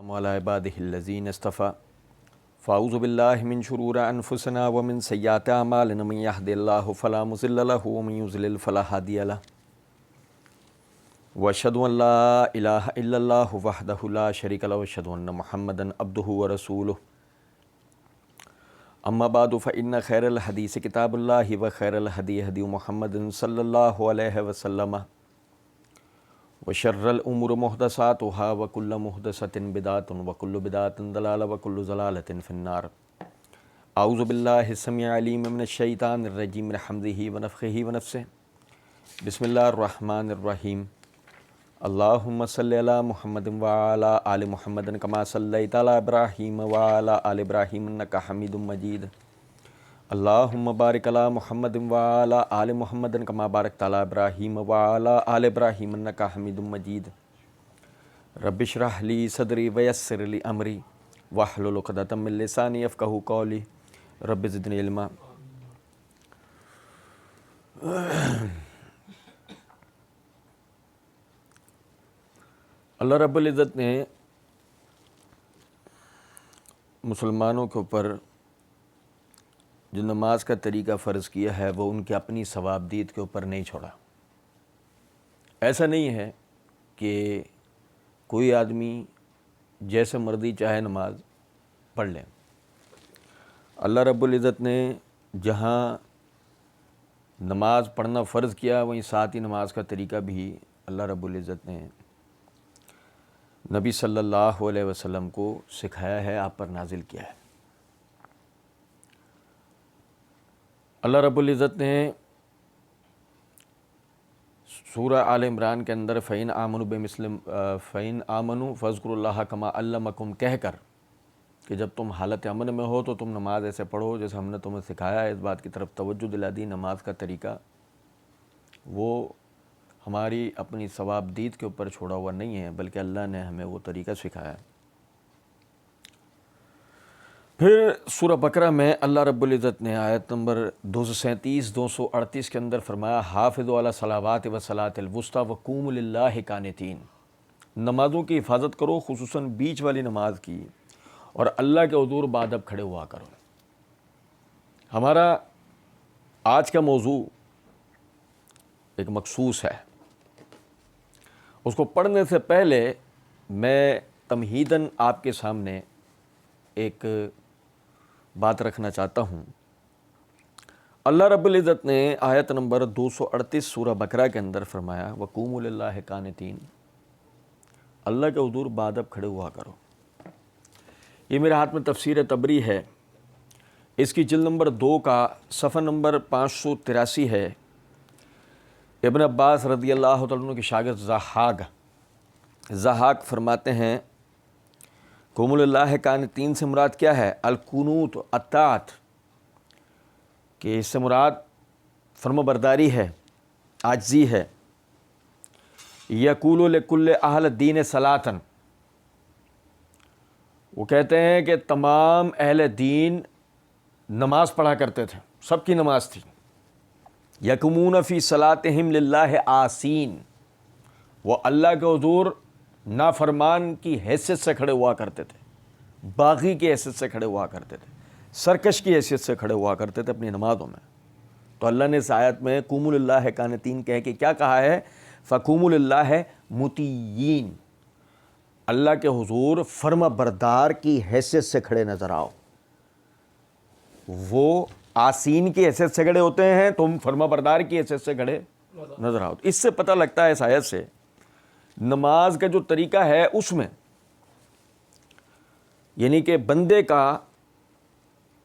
وعلى عباده الذين اصطفى فاعوذ بالله من شرور انفسنا ومن سيئات اعمالنا من يهد الله فلا مضل له ومن يضلل فلا هادي له واشهد ان لا اله الا الله وحده لا شريك له واشهد ان محمدا عبده ورسوله اما بعد فان خير الحديث كتاب الله وخير الهدي هدي محمد صلى الله عليه وسلم وشر الامور محدثاتها وكل محدثة بدعة وكل بدعة ضلالة وكل ضلالة في النار. اعوذ باللہ السمیع العلیم من الشیطان الرجیم من حمزہ ونفخہ ونفثہ. بسم اللہ الرحمن الرحیم. اللہم صلی علی محمد وعلی آل محمد کما صلیت علی ابراہیم وعلی آل ابراہیم انک حمید مجید. اللہم بارک علی محمد وعلی آل محمد کما بارکت علی ابراہیم وعلی آل ابراہیم انک حمید مجید. رب اشرح لی صدری ویسر لی امری واحلل عقدۃ من لسانی یفقہوا قولی. رب زدنی علما. اللہ رب العزت نے مسلمانوں کے اوپر جو نماز کا طریقہ فرض کیا ہے وہ ان کے اپنی ثوابدید کے اوپر نہیں چھوڑا. ایسا نہیں ہے کہ کوئی آدمی جیسے مرضی چاہے نماز پڑھ لیں. اللہ رب العزت نے جہاں نماز پڑھنا فرض کیا وہیں ساتھ ہی نماز کا طریقہ بھی اللہ رب العزت نے نبی صلی اللہ علیہ وسلم کو سکھایا ہے، آپ پر نازل کیا ہے. اللہ رب العزت نے سورہ آل عمران کے اندر فَإِنْ آمَنُوا فَاذْكُرُوا اللَّهَ كَمَا عَلَّمَكُمْ کہہ کر کہ جب تم حالت امن میں ہو تو تم نماز ایسے پڑھو جیسے ہم نے تمہیں سکھایا ہے، اس بات کی طرف توجہ دلا دی. نماز کا طریقہ وہ ہماری اپنی ثوابدید کے اوپر چھوڑا ہوا نہیں ہے بلکہ اللہ نے ہمیں وہ طریقہ سکھایا ہے. پھر سورہ بقرہ میں اللہ رب العزت نے آیت نمبر 237 238 کے اندر فرمایا حافظوا علی الصلوات والصلاۃ الوسطی وقوموا للہ قانتین. نمازوں کی حفاظت کرو، خصوصاً بیچ والی نماز کی، اور اللہ کے حضور بادب کھڑے ہوا کرو. ہمارا آج کا موضوع ایک مخصوص ہے. اس کو پڑھنے سے پہلے میں تمہیداً آپ کے سامنے ایک بات رکھنا چاہتا ہوں. اللہ رب العزت نے آیت نمبر 238 سورہ بقرہ کے اندر فرمایا وَقُومُوا لِلَّهِ قَانِتِينَ، اللہ کے حضور بادب کھڑے ہوا کرو. یہ میرے ہاتھ میں تفسیر طبری ہے، اس کی جلد نمبر 2 کا صفحہ نمبر 583 ہے. ابن عباس رضی اللہ تعالیٰ عنہ کے شاگرد ضحاک فرماتے ہیں قوموا للہ قانتین سے مراد کیا ہے؟ القنوت الطاعت، کہ اس سے مراد فرما برداری ہے، عاجزی ہے. یقول لکل اہل الدین صلاۃً، وہ کہتے ہیں کہ تمام اہل دین نماز پڑھا کرتے تھے، سب کی نماز تھی. یقومون فی صلاتہم للہ آسین، وہ اللہ کے حضور نافرمان کی حیثیت سے کھڑے ہوا کرتے تھے، باغی کی حیثیت سے کھڑے ہوا کرتے تھے، سرکش کی حیثیت سے کھڑے ہوا کرتے تھے اپنی نمازوں میں. تو اللہ نے اس آیت میں قوموا للہ قانتین کہہ کے کیا کہا ہے؟ فقوموا للہ مطیعین، اللہ کے حضور فرما بردار کی حیثیت سے کھڑے نظر آؤ. وہ آسین کی حیثیت سے کھڑے ہوتے ہیں، تم فرما بردار کی حیثیت سے کھڑے نظر آؤ. اس سے پتہ لگتا ہے اس آیت سے نماز کا جو طریقہ ہے اس میں، یعنی کہ بندے کا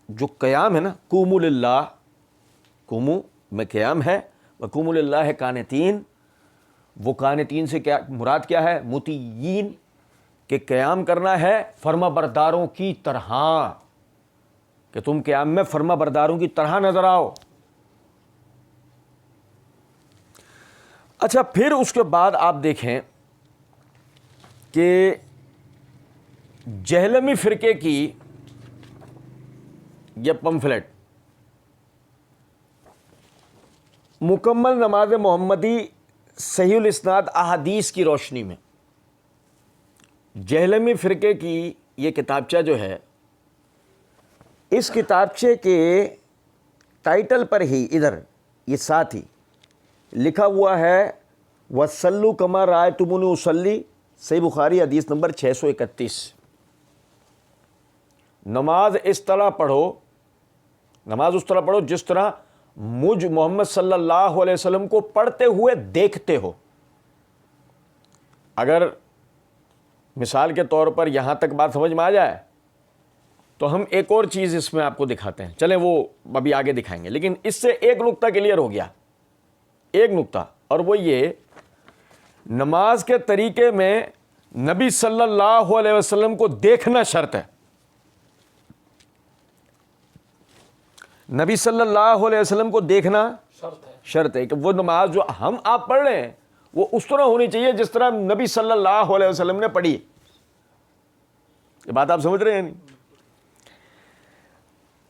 جو قیام ہے نا، قوموا للہ، قوموا میں قیام ہے، وقوموا للہ قانتین، وہ قانتین سے کیا مراد کیا ہے؟ مطیعین، کہ قیام کرنا ہے فرما برداروں کی طرح، کہ تم قیام میں فرما برداروں کی طرح نظر آؤ. اچھا، پھر اس کے بعد آپ دیکھیں کہ جہلمی فرقے کی یہ پمفلٹ مکمل نماز محمدی صحیح الاسناد احادیث کی روشنی میں جہلمی فرقے کی یہ کتابچہ جو ہے، اس کتابچے کے ٹائٹل پر ہی ادھر یہ ساتھ ہی لکھا ہوا ہے وَصَلُّوا كَمَا رَأَيْتُمُونِي أُصَلِّي، صحیح بخاری حدیث نمبر 631۔ نماز اس طرح پڑھو، نماز اس طرح پڑھو جس طرح مجھ محمد صلی اللہ علیہ وسلم کو پڑھتے ہوئے دیکھتے ہو۔ اگر مثال کے طور پر یہاں تک بات سمجھ میں آ جائے تو ہم ایک اور چیز اس میں آپ کو دکھاتے ہیں، چلیں وہ ابھی آگے دکھائیں گے، لیکن اس سے ایک نقطہ کلیئر ہو گیا، ایک نقطہ، اور وہ یہ نماز کے طریقے میں نبی صلی اللہ علیہ وسلم کو دیکھنا شرط ہے۔ نبی صلی اللہ علیہ وسلم کو دیکھنا شرط ہے کہ وہ نماز جو ہم آپ پڑھ رہے ہیں وہ اس طرح ہونی چاہیے جس طرح نبی صلی اللہ علیہ وسلم نے پڑھی۔ یہ بات آپ سمجھ رہے ہیں نہیں؟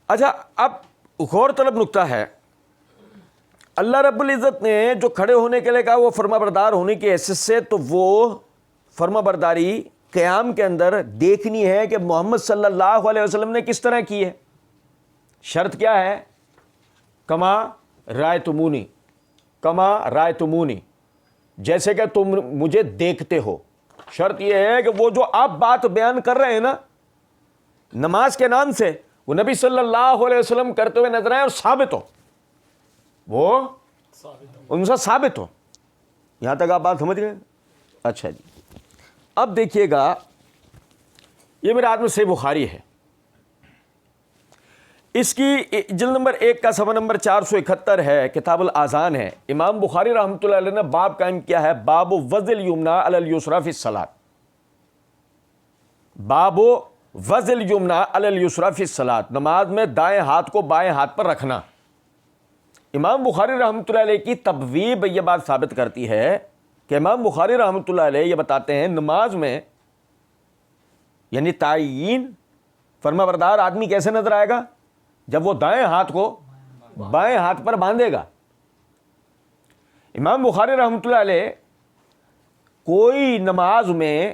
اچھا، اب غور طلب نقطہ ہے، اللہ رب العزت نے جو کھڑے ہونے کے لیے کہا وہ فرما بردار ہونے کی حیثیت سے، تو وہ فرما برداری قیام کے اندر دیکھنی ہے کہ محمد صلی اللہ علیہ وسلم نے کس طرح کی ہے۔ شرط کیا ہے؟ کما رأیتمونی، کما رأیتمونی، جیسے کہ تم مجھے دیکھتے ہو۔ شرط یہ ہے کہ وہ جو آپ بات بیان کر رہے ہیں نا نماز کے نام سے، وہ نبی صلی اللہ علیہ وسلم کرتے ہوئے نظر آئے اور ثابت ہو، وہ ان سے ثابت ہو۔ یہاں تک آپ بات سمجھ گئے؟ اچھا جی، اب دیکھیے گا، یہ میرے ہاتھ میں صحیح بخاری ہے، اس کی جلد نمبر 1 کا صفحہ نمبر 471 ہے، کتاب الاذان ہے۔ امام بخاری رحمۃ اللہ علیہ نے باب قائم کیا ہے، باب وضع الیمنی علی الیسری فی الصلاۃ، باب وضع الیمنی علی الیسری فی الصلاۃ، نماز میں دائیں ہاتھ کو بائیں ہاتھ پر رکھنا۔ امام بخاری رحمۃ اللہ علیہ کی تبویب یہ بات ثابت کرتی ہے کہ امام بخاری رحمۃ اللہ علیہ یہ بتاتے ہیں نماز میں یعنی تعین فرما بردار آدمی کیسے نظر آئے گا؟ جب وہ دائیں ہاتھ کو بائیں ہاتھ پر باندھے گا۔ امام بخاری رحمۃ اللہ علیہ کوئی نماز میں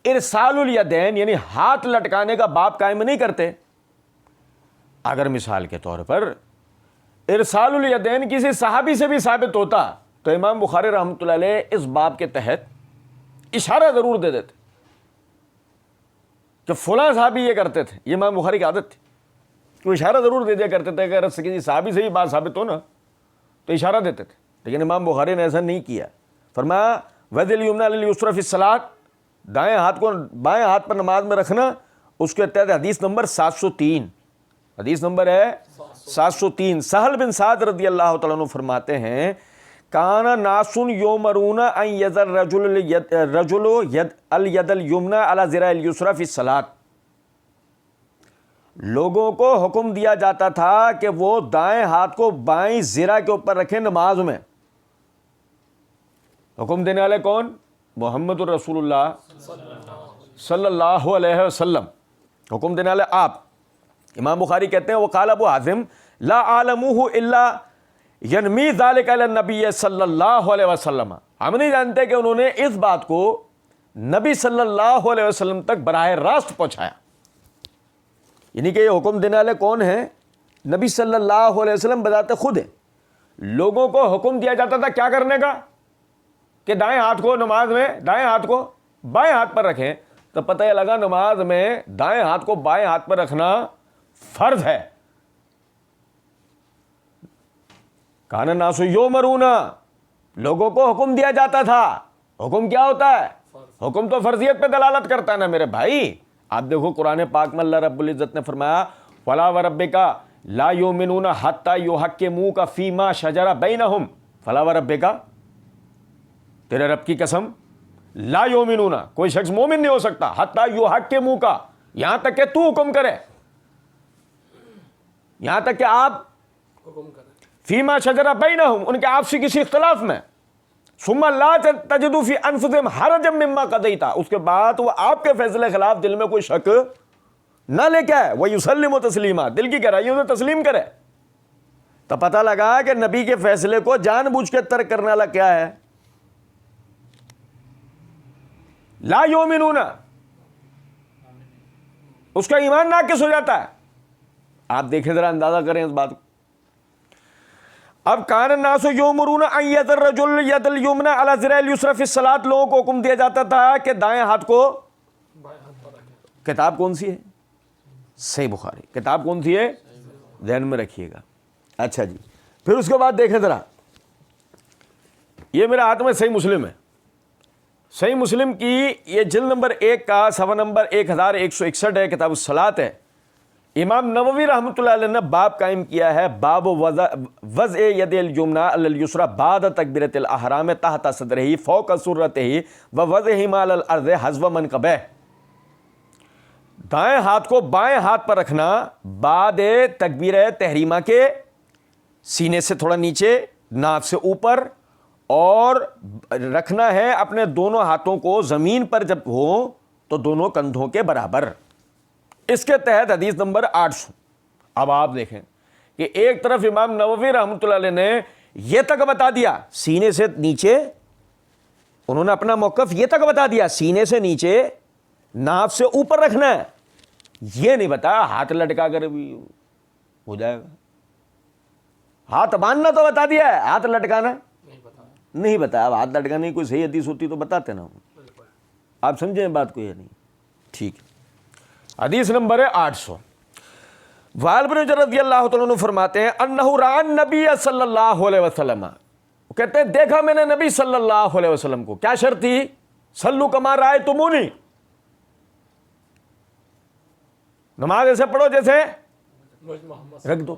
ارسال الیدین یعنی ہاتھ لٹکانے کا باب قائم نہیں کرتے۔ اگر مثال کے طور پر ارسال الیدین کسی صحابی سے بھی ثابت ہوتا تو امام بخاری رحمۃ اللہ علیہ اس باب کے تحت اشارہ ضرور دے دیتے کہ فلاں صحابی یہ کرتے تھے، یہ امام بخاری کی عادت تھی، وہ اشارہ ضرور دے دیا کرتے تھے کہ اگر کسی صحابی سے بھی بات ثابت ہو نا تو اشارہ دیتے تھے، لیکن امام بخاری نے ایسا نہیں کیا۔ فرمایا وضع الیمنی علی الیسری فی الصلاۃ، دائیں ہاتھ کو بائیں ہاتھ پر نماز میں رکھنا، اس کے تحت حدیث نمبر 703، حدیث نمبر ہے 703۔ سہل بن سعد رضی اللہ تعالیٰ عنہ فرماتے ہیں کان ناس یؤمرون ان یضع الرجل الید الیمنی علی ذراع الیسری فی الصلاۃ، لوگوں کو حکم دیا جاتا تھا کہ وہ دائیں ہاتھ کو بائیں ذرا کے اوپر رکھیں نماز میں۔ حکم دینے والے کون؟ محمد الرسول اللہ صلی اللہ علیہ وسلم، حکم دینے والے آپ۔ امام بخاری کہتے ہیں وقال ابو حازم لا اعلمہ الا ینمی ذلک علی النبی صلی اللہ علیہ وسلم، ہم نہیں جانتے کہ انہوں نے اس بات کو نبی صلی اللہ علیہ وسلم تک براہ راست پہنچایا، یعنی کہ یہ حکم دینے والے کون ہیں؟ نبی صلی اللہ علیہ وسلم بذات خود ہیں۔ لوگوں کو حکم دیا جاتا تھا کیا کرنے کا؟ کہ دائیں ہاتھ کو نماز میں دائیں ہاتھ کو بائیں ہاتھ پر رکھیں، تو پتہ یہ لگا نماز میں دائیں ہاتھ کو بائیں ہاتھ پر رکھنا فرض ہے۔ کان الناس یؤمرون، لوگوں کو حکم دیا جاتا تھا۔ حکم کیا ہوتا ہے؟ حکم تو فرضیت پہ دلالت کرتا ہے نا میرے بھائی۔ آپ دیکھو قرآن پاک میں اللہ رب العزت نے فرمایا فلا وربک لا یؤمنون حتی یحکموک فیما شجر بینہم، فلا وربک، تیرے رب کی قسم، لا یؤمنون، کوئی شخص مومن نہیں ہو سکتا، حتی یحکموک، یہاں تک کہ تو حکم کرے، یہاں تک کہ آپ حکم کریں فیما شجر بینہم، ان کے آپسی کسی اختلاف میں، ثم لا تجدوا فی انفسہم حرجا مما قضیت، اس کے بعد وہ آپ کے فیصلے خلاف دل میں کوئی شک نہ لے کے آئے، ویسلموا تسلیما، دل کی گہرائیوں سے تسلیم کرے۔ تو پتہ لگا کہ نبی کے فیصلے کو جان بوجھ کے ترک کرنے والا کیا ہے؟ لا یؤمنون، اس کا ایمان ناقص ہو جاتا ہے. آپ دیکھیں ذرا، اندازہ کریں اس بات کو. اب کان الناس یؤمرون ان ید الرجل ید الیمنی علی ذراع الیسری فی الصلاۃ، لوگوں کو حکم دیا جاتا تھا کہ دائیں ہاتھ کو، کتاب کون سی ہے؟ صحیح بخاری. کتاب کون سی ہے؟ ذہن میں رکھیے گا. اچھا جی، پھر اس کے بعد دیکھیں ذرا، یہ میرے ہاتھ میں صحیح مسلم ہے. صحیح مسلم کی یہ جلد نمبر 1 کا صفحہ نمبر 1161 ہے، کتاب الصلاۃ ہے. امام نووی رحمۃ اللہ علیہ نے باب قائم کیا ہے، باب وضع ید الیمنی علی الیسری بعد تکبیرۃ الاحرام تحت صدرہ فوق سرتہ ووضعہما علی الارض حذو منکبہ. دائیں ہاتھ کو بائیں ہاتھ پر رکھنا بعد تکبیر تحریمہ کے، سینے سے تھوڑا نیچے، ناف سے اوپر، اور رکھنا ہے اپنے دونوں ہاتھوں کو زمین پر جب ہو تو دونوں کندھوں کے برابر. اس کے تحت حدیث نمبر 800. اب آپ دیکھیں کہ ایک طرف امام نووی رحمۃ اللہ علیہ نے یہ تک بتا دیا سینے سے نیچے، انہوں نے اپنا موقف یہ تک بتا دیا سینے سے نیچے، ناف سے اوپر رکھنا ہے. یہ نہیں بتا ہاتھ لٹکا کر بھی ہو جائے گا. ہاتھ باندھنا تو بتا دیا ہے، ہاتھ لٹکانا نہیں بتایا. اب ہاتھ لٹکانے کی کوئی صحیح حدیث ہوتی تو بتاتے نا. آپ سمجھیں بات کو یا نہیں؟ ٹھیک ہے. حدیث نمبر ہے 800. وائل بن حجر رضی اللہ تعالیٰ عنہ فرماتے ہیں انہ رأى النبی صلی اللہ علیہ وسلم، وہ کہتے ہیں دیکھا میں نے نبی صلی اللہ علیہ وسلم کو. کیا شرط تھی؟ صلو کما رأیتمونی، نماز ایسے پڑھو جیسے رکھ دو،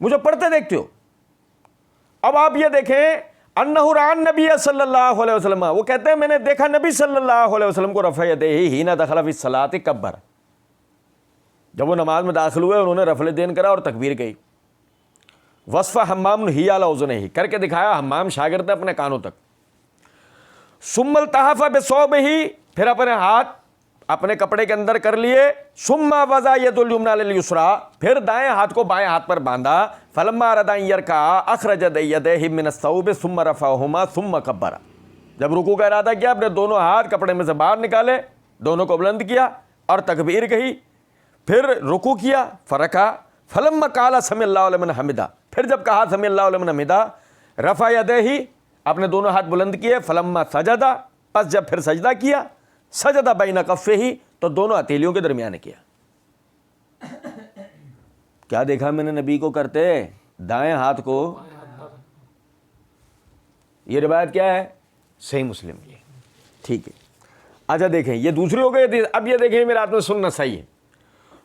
مجھے پڑھتے دیکھتے ہو. اب آپ یہ دیکھیں انہ رأى النبی صلی اللہ علیہ وسلم، وہ کہتے ہیں میں نے دیکھا نبی صلی اللہ علیہ وسلم کو رفع یدیہ حین دخل فی الصلاۃ کبر، جب وہ نماز میں داخل ہوئے انہوں نے رفع الیدین کرا اور تکبیر کہی. وصف حمام ہی علی اذنیہ، کر کے دکھایا حمام شاگرد نے اپنے کانوں تک. ثم التحف بثوبہ، پھر اپنے ہاتھ اپنے کپڑے کے اندر کر لیے. ثم وضع ید الیمنی علی الیسری، پھر دائیں ہاتھ کو بائیں ہاتھ پر باندھا. فلما اراد ان یرکع اخرج یدیہ من الثوب ثم رفعہما ثم کبر، جب رکوع کا ارادہ کیا اپنے دونوں ہاتھ کپڑے میں سے باہر نکالے، دونوں کو بلند کیا اور تکبیر کہی، پھر رکوع کیا. فرکع فلما قال سمع اللہ لمن حمدہ، پھر جب کہا سمع اللہ لمن حمدہ، رفع یدیہ، اپنے دونوں ہاتھ بلند کیے. فلما سجد، پس جب پھر سجدہ کیا، سجدہ بین کفیہ، تو دونوں ہتھیلیوں کے درمیان کیا. کیا دیکھا میں نے نبی کو کرتے؟ دائیں ہاتھ کو، یہ روایت کیا ہے؟ صحیح مسلم کی. ٹھیک ہے. اچھا دیکھیں یہ دوسری ہو گئی. اب یہ دیکھیں میرے ہاتھ میں سنن نسائی ہے.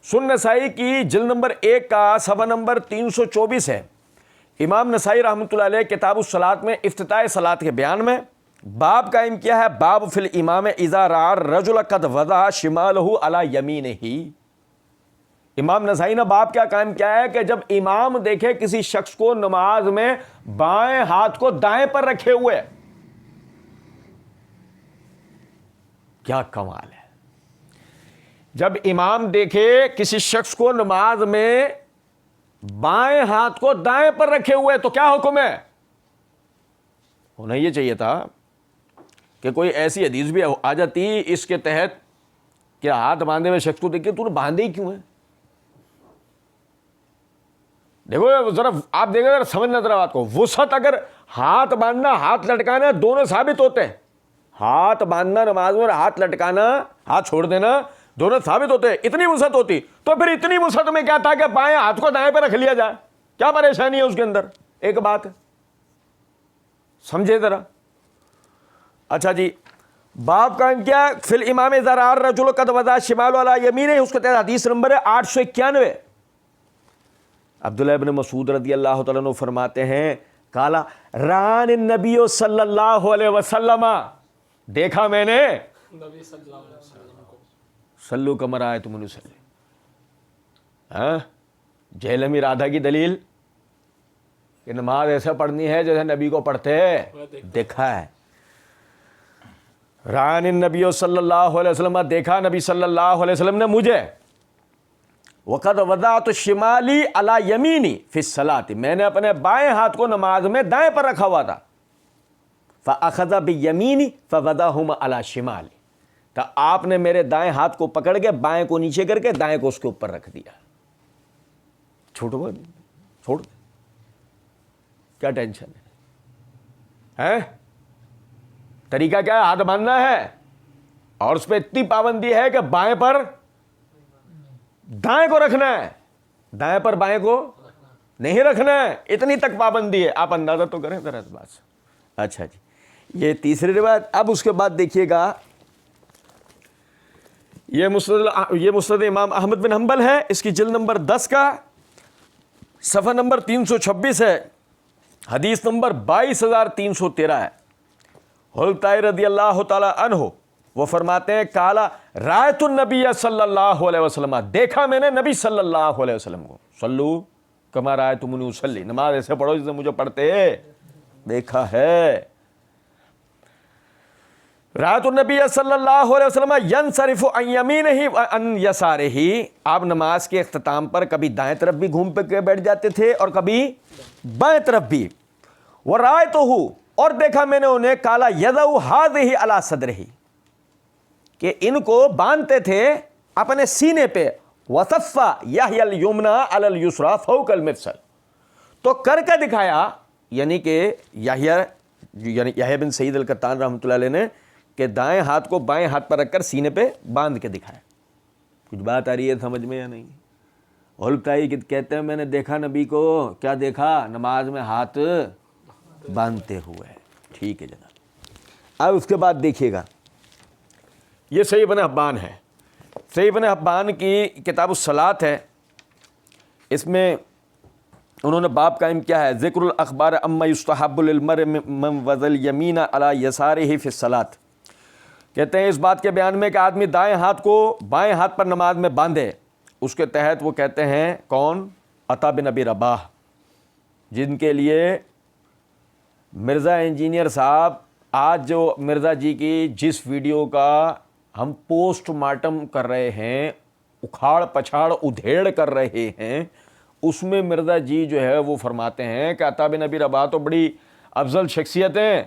سنن نسائی کی جلد نمبر 1 کا صفحہ نمبر 324 ہے. امام نسائی رحمۃ اللہ علیہ کتاب الصلاۃ میں افتتاح صلاۃ کے بیان میں باب قائم کیا ہے، باب فی الامام اذا رأى الرجل قد وضع شمالہ علی یمینہ. امام نسائی نے باب کیا قائم کیا ہے کہ جب امام دیکھے کسی شخص کو نماز میں بائیں ہاتھ کو دائیں پر رکھے ہوئے. کیا کمال ہے. جب امام دیکھے کسی شخص کو نماز میں بائیں ہاتھ کو دائیں پر رکھے ہوئے تو کیا حکم ہے؟ ہونا یہ چاہیے تھا کہ کوئی ایسی حدیث بھی آ جاتی اس کے تحت کہ ہاتھ باندھے ہوئے شخص کو دیکھ کے تو نے باندھے ہی کیوں ہے. دیکھو ذرا آپ دیکھیں ذرا سمجھنا ذرا بات کو. وسعت اگر ہاتھ باندھنا ہاتھ لٹکانا دونوں ثابت ہوتے ہیں. ہاتھ باندھنا نماز میں اور ہاتھ لٹکانا ہاتھ چھوڑ دینا دونوں ثابت ہوتے ہیں. اتنی وسعت ہوتی تو پھر اتنی وسعت میں کیا تھا کہ بائیں ہاتھ کو دائیں پہ رکھ لیا جائے؟ کیا پریشانی ہے اس کے اندر؟ ایک بات سمجھے ذرا. اچھا جی باب قائم کیا فی الامام اذا رأى الرجل قد وضع شمالہ علی یمینہ. اس کے تحت حدیث نمبر ہے 891. عبداللہ ابن مسعود رضی اللہ تعالیٰ عنہ فرماتے ہیں قالا رآنی النبی صلی اللہ علیہ وسلم، دیکھا میں نے نبی صلی اللہ علیہ وسلم کو. صلو کما رأیتمونی صلی. ہاں جہلمی رادھا کی دلیل کہ نماز ایسا پڑھنی ہے جیسے نبی کو پڑھتے دیکھا ہے. رآنی النبی صلی اللہ علیہ وسلم، دیکھا نبی صلی اللہ علیہ وسلم نے مجھے. وقد وضعت شمالی علی یمینی فی الصلاۃ، میں نے اپنے بائیں ہاتھ کو نماز میں دائیں پر رکھا ہوا تھا. فاخذ بیمینی فوضعہما علی شمالی، تو آپ نے میرے دائیں ہاتھ کو پکڑ کے بائیں کو نیچے کر کے دائیں کو اس کے اوپر رکھ دیا. چھوٹو چھوڑ, کیا ٹینشن ہے؟ طریقہ کیا ہے؟ ہاتھ باندھنا ہے, اور اس پہ اتنی پابندی ہے کہ بائیں پر دائیں کو رکھنا ہے, دائیں پر بائیں کو نہیں رکھنا ہے, اتنی تک پابندی ہے. آپ اندازہ تو کریں ذرا اس بات سے. اچھا جی, یہ تیسری روایت. اب اس کے بعد دیکھیے گا, یہ مسند امام احمد بن حنبل ہے, اس کی جلد نمبر 10 کا صفحہ نمبر 326 ہے, حدیث نمبر 22,313 ہے. حلطائی رضی اللہ تعالی عنہ وہ فرماتے ہیں, کالا رایت النبی صلی اللہ علیہ وسلم, دیکھا میں نے نبی صلی اللہ علیہ وسلم کو. صلو کما رأیتمونی اصلی, نماز ایسے پڑھو جسے مجھے پڑھتے دیکھا ہے. رأیت النبی صلی اللہ علیہ وسلم ینصرف عن یمینہ وعن یسارہ, آپ نماز کے اختتام پر کبھی دائیں طرف بھی گھوم کے بیٹھ جاتے تھے اور کبھی بائیں طرف بھی. ورأیتہ, اور دیکھا میں نے انہیں, کالا یضع ہذہ علی صدرہ, کہ ان کو باندھتے تھے اپنے سینے پہ. وصف یحیی الیمنی علی الیسری فوق المفصل, تو کر کے دکھایا, یعنی کہ یحییٰ بن سعید القطان رحمۃ اللہ علیہ نے, کہ دائیں ہاتھ کو بائیں ہاتھ پر رکھ کر سینے پہ باندھ کے دکھایا. کچھ بات آ رہی ہے سمجھ میں یا نہیں؟ حلقائی کہتے ہیں میں نے دیکھا نبی کو, کیا دیکھا؟ نماز میں ہاتھ باندھتے ہوئے. ٹھیک ہے جناب. اب اس کے بعد دیکھیے گا, یہ صحیح ابن حبان ہے, صحیح ابن حبان کی کتاب الصلاۃ ہے, اس میں انہوں نے باب قائم کیا ہے, ذکر الاخبار اما یستحب للمرء من وضع الیمین علی یسارہ فی الصلاۃ. کہتے ہیں اس بات کے بیان میں کہ آدمی دائیں ہاتھ کو بائیں ہاتھ پر نماز میں باندھے, اس کے تحت وہ کہتے ہیں کون؟ عطا بن ابی رباح, جن کے لیے مرزا انجینئر صاحب آج جو مرزا جی کی جس ویڈیو کا ہم پوسٹ مارٹم کر رہے ہیں, اکھاڑ پچھاڑ ادھیڑ کر رہے ہیں, اس میں مرزا جی جو ہے وہ فرماتے ہیں کہ عطا بن ابی رباح تو بڑی افضل شخصیت ہیں.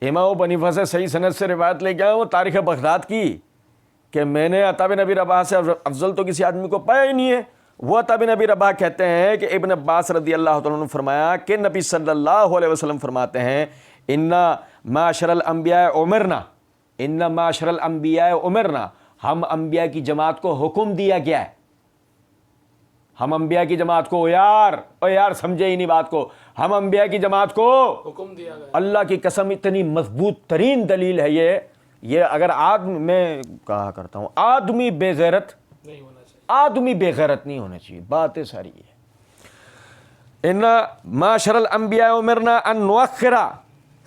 امام ابو حنیفہ سے صحیح سند سے روایت لے کے آئے وہ تاریخ بغداد کی, کہ میں نے عطا بن ابی رباح سے افضل تو کسی آدمی کو پایا ہی نہیں ہے. وہ عطا بن ابی رباح کہتے ہیں کہ ابن عباس رضی اللہ تعالیٰ عنہ نے فرمایا کہ نبی صلی اللہ علیہ وسلم فرماتے ہیں, انا معاشر الانبیاء امرنا, ان معاشر الانبیاء امرنا, ہم انبیاء کی جماعت کو حکم دیا گیا ہے. ہم انبیاء کی جماعت کو, یار سمجھے ہی نہیں بات کو, ہم انبیاء کی جماعت کو حکم دیا گیا. اللہ کی قسم اتنی مضبوط ترین دلیل ہے یہ اگر میں کہا کرتا ہوں آدمی بے غیرت نہیں ہونا چاہیے, آدمی بے غیرت نہیں ہونا چاہیے. باتیں ساری ہے. ان معاشر الانبیاء امرنا ان نؤخر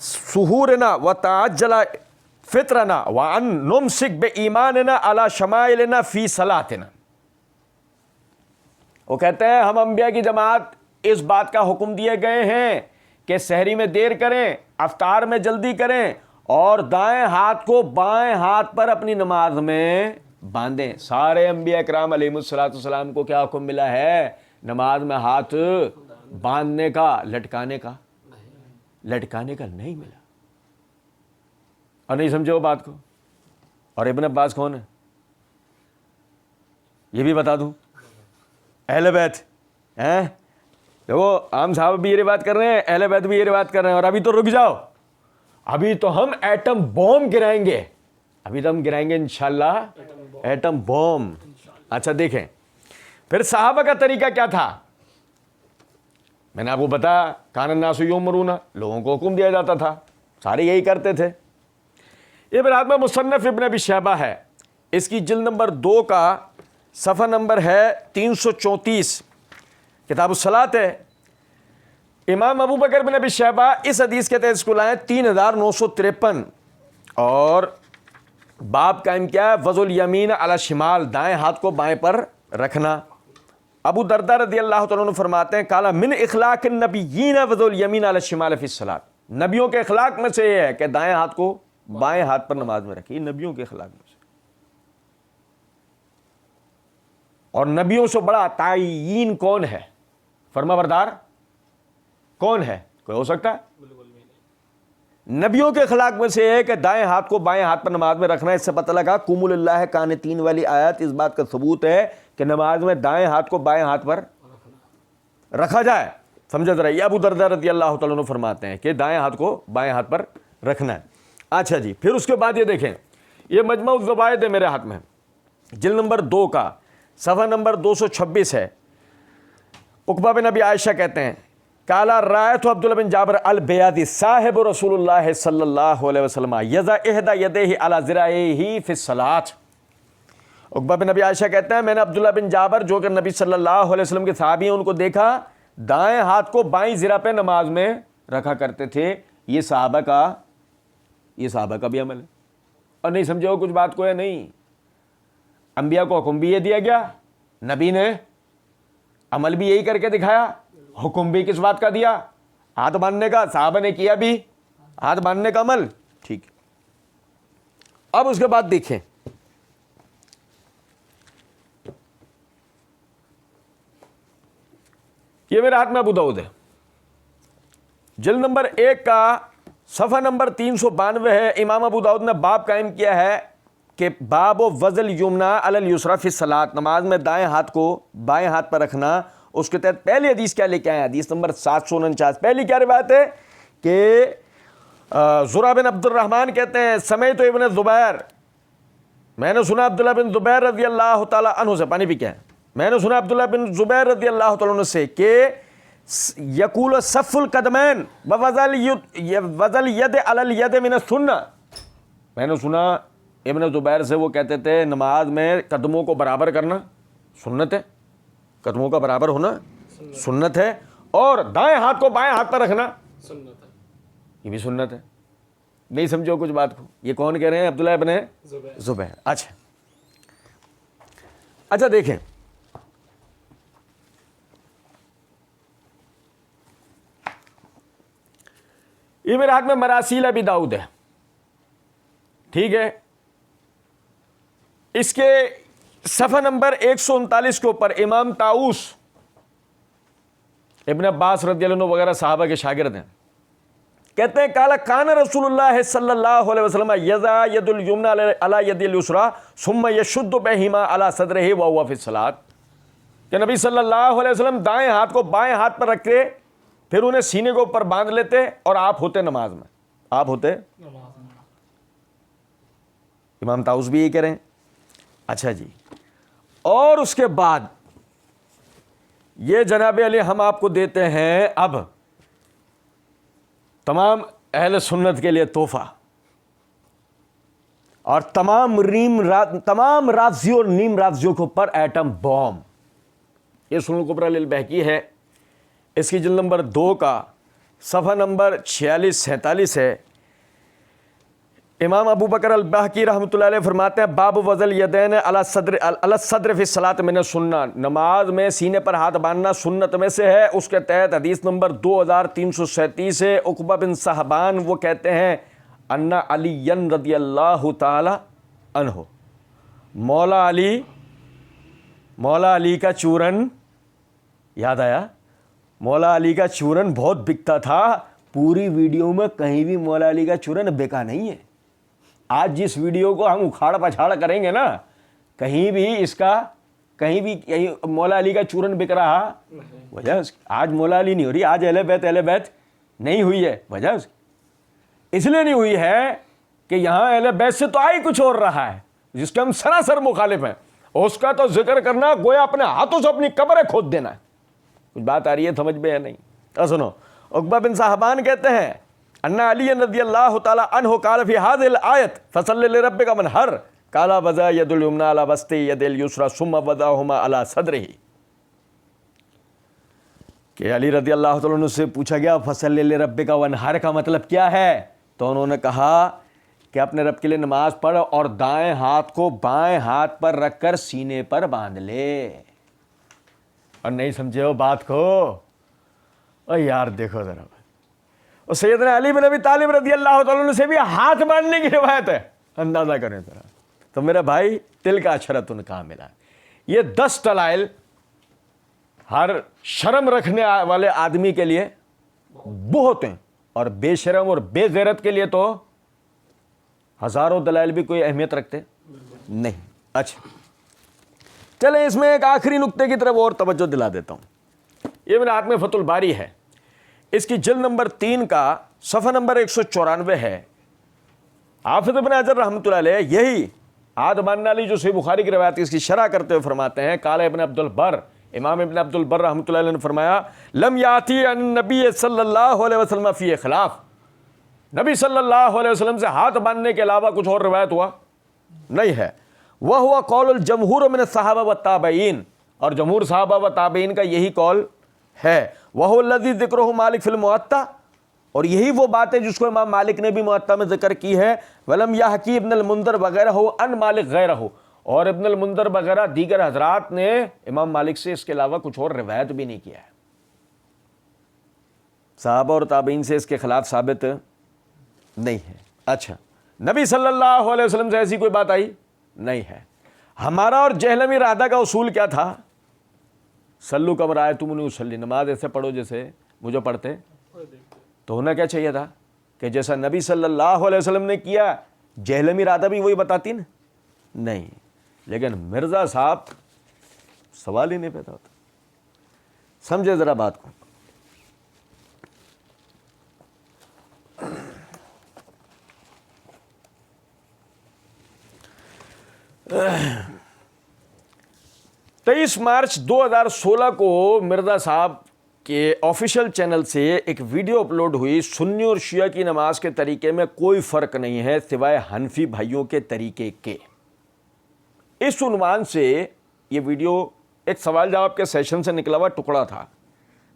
سحورنا وتعجل فطرنا وان نمسک بایماننا علی شمائلنا فی صلاتنا. وہ کہتے ہیں ہم انبیاء کی جماعت اس بات کا حکم دیے گئے ہیں کہ سحری میں دیر کریں, افطار میں جلدی کریں, اور دائیں ہاتھ کو بائیں ہاتھ پر اپنی نماز میں باندھیں. سارے انبیاء کرام علیہ الصلوۃ والسلام کو کیا حکم ملا ہے؟ نماز میں ہاتھ باندھنے کا, لٹکانے کا نہیں ملا. اور نہیں سمجھے وہ بات کو. اور ابن عباس کون ہے یہ بھی بتا دوں, اہل بیت ہیں. دیکھو عام صاحب بھی یہ روایت کر رہے ہیں, اہل بیت بھی یہ روایت کر رہے ہیں, اور ابھی تو رک جاؤ, ابھی تو ہم ایٹم بوم گرائیں گے, ابھی تو ہم گرائیں گے انشاءاللہ ایٹم بوم. اچھا دیکھیں پھر صحابہ کا طریقہ کیا تھا. میں نے آپ کو بتایا کان الناس یؤمرون, لوگوں کو حکم دیا جاتا تھا, سارے یہی کرتے تھے. یہ برات میں مصنف ابن ابی شیبہ ہے, اس کی جلد نمبر 2 کا صفحہ نمبر ہے 334, کتاب الصلاۃ ہے. امام ابو بکر بن ابی شیبہ اس حدیث کے تحت اس کو لائے 3953, اور باب قائم کیا ہے وضع الیمین علی الشمال, دائیں ہاتھ کو بائیں پر رکھنا. ابو درداء رضی اللہ تعالیٰ عنہ فرماتے ہیں قال من اخلاق النبیین وضع الیمین علی الشمال فی الصلاۃ. نبیوں کے اخلاق میں سے یہ ہے کہ دائیں ہاتھ کو بائیں ہاتھ پر نماز میں رکھیے, نبیوں کے اخلاق میں سے. اور نبیوں سے بڑا تعین کون ہے, فرما بردار کون ہے؟ کوئی ہو سکتا ہے؟ بالکل بھی نہیں. نبیوں کے اخلاق میں سے ہے کہ دائیں ہاتھ کو بائیں ہاتھ پر نماز میں رکھنا. اس سے پتہ لگا قوموا للہ قانتین والی آیت اس بات کا ثبوت ہے کہ نماز میں دائیں ہاتھ کو بائیں ہاتھ پر رکھا جائے. سمجھا ذرا, یہ ابو درداء رضی اللہ تعالیٰ عنہ فرماتے ہیں کہ دائیں ہاتھ کو بائیں ہاتھ پر رکھنا ہے. اچھا جی, پھر اس کے بعد یہ دیکھیں, یہ مجمع الزوائد ہے میرے ہاتھ میں, جلد نمبر 2 کا صفحہ نمبر 226 ہے. عقبہ بن ابی عائشہ کہتے ہیں قال رأیت عبداللہ بن جابر البیادی صاحب رسول اللہ صلی اللہ علیہ وسلم یضع احدی یدیہ علی ذراعیہ فی الصلاۃ. عقبہ بن ابی عائشہ کہتے ہیں میں نے عبداللہ بن جابر جو کہ نبی صلی اللہ علیہ وسلم کے صحابی ہیں ان کو دیکھا دائیں ہاتھ کو بائیں ذرا پہ نماز میں رکھا کرتے تھے. یہ صحابہ کا بھی عمل ہے. اور نہیں سمجھے ہو کچھ بات کو ہے نہیں, انبیاء کو حکم بھی یہ دیا گیا, نبی نے عمل بھی یہی کر کے دکھایا, حکم بھی کس بات کا دیا, ہاتھ باندھنے کا. صحابہ نے کیا بھی ہاتھ باندھنے کا عمل. ٹھیک. اب اس کے بعد دیکھیں یہ میرے ہاتھ میں ابو داؤد ہے, جلد نمبر 1 کا صفحہ نمبر 392 ہے. امام ابو داؤد نے باب قائم کیا ہے کہ باب وضع الیمنی علی الیسری فی الصلاۃ, نماز میں دائیں ہاتھ کو بائیں ہاتھ پر رکھنا. اس کے تحت پہلی حدیث کیا لے کے آئے, حدیث نمبر 749. پہلی کیا روایت ہے کہ زرع بن عبد الرحمن کہتے ہیں سمعت ابن زبیر, میں نے سنا عبداللہ بن زبیر رضی اللہ تعالیٰ عنہ سے, پانی پی کے میں نے سنا عبداللہ بن زبیر رضی اللہ تعالیٰ عنہ سے کہ یقول صف القدمین ووضع الید علی الید من السنہ. میں نے سنا ابن زبیر سے وہ کہتے تھے نماز میں قدموں کو برابر کرنا سنت ہے, قدموں کا برابر ہونا سنت ہے, اور دائیں ہاتھ کو بائیں ہاتھ پر رکھنا سنت ہے, یہ بھی سنت ہے. نہیں سمجھو کچھ بات کو, یہ کون کہہ رہے ہیں, عبداللہ ابن زبیر. اچھا دیکھیں یہ میرے ہاتھ میں مراسیل ابی داؤد ہے, ٹھیک ہے. اس کے صفحہ نمبر 139 کے اوپر امام طاؤس ابن عباس رضی اللہ عنہ وغیرہ صحابہ کے شاگرد ہیں, کہتے ہیں قال کان رسول اللہ صلی اللہ علیہ وسلم یضع ید الیمنی علی ید الیسری ثم یشد بہما علی صدرہ وهو فی الصلاۃ, کہ نبی صلی اللہ علیہ وسلم دائیں ہاتھ کو بائیں ہاتھ پر رکھ کے پھر انہیں سینے کے اوپر باندھ لیتے اور آپ ہوتے نماز میں, آپ ہوتے. امام طاؤس بھی یہی کہہ رہے ہیں. اچھا جی, اور اس کے بعد یہ جناب علی ہم آپ کو دیتے ہیں اب تمام اہل سنت کے لیے تحفہ, اور تمام رافضی اور نیم رافضیوں کے اوپر ایٹم بوم. یہ سنن الکبریٰ للبیہقی ہے, اس کی جلد نمبر 2 کا صفحہ نمبر 46-47 ہے. امام ابو بکر البیہقی رحمۃ اللہ علیہ فرماتے ہیں باب وضع الیدین علی الصدر فی الصلاۃ من السنہ, نماز میں سینے پر ہاتھ باندھنا سنت میں سے ہے. اس کے تحت حدیث نمبر 2337 ہے. عقبہ بن صحبان وہ کہتے ہیں ان علی رضی اللہ تعالی عنہ, مولا علی کا چورن یاد آیا, مولا علی کا چورن بہت بکتا تھا. پوری ویڈیو میں کہیں بھی مولا علی کا چورن بکا نہیں ہے. آج جس ویڈیو کو ہم اکھاڑ پچھاڑ کریں گے نا, کہیں بھی مولا علی کا چورن بک رہا, وجہ آج مولا علی نہیں ہو رہی, آج اہل بیت نہیں ہوئی ہے. وجہ اس لیے نہیں ہوئی ہے کہ یہاں اہل بیت سے تو آئی کچھ اور رہا ہے جس کے ہم سراسر مخالف ہیں, اس کا تو ذکر کرنا گویا اپنے ہاتھوں سے اپنی قبریں کھود دینا ہے. کچھ بات آ رہی ہے سمجھ میں یا نہیں؟ سنو, عقبہ بن صحبان کہتے ہیں ان علی رضی اللہ تعالی عنہ قال فی هذه الآیت فصل لربک وانحر قال وضع ید الیمنی علی وسط ید الیسری ثم وضعهما علی صدرہ, کہ علی رضی اللہ تعالیٰ عنہ سے پوچھا گیا فصل لربک وانحر کا مطلب کیا ہے, تو انہوں نے کہا کہ اپنے رب کے لیے نماز پڑھ اور دائیں ہاتھ کو بائیں ہاتھ پر رکھ کر سینے پر باندھ لے. اور نہیں سمجھے ہو بات کو, اور یار دیکھو ذرا, اور سیدنا علی بن ابی طالب رضی اللہ تعالیٰ عنہ سے بھی ہاتھ باندھنے کی روایت ہے, اندازہ کریں ذرا. تو میرا بھائی تل کا عشرۃ کاملہ, یہ 10 دلائل ہر شرم رکھنے والے آدمی کے لیے بہت ہیں, اور بے شرم اور بے غیرت کے لیے تو ہزاروں دلائل بھی کوئی اہمیت رکھتے نہیں. اچھا چلیں اس میں ایک آخری نقطے کی طرف اور توجہ دلا دیتا ہوں. یہ میرے ہاتھ میں فتح الباری ہے, اس کی جلد نمبر 3 کا صفحہ نمبر 194 ہے. حافظ ابن حجر رحمۃ اللہ علیہ یہی عاد ماننے والی جو صحیح بخاری کی روایت اس کی شرح کرتے ہوئے فرماتے ہیں, قال ابن عبد البر, امام ابن عبد البر رحمۃ اللہ علیہ نے فرمایا, لم یاتی عن النبی صلی اللہ علیہ وسلم فی خلاف, نبی صلی اللہ علیہ وسلم سے ہاتھ باندھنے کے علاوہ کچھ اور روایت ہوا نہیں ہے. وہ ہوا قول الجمہور من الصحابہ والتابعین, اور جمہور صحابہ و تابعین کا یہی قول ہے. وہ الذی ذکرہ مالک فی الموطا, اور یہی وہ بات ہے جس کو امام مالک نے بھی موطا میں ذکر کی ہے. ولم یحکی ابن المنذر وغیرہ ان مالک غیرہ, اور ابن المنذر وغیرہ دیگر حضرات نے امام مالک سے اس کے علاوہ کچھ اور روایت بھی نہیں کیا ہے. صحابہ اور تابعین سے اس کے خلاف ثابت نہیں ہے. اچھا نبی صلی اللہ علیہ وسلم سے ایسی کوئی بات آئی نہیں ہے. ہمارا اور جہلمی رادہ کا اصول کیا تھا, صلو کما رأیتمونی اصلی, نماز ایسے پڑھو جیسے مجھے پڑھتے. تو ہونا کیا چاہیے تھا کہ جیسا نبی صلی اللہ علیہ وسلم نے کیا جہلمی رادہ بھی وہی بتاتی نا, نہیں. لیکن مرزا صاحب سوال ہی نہیں پیدا ہوتا. سمجھے ذرا بات کو. تیئیس مارچ 2016 کو مرزا صاحب کے آفیشیل چینل سے ایک ویڈیو اپلوڈ ہوئی, سنی اور شیعہ کی نماز کے طریقے میں کوئی فرق نہیں ہے سوائے حنفی بھائیوں کے طریقے کے. اس عنوان سے یہ ویڈیو ایک سوال جواب کے سیشن سے نکلا ہوا ٹکڑا تھا,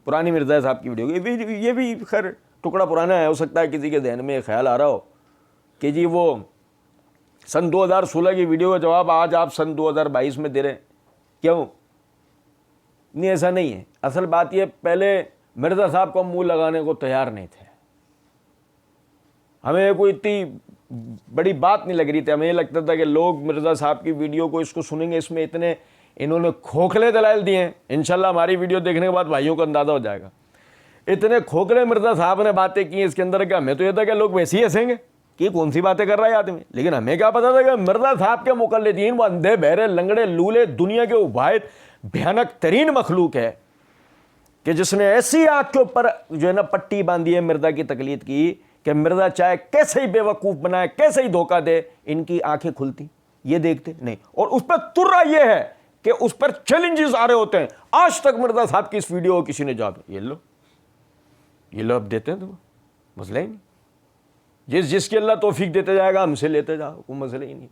پرانی مرزا صاحب کی ویڈیو. یہ بھی خیر ٹکڑا پرانا ہے, ہو سکتا ہے کسی کے ذہن میں خیال آ رہا ہو کہ جی وہ سن 2016 کی ویڈیو کا جواب آج آپ سن 2022 میں دے رہے ہیں, کیوں؟ نہیں, ایسا نہیں ہے. اصل بات یہ پہلے مرزا صاحب کو ہم منہ لگانے کو تیار نہیں تھے. ہمیں کوئی اتنی بڑی بات نہیں لگ رہی تھی. ہمیں یہ لگتا تھا کہ لوگ مرزا صاحب کی ویڈیو کو اس کو سنیں گے, اس میں اتنے انہوں نے کھوکھلے دلائل دیے ہیں. انشاءاللہ ہماری ویڈیو دیکھنے کے بعد بھائیوں کو اندازہ ہو جائے گا اتنے کھوکھلے مرزا صاحب نے باتیں کی اس کے اندر. کہ ہمیں تو یہ تھا کہ لوگ ویسے ہی ہنسیں گے کہ کون سی باتیں کر رہا ہے آدمی, لیکن ہمیں کیا پتا تھا کہ مرزا صاحب کے مقلدین وہ اندھے بہرے لنگڑے لولے دنیا کے واحد بھیانک ترین مخلوق ہے کہ جس نے ایسی آنکھ کے اوپر جو ہے نا پٹی باندھی ہے مرزا کی تقلید کی کہ مرزا چاہے کیسے ہی بے وقوف بنائے, کیسے ہی دھوکہ دے, ان کی آنکھیں کھلتی یہ دیکھتے نہیں. اور اس پہ ترا یہ ہے کہ اس پر چیلنجز آ رہے ہوتے ہیں. آج تک مرزا صاحب کی اس ویڈیو کو کسی نے جواب, یہ لو اب دیتے ہیں تو مسئلہ ہی نہیں. جس کی اللہ توفیق دیتے جائے گا ہم سے لیتے جاؤ, کوئی مسئلہ ہی نہیں.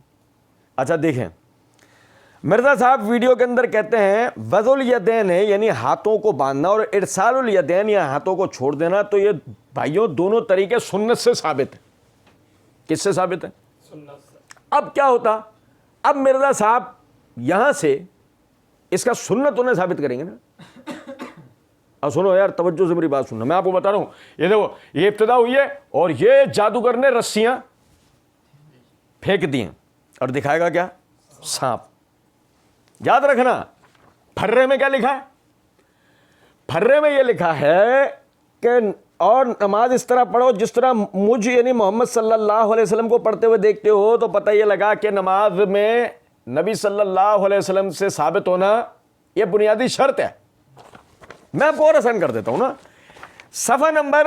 اچھا دیکھیں, مرزا صاحب ویڈیو کے اندر کہتے ہیں وضع الیدین ہے یعنی ہاتھوں کو باندھنا, اور ارسال الیدین یا ہاتھوں کو چھوڑ دینا. تو یہ بھائیوں دونوں طریقے سنت سے ثابت ہیں. کس سے ثابت ہے؟ سنت سے. اب کیا ہوتا, اب مرزا صاحب یہاں سے اس کا سنت انہیں ثابت کریں گے نا. اب سنو یار, توجہ سے میری بات سننا, میں آپ کو بتا رہا ہوں. یہ دیکھو, یہ ابتدا ہوئی ہے اور یہ جادوگر نے رسیاں پھینک دی ہیں اور دکھائے گا کیا؟ سانپ. یاد رکھنا پھرے میں کیا لکھا ہے؟ پھرے میں یہ لکھا ہے کہ اور نماز اس طرح پڑھو جس طرح مجھ یعنی محمد صلی اللہ علیہ وسلم کو پڑھتے ہوئے دیکھتے ہو. تو پتہ یہ لگا کہ نماز میں نبی صلی اللہ علیہ وسلم سے ثابت ہونا یہ بنیادی شرط ہے. میں آپ کو اور آسان کر دیتا ہوں نا. صفحہ نمبر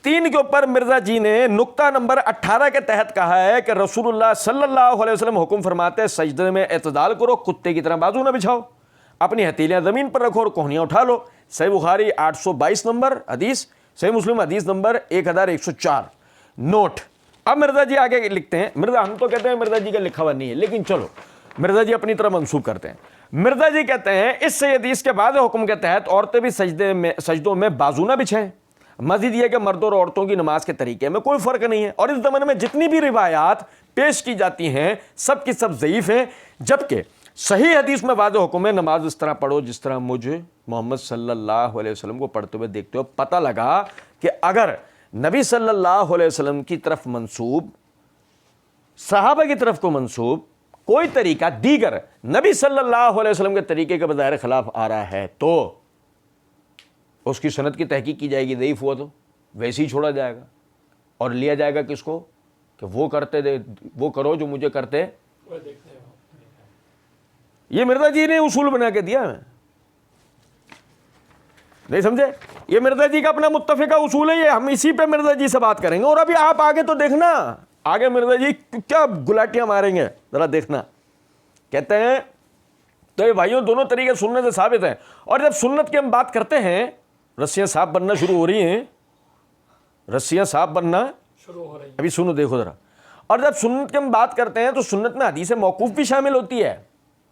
3 کے اوپر مرزا جی نے نقطہ نمبر 18 کے تحت کہا ہے کہ رسول اللہ صلی اللہ علیہ وسلم حکم فرماتے ہیں سجدے میں اعتدال کرو, کتے کی طرح بازو نہ بچھاؤ, اپنی ہتھیلیاں زمین پر رکھو اور کوہنیاں اٹھا لو. صحیح بخاری 822 نمبر حدیث, صحیح مسلم حدیث نمبر 1104. نوٹ. اب مرزا جی آگے لکھتے ہیں, مرزا ہم تو کہتے ہیں مرزا جی کا لکھا ہوا نہیں ہے, لیکن چلو مرزا جی اپنی طرح منسوب کرتے ہیں. مرزا جی کہتے ہیں اس سے حدیث کے بعد حکم کے تحت عورتیں بھی سجدوں میں بازو نہ بچھائیں. مزید یہ کہ مردوں اور عورتوں کی نماز کے طریقے میں کوئی فرق نہیں ہے, اور اس زمانے میں جتنی بھی روایات پیش کی جاتی ہیں سب کی سب ضعیف ہیں, جبکہ صحیح حدیث میں واضح حکم ہے نماز اس طرح پڑھو جس طرح مجھ محمد صلی اللہ علیہ وسلم کو پڑھتے ہوئے دیکھتے ہو. پتہ لگا کہ اگر نبی صلی اللہ علیہ وسلم کی طرف منسوب, صحابہ کی طرف کو منسوب کوئی طریقہ دیگر نبی صلی اللہ علیہ وسلم کے طریقے کے بظاہر خلاف آ رہا ہے تو اس کی سند کی تحقیق کی جائے گی, ضعیف ہوا تو ویسے ہی چھوڑا جائے گا. اور لیا جائے گا کس کو کہ وہ کرتے دے وہ کرو جو مجھے کرتے. یہ مرزا جی نے اصول بنا کے دیا ہے, نہیں سمجھے؟ یہ مرزا جی کا اپنا متفقہ اصول ہے, یہ ہم اسی پہ مرزا جی سے بات کریں گے. اور ابھی آپ آگے تو دیکھنا, آگے مرزا جی کیا گلاٹیاں ماریں گے ذرا دیکھنا. کہتے ہیں تو یہ بھائیوں دونوں طریقے سنت سے ثابت ہیں. اور جب سنت کی ہم بات کرتے ہیں, رسیاں صاف بننا شروع ہو رہی ہیں, رسیاں صاف بننا شروع ہو رہی ہیں, ابھی سنو دیکھو ذرا. اور جب سنت کی ہم بات کرتے ہیں تو سنت میں حدیث موقوف بھی شامل ہوتی ہے,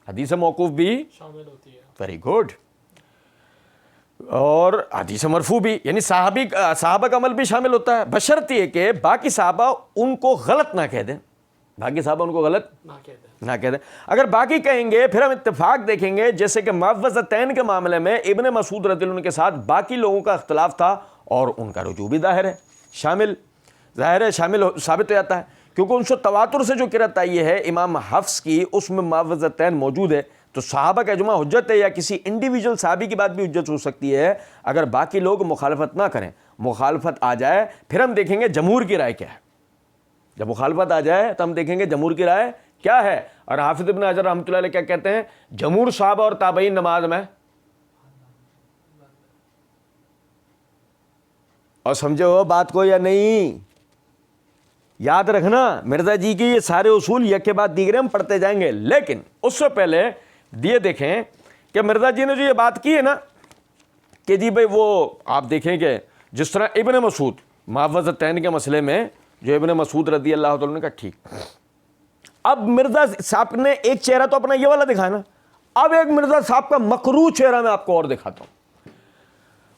حدیث موقوف بھی شامل ہوتی ہے. Very good. اور حدیث مرفوع بھی, یعنی صحابہ کا عمل بھی شامل ہوتا ہے, بشرط یہ کہ باقی صحابہ ان کو غلط نہ کہہ دیں, باقی صحابہ ان کو غلط نہ کہہ دیں. اگر باقی کہیں گے پھر ہم اتفاق دیکھیں گے, جیسے کہ معوذتین کے معاملے میں ابن مسعود رضی اللہ عنہ کے ساتھ باقی لوگوں کا اختلاف تھا اور ان کا رجوع بھی ظاہر ہے شامل ثابت ہو جاتا ہے, کیونکہ ان سے تواتر سے جو قرأت آئی ہے امام حفص کی, اس میں معوذتین موجود ہے. تو صحابہ کا اجماع حجت ہے, یا کسی انڈیویجول صحابی کی بات بھی حجت ہو سکتی ہے اگر باقی لوگ مخالفت نہ کریں. مخالفت آ جائے پھر ہم دیکھیں گے جمہور کی رائے کیا ہے. جب مخالفت آ جائے تو ہم دیکھیں گے جمہور کی رائے کیا ہے. اور حافظ ابن حجر رحمۃ اللہ علیہ کیا کہتے ہیں, جمہور صحابہ اور تابعین نماز میں, اور سمجھے ہو بات کو یا نہیں؟ یاد رکھنا مرزا جی کی یہ سارے اصول یک کے بعد دیگرے ہم پڑھتے جائیں گے. لیکن اس سے پہلے یہ دیکھیں کہ مرزا جی نے جو یہ بات کی ہے نا کہ جی بھائی وہ آپ دیکھیں کہ جس طرح ابن مسعود معوذتین کے مسئلے میں جو ابن مسعود رضی اللہ تعالیٰ نے کہا ٹھیک, اب مرزا صاحب نے ایک چہرہ تو اپنا یہ والا دکھایا نا, اب ایک مرزا صاحب کا مکروہ چہرہ میں آپ کو اور دکھاتا ہوں.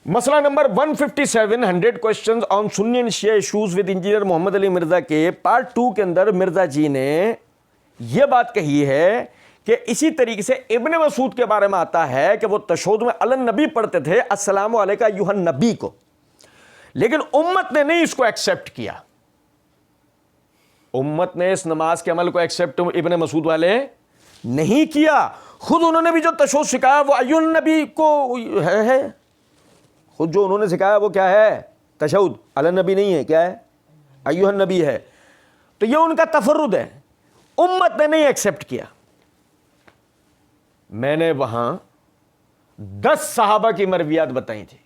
مسئلہ نمبر 157 100 questions on Sunni and Shia issues with engineer Muhammad Ali Mirza کے پارٹ 2 کے اندر مرزا جی نے یہ بات کہی ہے کہ اسی طریقے سے ابن مسعود کے بارے میں آتا ہے کہ وہ تشہد میں علی النبی پڑھتے تھے السلام علیکہ ایھا النبی کو, لیکن امت نے نہیں اس کو ایکسیپٹ کیا. امت نے اس نماز کے عمل کو ایکسیپٹ ابن مسعود والے نہیں کیا. خود انہوں نے بھی جو تشہد سکھایا وہ ایھا النبی کو ہے, خود جو انہوں نے سکھایا وہ کیا ہے, تشہد علی النبی نہیں ہے, کیا ہے, ایھا النبی ہے. تو یہ ان کا تفرد ہے, امت نے نہیں ایکسیپٹ کیا. میں نے وہاں 10 صحابہ کی مرویات بتائی تھی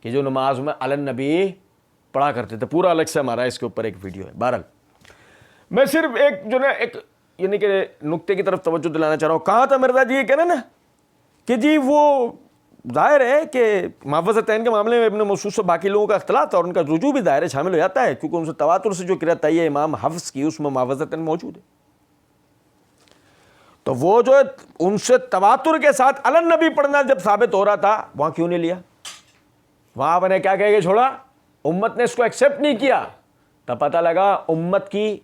کہ جو نماز میں علی النبی پڑھا کرتے تھے, پورا الگ سے ہمارا اس کے اوپر ایک ویڈیو ہے. بہرحال میں صرف ایک جو نا ایک یعنی کہ نقطے کی طرف توجہ دلانا چاہ رہا ہوں. کہا تھا مرزا جی یہ کہنا نا کہ جی وہ ظاہر ہے کہ معوذتین کے معاملے میں ابن مسعود سے باقی لوگوں کا اختلاف تھا اور ان کا رجوع بھی ظاہر ہے شامل ہو جاتا ہے, کیونکہ ان سے تواتر سے جو قرأت آئی ہے امام حفص کی اس میں معوذتین موجود ہے. تو وہ جو ان سے تواتر کے ساتھ علی النبی پڑھنا جب ثابت ہو رہا تھا وہاں کیوں نہیں لیا, وہاں آپ نے کیا کہہ کے چھوڑا, امت نے اس کو ایکسیپٹ نہیں کیا. تب پتہ لگا امت کی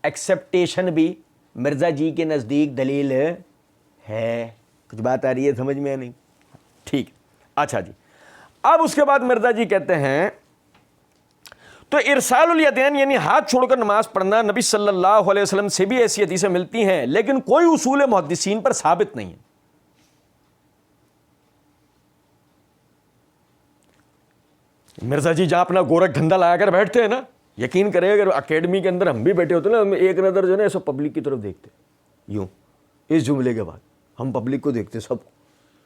ایکسیپٹیشن بھی مرزا جی کے نزدیک دلیل ہے. کچھ بات آ رہی ہے سمجھ میں نہیں؟ ٹھیک, اچھا جی. اب اس کے بعد مرزا جی کہتے ہیں تو ارسال الیدین یعنی ہاتھ چھوڑ کر نماز پڑھنا نبی صلی اللہ علیہ وسلم سے بھی ایسی حدیثیں ملتی ہیں, لیکن کوئی اصول محدثین پر ثابت نہیں ہے. مرزا جی جہاں اپنا گورکھ دھندا لایا کر بیٹھتے ہیں نا, یقین کرے اگر اکیڈمی کے اندر ہم بھی بیٹھے ہوتے نا, ہم ایک نظر جو ہے نا ایسا پبلک کی طرف دیکھتے یوں, اس جملے کے بعد ہم پبلک کو دیکھتے, سب کو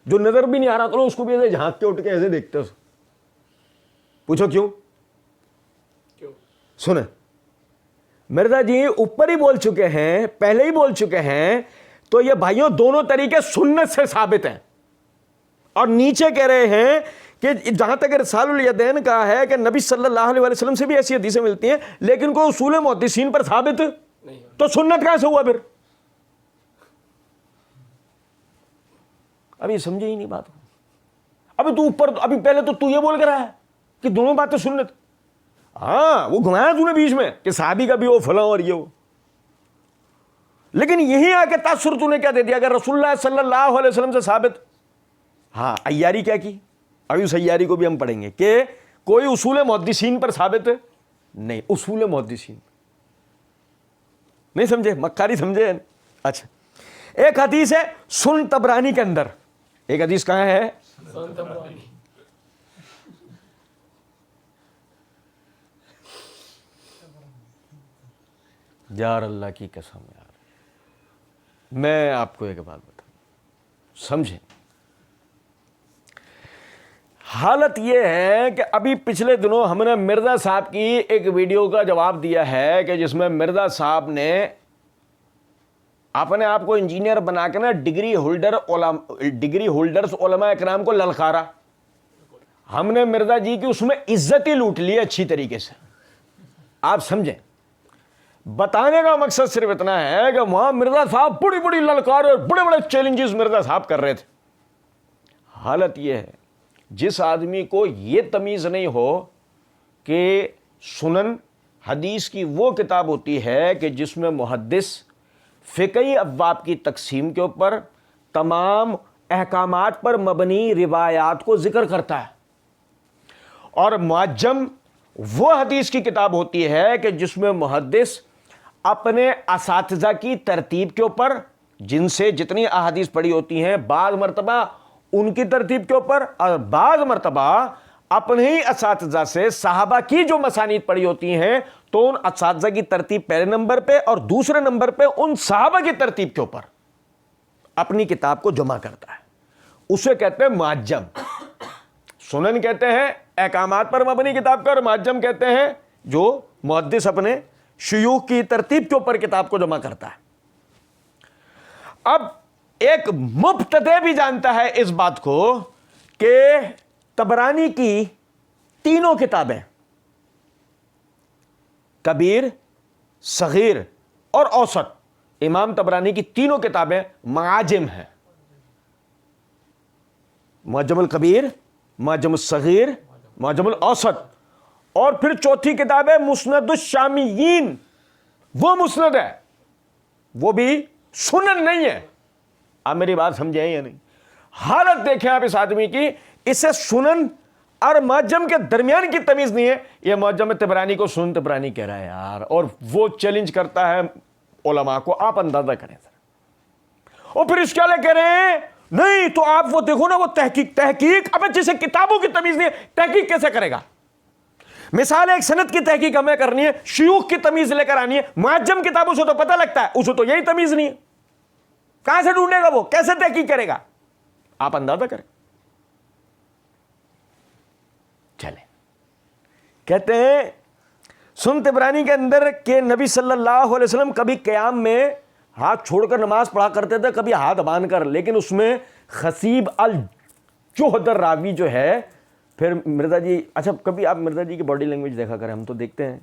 جو نظر بھی نہیں آ رہا تھا اس کو بھی ایسے جھانک کے اٹھ کے ایسے دیکھتے. پوچھو کیوں؟ سنیں مرزا جی اوپر ہی بول چکے ہیں, پہلے ہی بول چکے ہیں, تو یہ بھائیوں دونوں طریقے سنت سے ثابت ہیں. اور نیچے کہہ رہے ہیں کہ جہاں تک ارسال الیدین کا ہے کہ نبی صلی اللہ علیہ وسلم سے بھی ایسی حدیثیں ملتی ہیں لیکن کوئی اصول محدثین پر ثابت نہیں, تو سنت کہاں سے ہوا پھر؟ ابھی سمجھے ہی نہیں بات. ابھی تو اوپر ابھی پہلے تو یہ بول کر آیا کہ دونوں باتیں سنت, ہاں وہ گھمایا تو نے بیچ میں کہ صحابی کا بھی وہ فلاں اور یہ ہو, لیکن یہی آ کے تاثر تو نے کیا دے دیا کہ رسول اللہ صلی اللہ علیہ وسلم سے ثابت. ہاں عیاری کیا کی, ابھی اس عیاری کو بھی ہم پڑھیں گے کہ کوئی اصول محدثین پر ثابت نہیں. اصول محدثین نہیں سمجھے, مکاری سمجھے. اچھا ایک حدیث ہے سنن طبرانی کے اندر, ایک حدیث کہاں ہے, سنن طبرانی. یار اللہ کی قسم یار، میں آپ کو ایک بات بتاؤں، سمجھیں، حالت یہ ہے کہ ابھی پچھلے دنوں ہم نے مرزا صاحب کی ایک ویڈیو کا جواب دیا ہے کہ جس میں مرزا صاحب نے اپنے آپ کو انجینئر بنا کے نا ڈگری ہولڈرز علماء اکرام کو للکارا. ہم نے مرزا جی کی اس میں عزت ہی لوٹ لی اچھی طریقے سے. آپ سمجھیں، بتانے کا مقصد صرف اتنا ہے کہ وہاں مرزا صاحب بڑی بڑی للکار اور بڑے بڑے چیلنجز مرزا صاحب کر رہے تھے. حالت یہ ہے، جس آدمی کو یہ تمیز نہیں ہو کہ سنن حدیث کی وہ کتاب ہوتی ہے کہ جس میں محدث فقہی ابواب کی تقسیم کے اوپر تمام احکامات پر مبنی روایات کو ذکر کرتا ہے، اور معجم وہ حدیث کی کتاب ہوتی ہے کہ جس میں محدث اپنے اساتذہ کی ترتیب کے اوپر، جن سے جتنی احادیث پڑھی ہوتی ہیں، بعض مرتبہ ان کی ترتیب کے اوپر اور بعض مرتبہ اپنے ہی اساتذہ سے صحابہ کی جو مسانید پڑھی ہوتی ہیں تو ان اساتذہ کی ترتیب پہلے نمبر پہ اور دوسرے نمبر پہ ان صحابہ کی ترتیب کے اوپر اپنی کتاب کو جمع کرتا ہے. اسے کہتے ہیں معجم. سنن کہتے ہیں احکامات پر مبنی کتاب کا، اور معجم کہتے ہیں جو محدث اپنے شیوخ کی ترتیب کے اوپر کتاب کو جمع کرتا ہے. اب ایک مبتدی بھی جانتا ہے اس بات کو کہ طبرانی کی تینوں کتابیں، کبیر، صغیر اور اوسط، امام طبرانی کی تینوں کتابیں معاجم ہیں. معجم الکبیر، معجم الصغیر، معجم الاوسط، اور پھر چوتھی کتاب ہے مسند الشامیین. وہ مسند ہے، وہ بھی سنن نہیں ہے. آپ میری بات سمجھیں یا نہیں؟ حالت دیکھیں آپ اس آدمی کی، اسے سنن اور معجم کے درمیان کی تمیز نہیں ہے. یہ معجم طبرانی کو سنن طبرانی کہہ رہا ہے یار، اور وہ چیلنج کرتا ہے علماء کو. آپ اندازہ کریں سر. اور پھر اس کے لئے کہہ رہے ہیں نہیں تو آپ وہ دیکھو نا وہ تحقیق. اب جسے کتابوں کی تمیز نہیں ہے تحقیق کیسے کرے گا؟ مثال ایک سند کی تحقیق ہمیں کرنی ہے، شیوخ کی تمیز لے کر آنی ہے. معجم کتابوں سے تو پتہ لگتا ہے، اسے تو یہی تمیز نہیں ہے. کہاں سے ڈھونڈے گا وہ؟ کیسے تحقیق کرے گا؟ آپ اندازہ کریں. چلیں، کہتے ہیں سنن طبرانی کے اندر کہ نبی صلی اللہ علیہ وسلم کبھی قیام میں ہاتھ چھوڑ کر نماز پڑھا کرتے تھے، کبھی ہاتھ باندھ کر. لیکن اس میں خصیب الجہدر راوی جو ہے، پھر مرزا جی، اچھا کبھی آپ مرزا جی کی باڈی لینگویج دیکھا کریں، ہم تو دیکھتے ہیں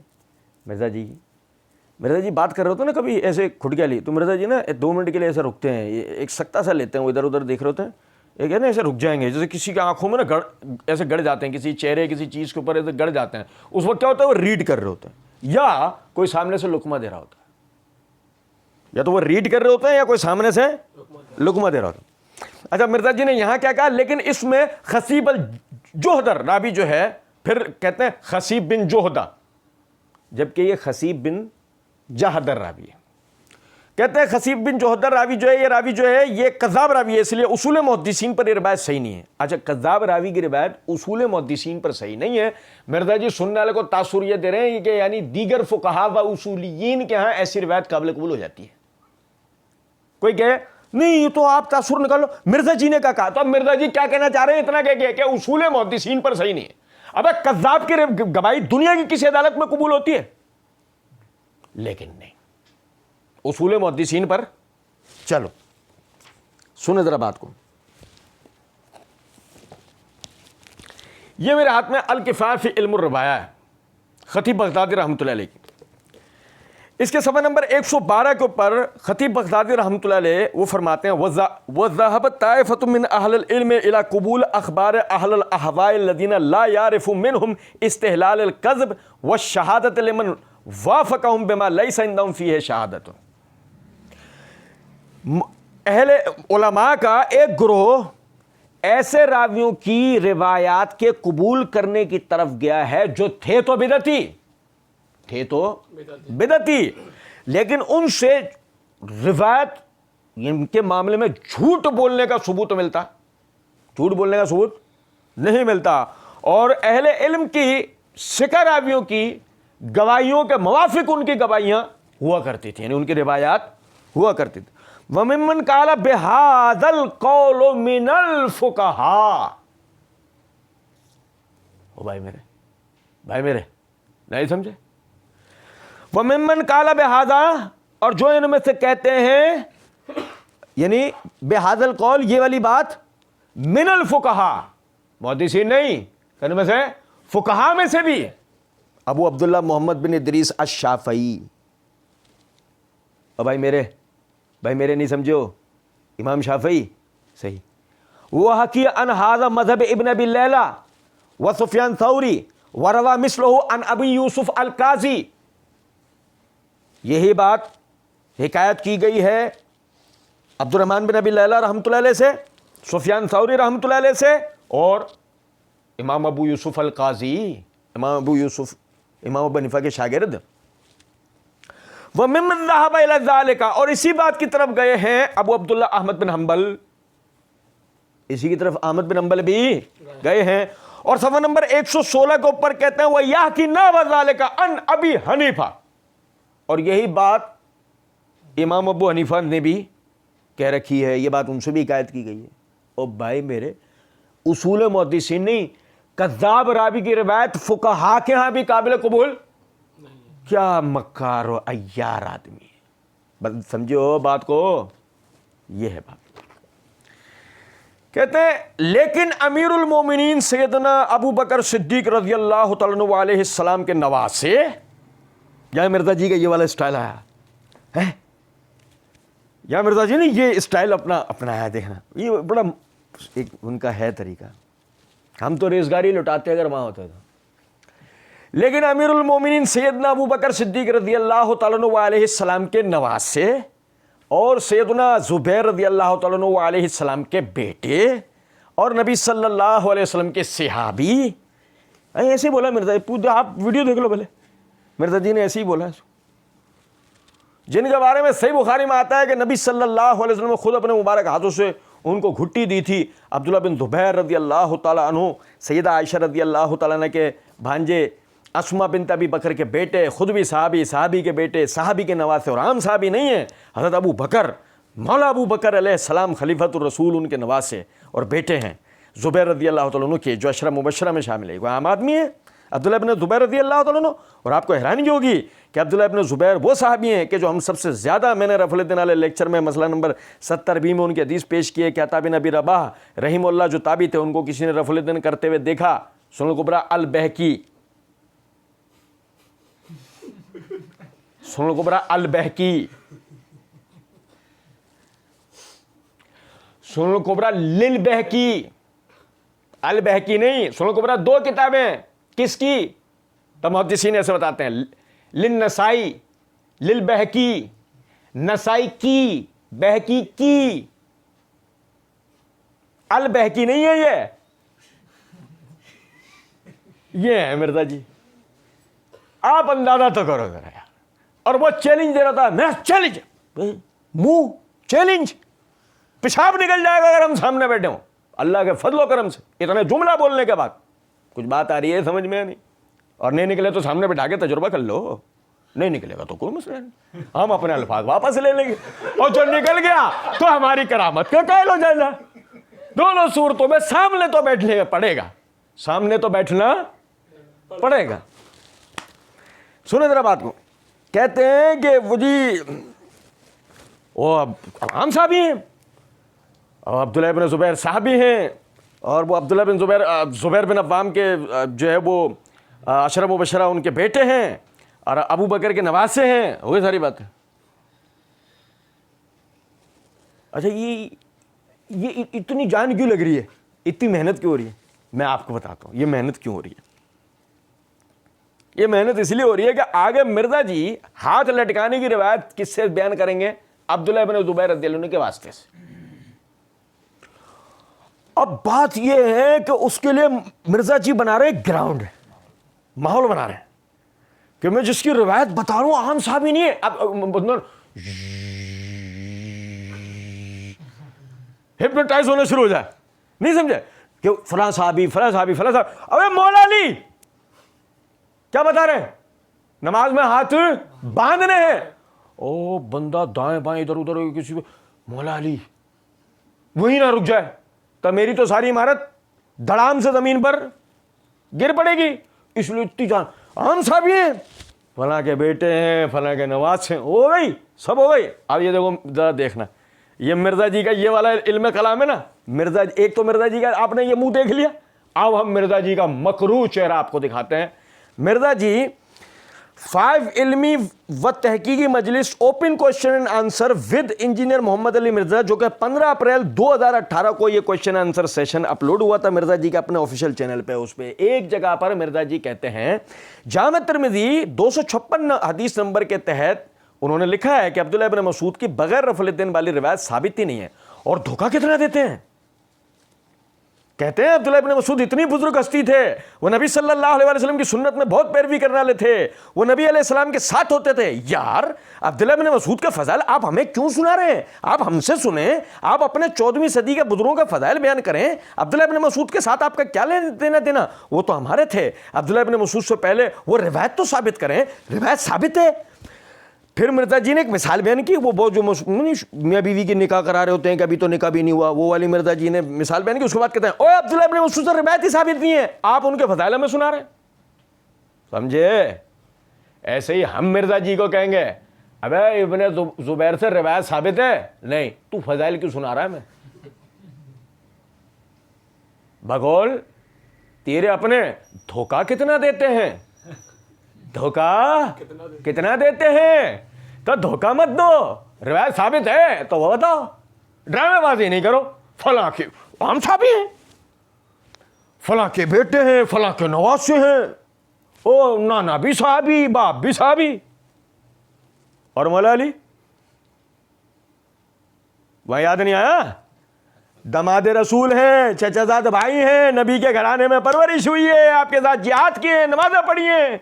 مرزا جی بات کر رہے ہوتے ہیں نا، کبھی ایسے کھٹ گیا لی تو مرزا جی نا 2 منٹ کے لیے ایسے رکتے ہیں، ایک سکتا سا لیتے ہیں، وہ ادھر ادھر دیکھ رہے ہوتے ہیں، ایک ہے نا ایسے رک جائیں گے، جیسے کسی کی آنکھوں میں نا ایسے گڑ جاتے ہیں، کسی چہرے کسی چیز کے اوپر ایسے گڑ جاتے ہیں. اس وقت کیا ہوتا ہے؟ وہ ریڈ کر رہے ہوتے ہیں، یا کوئی سامنے سے لقمہ دے رہا ہوتا ہے. یا تو وہ ریڈ کر رہے ہوتے ہیں یا کوئی سامنے سے لقمہ دے رہا ہوتا ہے. اچھا مرزا جی نے یہاں کیا کہا؟ لیکن اس میں خصیب الجہدر راوی جو ہے، پھر کہتے ہیں خصیب بن جوہدہ، جبکہ یہ خصیب بن جہدر راوی ہے. کہتے ہیں خصیب بن جوہدر راوی جو ہے، یہ راوی جو ہے یہ کذاب راوی ہے، اس لیے اصول محدثین پر یہ روایت صحیح نہیں ہے. اچھا کذاب راوی کی روایت اصول محدثین پر صحیح نہیں ہے. مرزا جی سننے والے کو تاثر یہ دے رہے ہیں کہ یعنی دیگر فقہا و اصولیین کے ہاں ایسی روایت قابل قبول ہو جاتی ہے. کوئی کہے نہیں یہ تو آپ تاثر نکالو، مرزا جی نے کہا تو اب مرزا جی کیا کہنا چاہ رہے ہیں؟ اتنا کہ اصول محدثین پر صحیح نہیں ہے. اب کذاب کی گواہی دنیا کی کسی عدالت میں قبول ہوتی ہے؟ لیکن نہیں، اصول محدثین پر. چلو سنیں ذرا بات کو. یہ میرے ہاتھ میں الکفایہ فی علم الروایہ ہے، خطیب بغدادی رحمۃ اللہ علیہ کی. اس کے صفحہ نمبر 112 کے اوپر خطیب بغدادی رحمۃ اللہ علیہ وہ فرماتے ہیں وَذَهَبَتْ طَائِفَةٌ مِّنْ أَهْلِ الْعِلْمِ إِلَىٰ قُبُولِ أَخْبَارِ أَهْلِ الْأَهْوَاءِ الَّذِينَ لَا يَعْرِفُ مِنْهُمْ اسْتِحْلَالَ الْكَذْبِ وَالشَّهَادَةِ لِمَنْ وَافَقَهُمْ بِمَا لَيْسَ عِندَهُمْ فِيهِ شَهَادَةٌ. اہل علماء کا ایک گروہ ایسے راویوں کی روایات کے قبول کرنے کی طرف گیا ہے جو تھے تو بدعتی، لیکن ان سے روایت ان کے معاملے میں جھوٹ بولنے کا ثبوت ملتا، جھوٹ بولنے کا ثبوت نہیں ملتا. اور اہل علم کی ثقہ راویوں کی گواہیوں کے موافق ان کی گواہیاں ہوا کرتی تھی، یعنی ان کی روایات ہوا کرتی تھی. وَمِمَّنْ قَالَ بِهَذَا الْقَوْلُ مِنَ الْفُقَهَاءِ. او بھائی میرے نہیں سمجھے؟ وَمِمَّنْ قَالَ بِهَذَا، اور جو ان میں سے کہتے ہیں یعنی بِهَذَا الْقَوْلِ، یہ والی بات، من الفقہاء، محدثین نہیں کہنے میں سے، فقہاء میں سے بھی. ابو عبداللہ محمد بن ادریس الشافعی. اور بھائی میرے نہیں سمجھو، امام شافعی صحیح. وہ حکی ان ھذا مذہب ابن ابی لیلہ و سفیان ثوری و روا مثلہ ان ابی یوسف القاضی. یہی بات حکایت کی گئی ہے عبد الرحمن بن ابی لیلہ رحمۃ اللہ علیہ سے، سفیان ثوری رحمۃ اللہ علیہ سے، اور امام ابو یوسف القاضی، امام ابو حنیفہ کے شاگرد. وَمِمَّنْ ذَهَبَ إِلَى ذَلِكَ، اور اسی بات کی طرف گئے ہیں ابو عبداللہ احمد بن حنبل، اسی کی طرف احمد بن حنبل بھی گئے ہیں. اور صفحہ نمبر 116 کے اوپر کہتے ہیں وَيَحْكِي نَحْوَ ذَلِكَ عَنْ أَبِي حنیفہ، اور یہی بات امام ابو حنیفہ نے بھی کہہ رکھی ہے، یہ بات ان سے بھی حکایت کی گئی ہے. اور بھائی میرے، اصول محدثین نہیں، کذاب راوی کی روایت فقہا کے ہاں بھی قابل قبول. کیا مکار و عیار آدمی ہے، بس سمجھو بات کو، یہ ہے بات. کہتے ہیں لیکن امیر المومنین سیدنا ابو بکر صدیق رضی اللہ تعالیٰ عنہ علیہ السلام کے نواسے، یا مرزا جی کا یہ والا اسٹائل آیا ہے، یا مرزا جی نے یہ اسٹائل اپنایا، دیکھنا یہ بڑا ایک ان کا ہے طریقہ. ہم تو ریزگاری لٹاتے اگر وہاں ہوتا تھا. لیکن امیر المومنین سیدنا ابو بکر صدیق رضی اللہ تعالیٰ عنہ علیہ السلام کے نواسے اور سیدنا زبیر رضی اللہ تعالیٰ عنہ علیہ السلام کے بیٹے اور نبی صلی اللہ علیہ وسلم کے صحابی، ایسے بولا مرزا جی، آپ ویڈیو دیکھ لو پہلے، مرزا جی نے ایسے ہی بولا، جن کے بارے میں صحیح بخاری میں آتا ہے کہ نبی صلی اللہ علیہ وسلم نے خود اپنے مبارک ہاتھوں سے ان کو گھٹی دی تھی. عبداللہ بن زبیر رضی اللہ تعالیٰ عنہ، سیدہ عائشہ رضی اللہ تعالیٰ عنہ کے بھانجے، اسما بنت ابی بکر کے بیٹے، خود بھی صحابی کے بیٹے، صحابی کے نواسے، اور عام صحابی نہیں ہیں، حضرت ابو بکر، مولا ابو بکر علیہ السلام خلیفۃ الرسول، ان کے نواسے اور بیٹے ہیں زبیر رضی اللہ تعالیٰ عنہ کے، جو عشرہ مبشرہ میں شامل ہے. کوئی عام آدمی ہے عبداللہ بن زبیر رضی اللہ تعالیٰ عنہ؟ اور آپ کو حیرانی ہوگی کہ عبداللہ بن زبیر وہ صحابی ہیں کہ جو ہم سب سے زیادہ، میں نے رفع الدین والے لیکچر میں مسئلہ نمبر 70 میں ان کی حدیث پیش کی ہے کہ عطا بن ابی رباح رحمہ اللہ جو تابعی تھے، ان کو کسی نے رفع الدین کرتے ہوئے دیکھا. سنن الکبریٰ البہقی، سنن الکبریٰ البہقی، سنن الکبریٰ للبہقی، البہقی نہیں، سنن الکبریٰ 2 کتابیں، کس کی؟ تو محدثین ایسے بتاتے ہیں، للنسائی، للبہقی، نسائی کی، بہقی کی، البہقی نہیں ہے یہ ہے مرزا جی. آپ اندازہ تو کرو ذرا یار. اور وہ چیلنج دے رہا تھا، میں چیلنج، منہ چیلنج، پیشاب نکل جائے گا اگر ہم سامنے بیٹھے ہوں. اللہ کے فضل و کرم سے اتنے جملہ بولنے کے بعد کچھ بات آ رہی ہے سمجھ میں نہیں، اور نہیں نکلے تو سامنے بٹھا کے تجربہ کر لو، نہیں نکلے گا تو کوئی مسئلہ نہیں، ہم اپنے الفاظ واپس لے لیں گے، اور جو نکل گیا تو ہماری کرامت کا قائل ہو جائے گا. دونوں صورتوں میں سامنے تو بیٹھنے پڑے گا، سامنے تو بیٹھنا پڑے گا. سنیں ذرا بات کو. کہتے ہیں کہ وہ جی وہ عام صحابی ہیں، اور عبداللہ بن زبیر صحابی ہیں، اور وہ عبداللہ بن زبیر بن عوام کے جو ہے وہ عشرہ مبشرہ ان کے بیٹے ہیں، اور ابو بکر کے نواسے ہیں. ہو گئی ساری باتیں. اچھا یہ اتنی جان کیوں لگ رہی ہے، اتنی محنت کیوں ہو رہی ہے؟ میں آپ کو بتاتا ہوں یہ محنت کیوں ہو رہی ہے. یہ محنت اس لیے ہو رہی ہے کہ آگے مرزا جی ہاتھ لٹکانے کی روایت کس سے بیان کریں گے؟ عبداللہ بن زبیر رضی اللہ عنہ کے واسطے سے. اب بات یہ ہے کہ اس کے لیے مرزا جی بنا رہے گراؤنڈ، ماحول بنا رہے ہیں کہ میں جس کی روایت بتا رہا ہوں عام صحابی نہیں ہے. اب ہپنوٹائز ہونا شروع ہو جائے، نہیں سمجھے کہ فلاں صحابی فلاں صحابی فلاں صحابی. ابے مولا علی کیا بتا رہے ہیں؟ نماز میں ہاتھ باندھنے ہیں. او بندہ دائیں بائیں ادھر ادھر کسی مولا علی وہی نہ رک جائے تو میری تو ساری عمارت دھڑام سے زمین پر گر پڑے گی، اس لیے اتنی جان ہم سب یہ فلاں کے بیٹے ہیں، فلاں کے نواز ہیں، ہو گئی سب ہو گئی۔ اب یہ دیکھو ذرا دیکھنا، یہ مرزا جی کا یہ والا علم کلام ہے نا، مرزا ایک تو مرزا جی کا آپ نے یہ منہ دیکھ لیا، اب ہم مرزا جی کا مکروہ چہرہ آپ کو دکھاتے ہیں۔ مرزا جی 5 علمی و تحقیقی مجلس open question and answer with engineer Muhammad Ali Mirza, جو کہ 15 اپریل 2018 کو یہ کوشچن آنسر سیشن اپلوڈ ہوا تھا مرزا جی کے اپنے آفیشیل چینل پہ۔ اس پہ ایک جگہ پر مرزا جی کہتے ہیں جامع ترمذی 256 حدیث نمبر کے تحت انہوں نے لکھا ہے کہ عبداللہ ابن مسعود کی بغیر رفع الیدین والی روایت ثابت ہی نہیں ہے، اور دھوکہ کتنا دیتے ہیں۔ کہتے ہیں عبداللہ ابن مسعود اتنی بزرگ ہستی تھے، وہ نبی صلی اللہ علیہ وسلم کی سنت میں بہت پیروی کرنے والے تھے، وہ نبی علیہ السلام کے ساتھ ہوتے تھے۔ یار عبداللہ ابن مسعود کے فضائل آپ ہمیں کیوں سنا رہے ہیں؟ آپ ہم سے سنیں، آپ اپنے 14ویں صدی کے بزرگوں کے فضائل بیان کریں۔ عبداللہ ابن مسعود کے ساتھ آپ کا کیا لینا دینا؟ وہ تو ہمارے تھے۔ عبداللہ ابن مسعود سے پہلے وہ روایت تو ثابت کریں، روایت ثابت ہے۔ پھر مرزا جی نے ایک مثال بیان کی، وہ بہت جو میاں بیوی کی نکاح کرا رہے ہوتے ہیں کہ ابھی تو نکاح بھی نہیں ہوا، وہ والی مرزا جی نے مثال بیان کی۔ اس کے بعد کہتے ہیں اوے عبداللہ ابن مسعود سے روایت ہی ثابت نہیں ہے، آپ ان کے فضائل میں سنا رہے ہیں۔ سمجھے؟ ایسے ہی ہم مرزا جی کو کہیں گے ابے ابن زبیر سے روایت ثابت ہے، نہیں تو فضائل کیوں سنا رہا ہے؟ میں بگول تیرے اپنے دھوکہ کتنا دیتے ہیں، دھوکہ کتنا دیتے ہیں، تو دھوکہ مت دو، روایت ثابت ہے تو وہ بتاؤ، ڈرامے بازی نہیں کرو۔ فلاں کے ہم صحابی ہیں، فلاں کے بیٹے ہیں، فلاں کے نواسے ہیں، او نانا بھی صحابی، باپ بھی صحابی، اور مولا علی وہاں یاد نہیں آیا؟ دماد رسول ہیں، چچا زاد بھائی ہیں، نبی کے گھرانے میں پرورش ہوئی ہے، آپ کے ساتھ جہاد کیے، نمازیں پڑھی ہیں،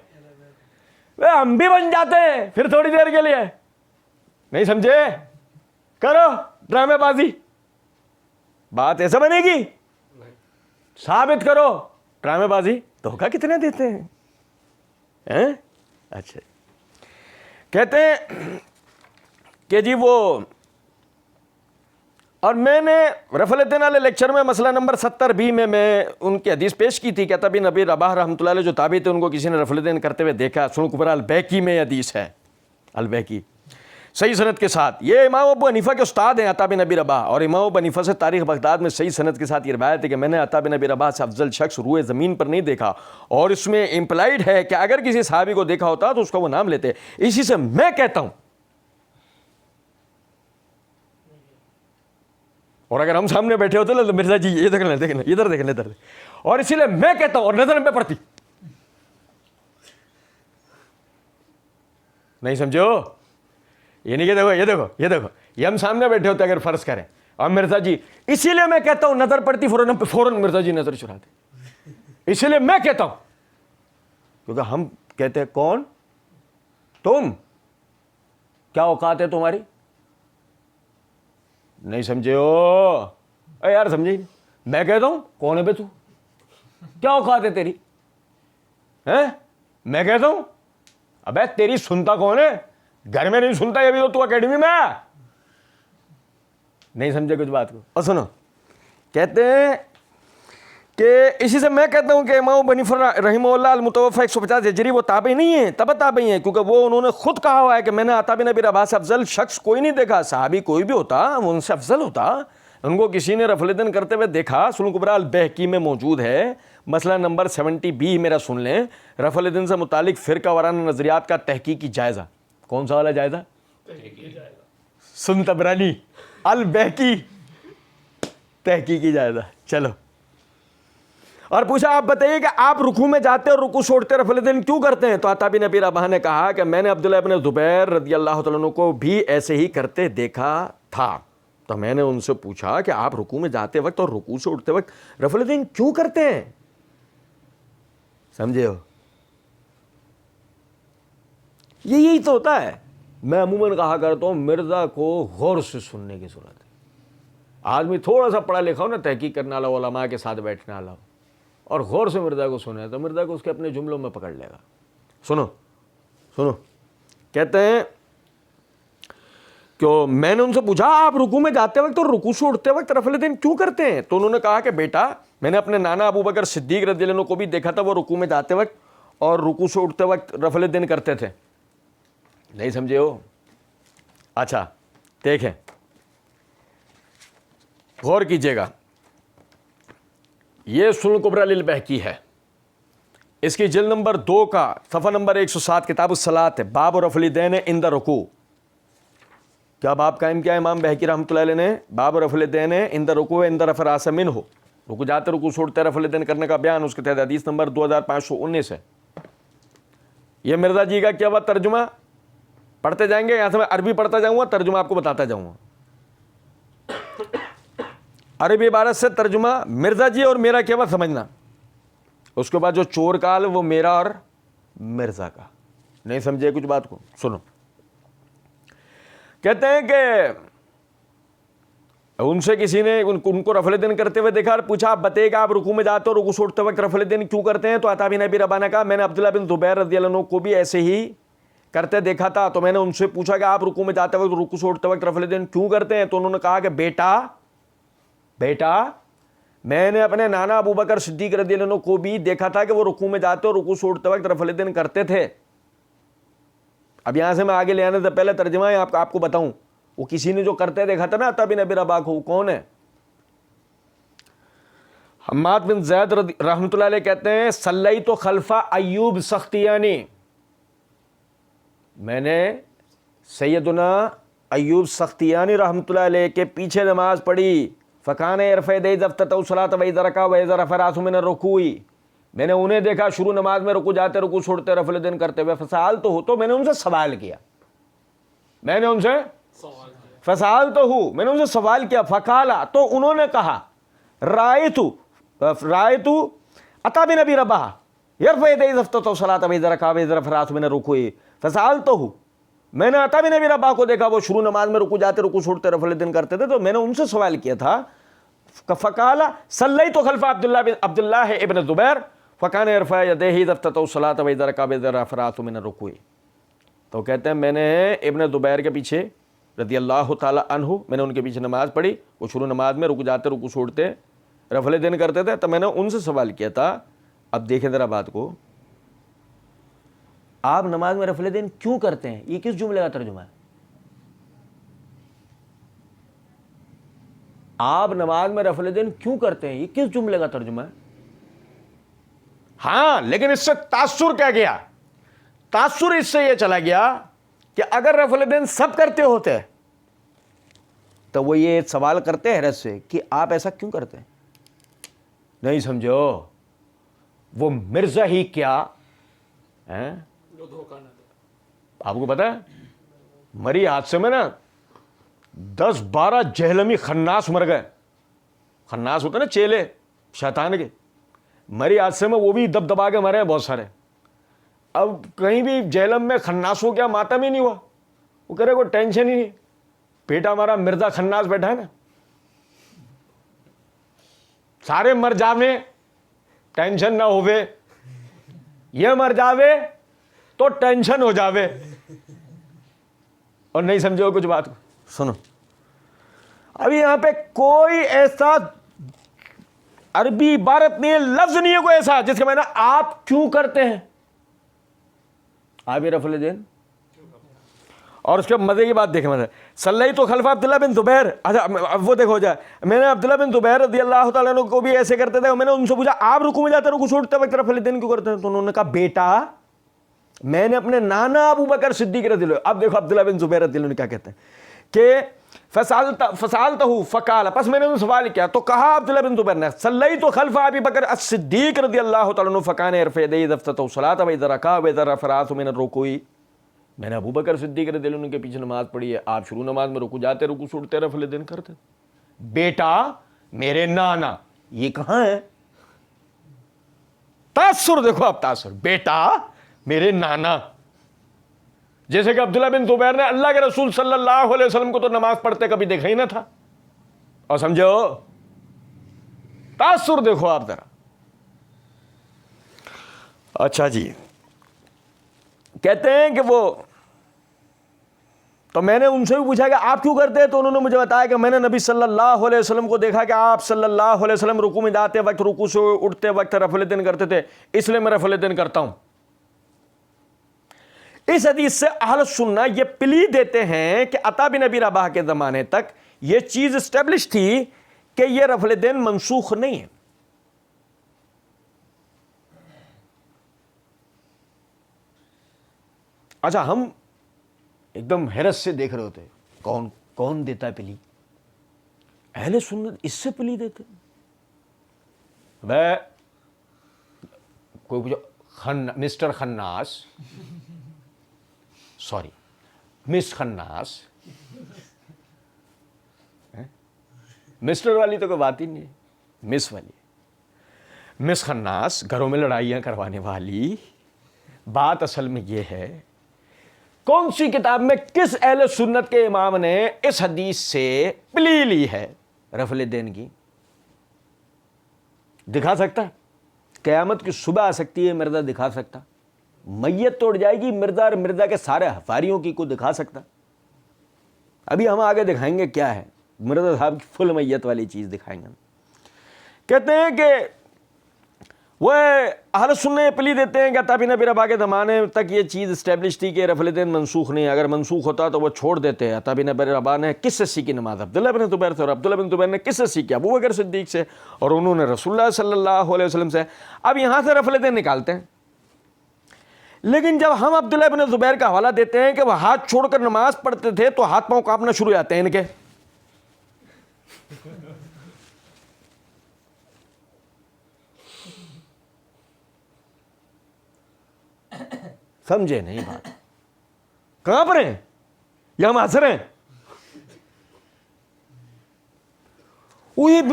ہم بھی بن جاتے ہیں پھر تھوڑی دیر کے لیے۔ نہیں سمجھے؟ کرو ڈرامے بازی، بات ایسے بنے گی؟ ثابت کرو، ڈرامے بازی دھوکہ کتنے دیتے ہیں؟ اچھا کہتے ہیں کہ جی وہ، اور میں نے رفع الیدین والے لیکچر میں مسئلہ نمبر 70B میں ان کی حدیث پیش کی تھی، کہتا بھی نبی رباح رحمۃ اللہ علیہ جو تابعی تھے ان کو کسی نے رفع الیدین کرتے ہوئے دیکھا۔ سنن کبریٰ البیہقی میں حدیث ہے، البیہقی صحیح سند کے ساتھ۔ یہ امام ابو حنیفہ کے استاد ہیں عطا بن نبی رباح، اور امام ابو حنیفہ سے تاریخ بغداد میں صحیح سند کے ساتھ یہ روایت ہے کہ میں نے عطا بن نبی رباح سے افضل شخص روئے زمین پر نہیں دیکھا، اور اس میں امپلائڈ ہے کہ اگر کسی صحابی کو دیکھا ہوتا تو اس کا وہ نام لیتے۔ اسی سے میں کہتا ہوں، اور اگر ہم سامنے بیٹھے ہوتے تو مرزا جی یہ دیکھ لیں، ادھر دیکھ لیں، ادھر، اور اسی لیے میں کہتا ہوں، اور نظر میں پڑتی نہیں، سمجھو؟ یہ نہیں کہ دیکھو یہ دیکھو یہ دیکھو، یہ ہم سامنے بیٹھے ہوتے اگر فرض کریں، اور مرزا جی اسی لیے میں کہتا ہوں نظر پڑتی، فوراً مرزا جی نظر چراتے، اسی لیے میں کہتا ہوں، کیونکہ ہم کہتے ہیں کون تم، کیا اوقات ہے تمہاری؟ نہیں سمجھے ہو؟ اے یار سمجھے نہیں، میں کہتا ہوں کون ہے بے تو، کیا اوقات ہے تیری؟ میں کہتا ہوں ابے تیری سنتا کون ہے؟ گھر میں نہیں سنتا، یہ بھی تو اکیڈمی میں نہیں سمجھے کچھ بات کو۔ اور سنو کہتے ہیں کہ اسی سے میں کہتا ہوں کہ امام ابو حنیفہ رحمہ اللہ المتوفی 150 ہجری وہ تابعی نہیں ہیں، تبع تابعی ہیں، کیونکہ وہ انہوں نے خود کہا ہوا ہے کہ میں نے عطا بن نبی رباح سے افضل شخص کوئی نہیں دیکھا۔ صحابی کوئی بھی ہوتا وہ ان سے افضل ہوتا، ان کو کسی نے رفع الیدین کرتے ہوئے دیکھا۔ سنن کبریٰ البیہقی میں موجود ہے، مسئلہ نمبر 70B میرا سن لیں، رفع الیدین سے متعلق فرقہ وارانہ نظریات کا تحقیقی جائزہ۔ کون سا والا جائزہ؟ سن طبرانی البیہقی تحقیقی جائزہ۔ چلو، اور پوچھا آپ بتائیے کہ آپ رکوع میں جاتے اور رکوع چھوڑتے رفع الیدین کیوں کرتے ہیں؟ تو عطا بن نبی رباح نے کہا کہ میں نے عبداللہ ابن زبیر رضی اللہ تعالیٰ عنہ کو بھی ایسے ہی کرتے دیکھا تھا، تو میں نے ان سے پوچھا کہ آپ رکوع میں جاتے وقت اور رکوع سے اٹھتے وقت رفع الیدین کیوں کرتے ہیں؟ سمجھے ہو؟ یہی تو ہوتا ہے۔ میں عموماً کہا کرتا ہوں مرزا کو غور سے سننے کی ضرورت ہے۔ آدمی تھوڑا سا پڑھا لکھا ہو نا، تحقیق کرنے والا، علماء کے ساتھ بیٹھنے والا ہو، اور غور سے مرزا کو سنے تو مرزا کو اس کے اپنے جملوں میں پکڑ لے گا۔ سنو کہتے ہیں کہ میں نے ان سے پوچھا آپ رکوع میں جاتے وقت اور رکوع سے اٹھتے وقت رفع الیدین کیوں کرتے ہیں؟ تو انہوں نے کہا کہ بیٹا میں نے اپنے نانا ابو بکر صدیق رضی اللہ عنہ کو بھی دیکھا تھا، وہ رکوع میں جاتے وقت اور رکوع سے اٹھتے وقت رفع الیدین کرتے تھے. نہیں سمجھے ہو؟ اچھا دیکھیں، غور کیجئے گا، یہ سنن کبریٰ للبہقی ہے، اس کی جلد نمبر 2 کا صفحہ نمبر 107 کتاب الصلاۃ ہے، باب رفع الیدین عند رکوع. کیا باب قائم کیا امام بہقی رحمۃ اللہ علیہ نے؟ باب رفع الیدین عند رکوع عند رفع راس منہ، رکوع جاتے رکوع چھوڑتے رفع الیدین کرنے کا بیان، اس کے تحت حدیث نمبر 2519 ہے. یہ مرزا جی کا کیا ہوا ترجمہ پڑھتے جائیں گے، یہاں سے میں عربی پڑھتا جاؤں گا، ترجمہ آپ کو بتاتا جاؤں گا. عربی عبارت سے ترجمہ مرزا جی اور میرا کیا ہوا سمجھنا، اس کے بعد جو چور کا حال وہ میرا اور مرزا کا. نہیں سمجھے کچھ بات کو؟ سنو، کہتے ہیں کہ ان سے کسی نے ان کو رفع الیدین کرتے ہوئے دیکھا اور پوچھا آپ بتائیے کہ آپ رکوع میں جاتے ہو رکوع سے اٹھتے وقت رفع الیدین کیوں کرتے ہیں؟ تو عطا بن ابی رباح نے کہا میں نے عبداللہ بن زبیر رضی اللہ عنہ کو بھی ایسے ہی کرتے دیکھا تھا، تو میں نے ان سے پوچھا کہ آپ رکوع میں جاتے وقت رکوع سے اٹھتے وقت رفع الیدین کیوں کرتے ہیں؟ تو انہوں نے کہا کہ بیٹا میں نے اپنے نانا ابو بکر صدیق رضی اللہ عنہ کو بھی دیکھا تھا کہ وہ رکوع میں جاتے اور رکوع سے اٹھتے وقت رفع الیدین کرتے تھے. اب یہاں سے میں آگے لے آنے سے پہلے ترجمہ ہے آپ کو بتاؤں، وہ کسی نے جو کرتے دیکھا تھا نا عطا بن ابی رباح کو، کون ہے؟ حماد بن زید رحمۃ اللہ علیہ کہتے ہیں صلیت خلف ایوب سختیانی، میں نے سیدنا ایوب سختیانی رحمۃ اللہ علیہ کے پیچھے نماز پڑھی. فکان یرفع یدیہ اذا افتتح الصلاۃ واذا رکع واذا رفع راسہ من الرکوع، میں نے انہیں دیکھا شروع نماز میں رکوع جاتے رکوع چھوڑتے رفع الیدین کرتے ہوئے. فسألتہ، تو میں نے ان سے سوال کیا، میں نے ان سے سوال کیا. فقالا، تو انہوں نے کہا رأیت عطا بن ابی رباح یرفع یدیہ اذا افتتح الصلاۃ واذا رکع واذا رفع راسہ من الرکوع. فسألتہ، میں نے عطا بن ابی رباح کو دیکھا وہ شروع نماز میں رکوع جاتے رکوع چھوڑتے رفع الیدین کرتے تھے، تو میں نے ان سے سوال کیا تھا. فقال صلیت خلف عبداللہ ابن زبیر فکان یرفع یدیہ اذا افتتح الصلاۃ واذا رکع واذا رفع راسہ من الرکوع. تو کہتے ہیں میں نے ابن زبیر کے پیچھے رضی اللہ تعالی عنہ، میں نے ان کے پیچھے نماز پڑھی، وہ شروع نماز میں رکوع جاتے رکوع چھوڑتے رفع الیدین کرتے تھے، تو میں نے ان سے سوال کیا تھا. اب دیکھیں ذرا بات کو، آپ نماز میں رفع الیدین کیوں کرتے ہیں؟ یہ کس جملے کا ترجمہ ہے؟ آپ نماز میں رفع الیدین کیوں کرتے ہیں، یہ کس جملے کا ترجمہ ہے؟ ہاں لیکن اس سے تاثر کیا گیا؟ تاثر اس سے یہ چلا گیا کہ اگر رفع الیدین سب کرتے ہوتے تو وہ یہ سوال کرتے حیرت سے کہ آپ ایسا کیوں کرتے ہیں. نہیں سمجھو، وہ مرزا ہی کیا آپ کو پتا ہے مری حادثے میں نا 10-12 جہلمی خناس مر گئے. خناس ہوتے نا چیلے شیطان کے، مری حادثے میں وہ بھی دبا کے مرے ہیں بہت سارے. اب کہیں بھی جہلم میں خناس ہو گیا ماتم ہی نہیں ہوا، وہ کہہ رہے کوئی ٹینشن ہی نہیں، بیٹا ہمارا مرزا خناس بیٹھا ہے نا، سارے مر جاوے ٹینشن نہ ہوئے، یہ مر جاوے تو ٹینشن ہو جاوے. اور نہیں سمجھو کچھ بات کو؟ سنو، ابھی یہاں پہ کوئی ایسا عربی عبارت نہیں ہے، لفظ نہیں ہے کوئی ایسا جس کا معنی آپ کیوں کرتے ہیں. آپ یہ رفع الیدین، اور اس کے مزے کی بات دیکھیں، مزے صلیت خلف عبداللہ بن زبیر. اچھا وہ دیکھو جائے، میں نے عبداللہ بن زبیر رضی اللہ تعالیٰ عنہ کو بھی ایسے کرتے تھے. میں نے ان سے پوچھا آپ رکوع میں جاتے رکوع چھوڑتے وقت رفع الیدین کیوں کرتے ہیں؟ تو انہوں نے کہا بیٹا میں نے اپنے نانا ابو بکر صدیق رضی اللہ عنہ. اب دیکھو عبداللہ بن زبیر رضی اللہ عنہ کیا کہتے ہیں کہ فسالتہ فقال، پس میں نے ان سے سوال کیا تو کہا عبداللہ بن زبیر نے صلیت خلف ابی بکر الصدیق رضی اللہ تعالیٰ عنہ فکان یرفع یدیہ اذا افتتح الصلاۃ واذا رکع واذا رفع راسہ من الرکوع. میں نے ابو بکر صدیق رضی اللہ عنہ کے پیچھے نماز پڑھی ہے، آپ شروع نماز میں رکوع جاتے رکوع چھوڑتے رفع الیدین کرتے. بیٹا میرے نانا، یہ کہاں ہے تاثر؟ دیکھو آپ تاثر، بیٹا میرے نانا. جیسے کہ عبداللہ بن زبیر نے اللہ کے رسول صلی اللہ علیہ وسلم کو تو نماز پڑھتے کبھی دیکھا ہی نہ تھا. اور سمجھو تاثر دیکھو آپ ذرا. اچھا جی، کہتے ہیں کہ وہ تو میں نے ان سے بھی پوچھا کہ آپ کیوں کرتے ہیں؟ تو انہوں نے مجھے بتایا کہ میں نے نبی صلی اللہ علیہ وسلم کو دیکھا کہ آپ صلی اللہ علیہ وسلم رکوع میں جاتے وقت، رکوع سے اٹھتے وقت رفع الیدین کرتے تھے، اس لیے میں رفع الیدین کرتا ہوں۔ اس حدیث سے اہل سنہ یہ پلی دیتے ہیں کہ عطا بن ابی رباح کے زمانے تک یہ چیز اسٹیبلش تھی کہ یہ رفع الیدین منسوخ نہیں ہے۔ اچھا، ہم ایک دم حیرت سے دیکھ رہے ہوتے کون دیتا ہے پلی؟ اہل سنت اس سے پلی دیتے؟ وہ کوئی پوچھو مسٹر خناس، سوری مس خناس، مسٹر والی تو کوئی بات ہی نہیں ہے، مس والی، مس خناس، گھروں میں لڑائیاں کروانے والی۔ بات اصل میں یہ ہے، کون سی کتاب میں کس اہل سنت کے امام نے اس حدیث سے پلی لی ہے رفع الیدین کی؟ دکھا سکتا؟ قیامت کی صبح آ سکتی ہے، مرزا دکھا سکتا؟ میت توڑ جائے گی مرزا اور مرزا کے سارے حفاریوں کی، کو دکھا سکتا؟ ابھی ہم آگے دکھائیں گے کیا ہے، مرزا صاحب کی فل میت والی چیز دکھائیں گے۔ کہتے ہیں کہ وہ اہل سنہ پلی دیتے ہیں کہ عطا بن ابی رباح کے زمانے تک یہ چیز اسٹیبلش تھی کہ رفع الیدین منسوخ نہیں ہے، اگر منسوخ ہوتا تو وہ چھوڑ دیتے ہیں۔ عطا بن ابی رباح نے کس سے سیکھی نماز؟ عبداللہ بن زبیر سے، اور عبداللہ بن زبیر نے کس سے سیکھی؟ ابو بکر صدیق سے، اور انہوں نے رسول اللہ صلی اللہ علیہ وسلم سے۔ اب یہاں سے رفع الیدین نکالتے ہیں، لیکن جب ہم عبداللہ بن زبیر کا حوالہ دیتے ہیں کہ وہ ہاتھ چھوڑ کر نماز پڑھتے تھے تو ہاتھ پاؤں کانپنا شروع ہو جاتے ہیں ان کے۔ سمجھے نہیں بات؟ کہاں پر ہیں یا ہم ہنس رہے ہیں؟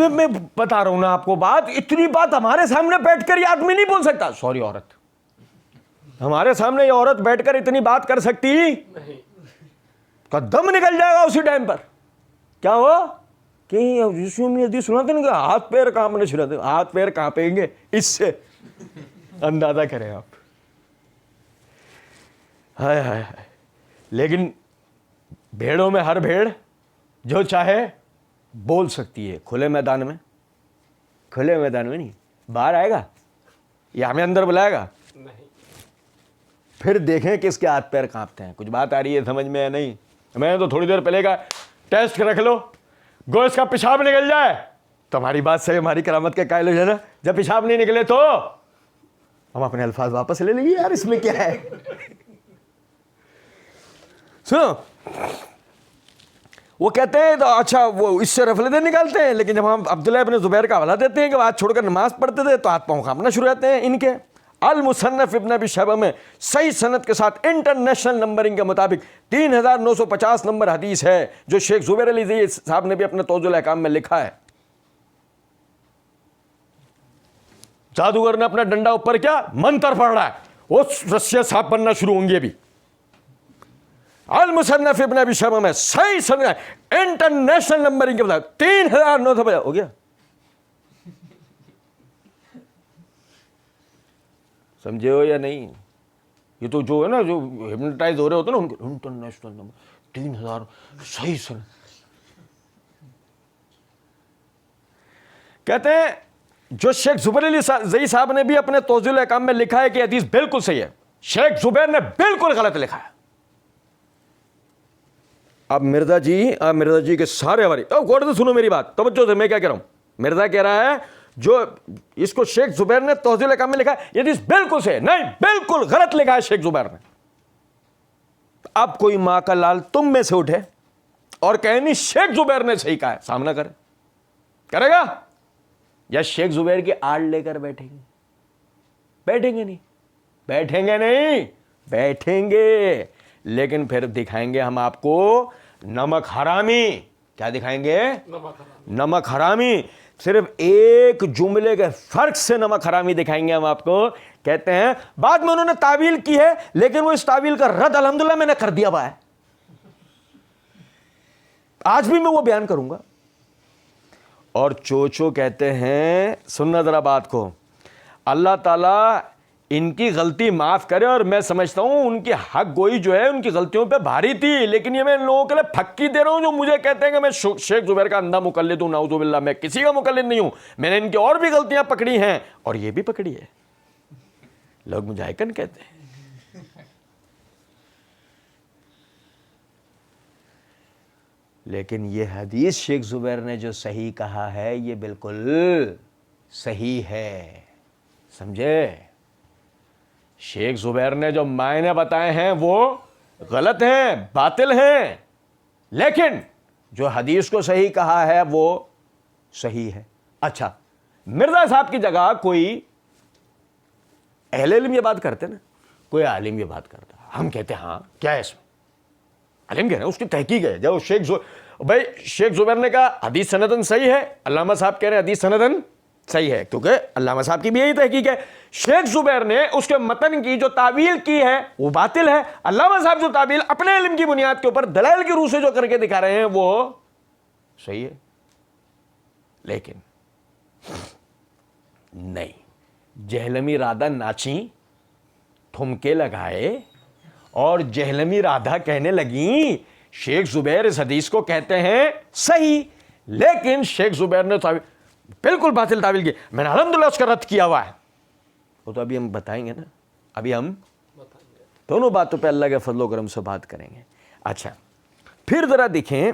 میں بتا رہا ہوں نا آپ کو بات، اتنی بات ہمارے سامنے بیٹھ کر یہ آدمی نہیں بول سکتا۔ سوری عورت، ہمارے سامنے یہ عورت بیٹھ کر اتنی بات کر سکتی؟ کا دم نکل جائے گا اسی ٹائم پر۔ کیا ہوا کہ سناتے نا کہ ہاتھ پیر کانپنے شروع ہوتے، ہاتھ پیر کانپیں گے، اس سے اندازہ کریں آپ۔ ہائے ہائے ہائے، لیکن بھیڑوں میں ہر بھیڑ جو چاہے بول سکتی ہے، کھلے میدان میں، کھلے میدان میں نہیں۔ باہر آئے گا یا ہمیں اندر بلائے گا؟ پھر دیکھیں کس کے ہاتھ پیر کانپتے ہیں۔ کچھ بات آ رہی ہے سمجھ میں یا نہیں؟ میں نے تو تھوڑی دیر پہلے کا ٹیسٹ رکھ لو، گو اس کا پیشاب نکل جائے تو ہماری بات سے ہماری کرامت کے قائل ہو جانا، جب پیشاب نہیں نکلے تو ہم اپنے الفاظ واپس لے لیں گے۔ یار اس میں کیا ہے؟ سنو، وہ کہتے ہیں تو اچھا وہ اس سے رفع الیدین نکالتے ہیں، لیکن جب ہم عبداللہ ابن زبیر کا حوالہ دیتے ہیں کہ وہ ہاتھ چھوڑ کر نماز پڑھتے تھے تو ہاتھ پاؤں کانپنا شروع ہوتے ہیں ان کے۔ المصنف ابن ابی شیبہ میں صحیح سند کے ساتھ انٹرنیشنل نمبرنگ کے مطابق 3950 نمبر حدیث ہے، جو شیخ زبیر علی زئی صاحب نے بھی اپنے توضیح الاحکام میں لکھا ہے۔ جادوگر نے اپنا ڈنڈا اوپر کیا منتر پڑھ رہا ہے، وہ رسیاں صاف بننا شروع ہوں گی ابھی۔ المصنف ابن ابی شیبہ میں صحیح سند انٹرنیشنل نمبرنگ کے مطابق 3950 ہو گیا۔ سمجھے ہو یا نہیں؟ یہ تو جو ہے نا، جو ہپنوٹائز ہو رہے ہوتے ہیں نا، ان کے انٹرنیشنل نمبر 3000 صحیح سن۔ کہتے ہیں جو شیخ زبیر علی زئی صاحب نے بھی اپنے توضیح الاحکام میں لکھا ہے کہ حدیث بالکل صحیح ہے، شیخ زبیر نے بالکل غلط لکھا ہے۔ اب مرزا جی کے سارے ہماری غور سے سنو میری بات، توجہ سے، میں کیا کہہ رہا ہوں۔ مرزا کہہ رہا ہے جو اس کو شیخ زبیر نے توضیح الاحکام میں لکھا ہے یہ حدیث بالکل صحیح ہے، نہیں بالکل غلط لکھا ہے شیخ زبیر نے۔ اب کوئی ماں کا لال تم میں سے اٹھے اور کہے نہیں شیخ زبیر نے صحیح کہا ہے، سامنا کرے گا یا شیخ زبیر کی آڑ لے کر بیٹھیں گے؟ بیٹھیں گے، لیکن پھر دکھائیں گے ہم آپ کو نمک حرامی۔ کیا دکھائیں گے؟ نمک حرامی۔ صرف ایک جملے کے فرق سے نمک حرامی دکھائیں گے ہم آپ کو۔ کہتے ہیں بعد میں انہوں نے تعویل کی ہے، لیکن وہ اس تعویل کا رد الحمدللہ میں نے کر دیا ہوا ہے، آج بھی میں وہ بیان کروں گا۔ اور چوچو کہتے ہیں، سننا ذرا بات کو، اللہ تعالیٰ ان کی غلطی معاف کرے، اور میں سمجھتا ہوں ان کی حق گوئی جو ہے ان کی غلطیوں پہ بھاری تھی، لیکن یہ میں ان لوگوں کے لیے پھکی دے رہا ہوں جو مجھے کہتے ہیں کہ میں شیخ زبیر کا اندھا مقلد ہوں۔ نعوذ باللہ، میں کسی کا مقلد نہیں ہوں، میں نے ان کی اور بھی غلطیاں پکڑی ہیں اور یہ بھی پکڑی ہے، لوگ مجھے آئیکن کہتے ہیں۔ لیکن یہ حدیث شیخ زبیر نے جو صحیح کہا ہے یہ بالکل صحیح ہے، سمجھے؟ شیخ زبیر نے جو معنی بتائے ہیں وہ غلط ہیں، باطل ہیں، لیکن جو حدیث کو صحیح کہا ہے وہ صحیح ہے۔ اچھا، مرزا صاحب کی جگہ کوئی اہل علم یہ بات کرتے نا، کوئی عالم یہ بات کرتا، ہم کہتے ہیں ہاں کیا ہے اس میں، عالم کہہ رہے ہیں، اس کی تحقیق ہے۔ جب بھائی شیخ زبیر نے کہا حدیث سندن صحیح ہے، علامہ صاحب کہہ رہے ہیں حدیث سندن صحیح ہے، کیونکہ علامہ صاحب کی بھی یہی تحقیق ہے۔ شیخ زبیر نے اس کے متن کی جو تعویل کی ہے وہ باطل ہے، علامہ صاحب جو تعویل اپنے علم کی بنیاد کے اوپر دلائل کی روح سے جو کر کے دکھا رہے ہیں وہ صحیح ہے۔ لیکن نہیں، جہلمی رادہ ناچیں، ٹھمکے لگائے اور جہلمی رادھا کہنے لگیں شیخ زبیر اس حدیث کو کہتے ہیں صحیح، لیکن شیخ زبیر نے بالکل باطل تعویل کی۔ میں نے الحمدللہ اس کا رد کیا ہوا ہے، وہ تو ابھی ہم بتائیں گے نا، ابھی ہم دونوں باتوں پہ اللہ کے فضل و کرم سے بات کریں گے۔ اچھا، پھر ذرا دیکھیں،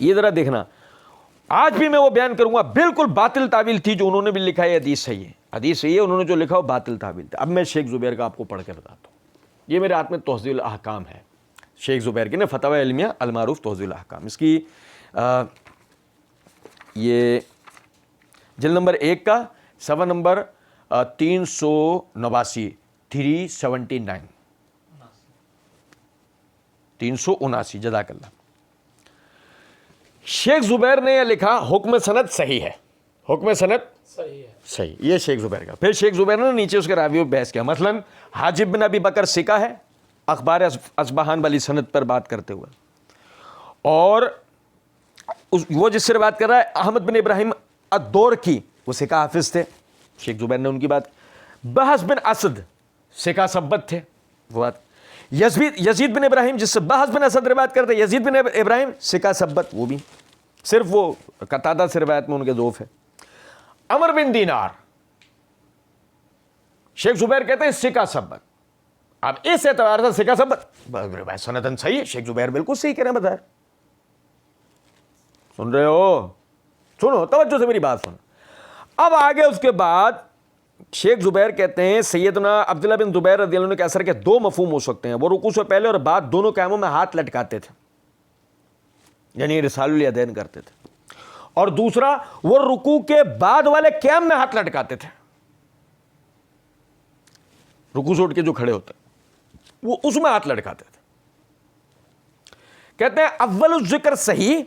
یہ ذرا دیکھنا، آج بھی میں وہ بیان کروں گا، بالکل باطل تعویل تھی جو انہوں نے بھی لکھا ہے، حدیث صحیح ہے، حدیث صحیح ہے، انہوں نے جو لکھا وہ باطل تعویل تھا۔ اب میں شیخ زبیر کا آپ کو پڑھ کے بتاتا ہوں، یہ میرے ہاتھ میں توضیح الاحکام ہے، شیخ زبیر کی نا فتاوی علمیہ المعروف توضیح الاحکام، اس کی یہ جلد نمبر 1 کا صفحہ نمبر 379 379 جزاک اللہ۔ شیخ زبیر نے یہ لکھا حکم سند صحیح ہے، حکم سند صحیح، یہ شیخ زبیر کا۔ پھر شیخ زبیر نے نیچے اس کے راویوں پہ بحث کیا، مثلا حاجب بن ابی بکر ثقہ ہے، اخبار اصبہان والی سند پر بات کرتے ہوئے، اور وہ جس سے روایت کر رہا ہے احمد بن ابراہیم الدورقی، وہ ثقہ حافظ تھے، شیخ زبیر نے ان کی بات۔ بحث بن اسد ثقہ ثبت تھے، وہ بات۔ یزید بن ابراہیم جس سے بحث بن اسد روایت کرتے، یزید بن ابراہیم ثقہ ثبت، وہ بھی صرف وہ قتادہ سے روایت میں ان کے ضعف ہے۔ عمر بن دینار شیخ زبیر کہتے ہیں ثقہ ثبت، اب اس اعتبار سے ثقہ ثبت سندن صحیح ہے، شیخ زبیر بالکل صحیح کہہ رہے ہیں، بظاہر سن رہے ہو، سنو توجہ سے میری بات سنو۔ اب آگے اس کے بعد شیخ زبیر کہتے ہیں سیدنا عبداللہ بن زبیر رضی اللہ عنہ کے اثر کے 2 مفہوم ہو سکتے ہیں، وہ رکوع سے پہلے اور بعد دونوں قیاموں میں ہاتھ لٹکاتے تھے، یعنی رسال الیدین کرتے تھے، اور دوسرا وہ رکوع کے بعد والے قیام میں ہاتھ لٹکاتے تھے، رکوع سے اٹھ کے جو کھڑے ہوتے وہ اس میں ہاتھ لٹکاتے تھے۔ کہتے ہیں اول الذکر صحیح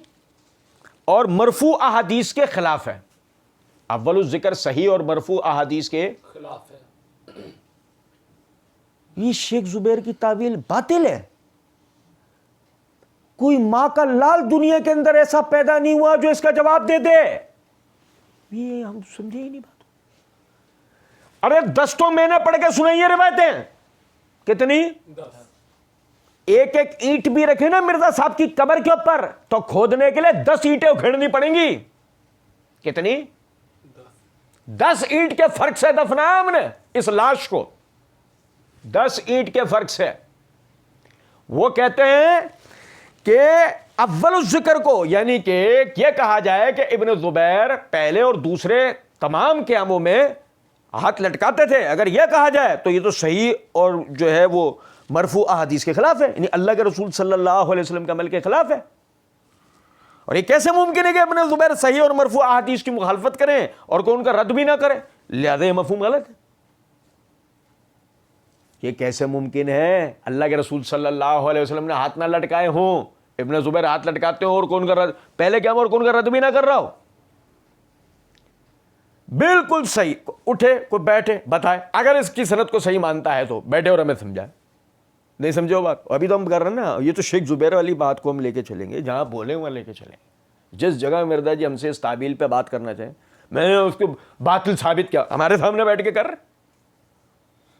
اور مرفوع احادیث کے خلاف ہے، اول الذکر صحیح اور مرفوع احادیث کے خلاف ہے۔ یہ شیخ زبیر کی تعویل باطل ہے، کوئی ماں کا لال دنیا کے اندر ایسا پیدا نہیں ہوا جو اس کا جواب دے دے، یہ ہم سمجھے ہی نہیں بات۔ ارے 10 تو میں نے پڑھ کے سنائیے روایتیں، کتنی؟ 10۔ ایک ایک اینٹ بھی رکھے نا مرزا صاحب کی قبر کے اوپر تو کھودنے کے لیے 10 اینٹیں اکھیڑنی پڑیں گی، کتنی؟ 10 اینٹ کے فرق سے دفنایا ہم نے اس لاش کو، 10 اینٹ کے فرق سے۔ وہ کہتے ہیں کہ اول الذکر کو، یعنی کہ یہ کہا جائے کہ ابن زبیر پہلے اور دوسرے تمام قیاموں میں ہاتھ لٹکاتے تھے، اگر یہ کہا جائے تو یہ تو صحیح اور جو ہے وہ مرفوع احادیث کے خلاف ہے، یعنی اللہ کے رسول صلی اللہ علیہ وسلم کے عمل کے خلاف ہے۔ اور یہ کیسے ممکن ہے کہ ابن زبیر صحیح اور مرفوع احادیث کی مخالفت کریں اور کوئی ان کا رد بھی نہ کرے؟ لہذا یہ مفہوم غلط ہے۔ یہ کیسے ممکن ہے اللہ کے رسول صلی اللہ علیہ وسلم نے ہاتھ نہ لٹکائے ہوں، ابن زبیر ہاتھ لٹکاتے ہوں اور کون کا رد پہلے کیا اور کون کا رد بھی نہ کر رہا ہو؟ بالکل صحیح، اٹھے کوئی بیٹھے بتائے، اگر اس کی سند کو صحیح مانتا ہے تو بیٹھے اور ہمیں سمجھائے، نہیں سمجھے وہ بات؟ ابھی تو ہم کر رہے ہیں نا، یہ تو شیخ زبیر والی بات کو ہم لے کے چلیں گے، جہاں بولے وہاں لے کے چلیں گے۔ جس جگہ مرزا جی ہم سے اس تعبیل پہ بات کرنا چاہیں، میں نے اس کو باطل ثابت کیا، ہمارے سامنے بیٹھ کے کر رہے،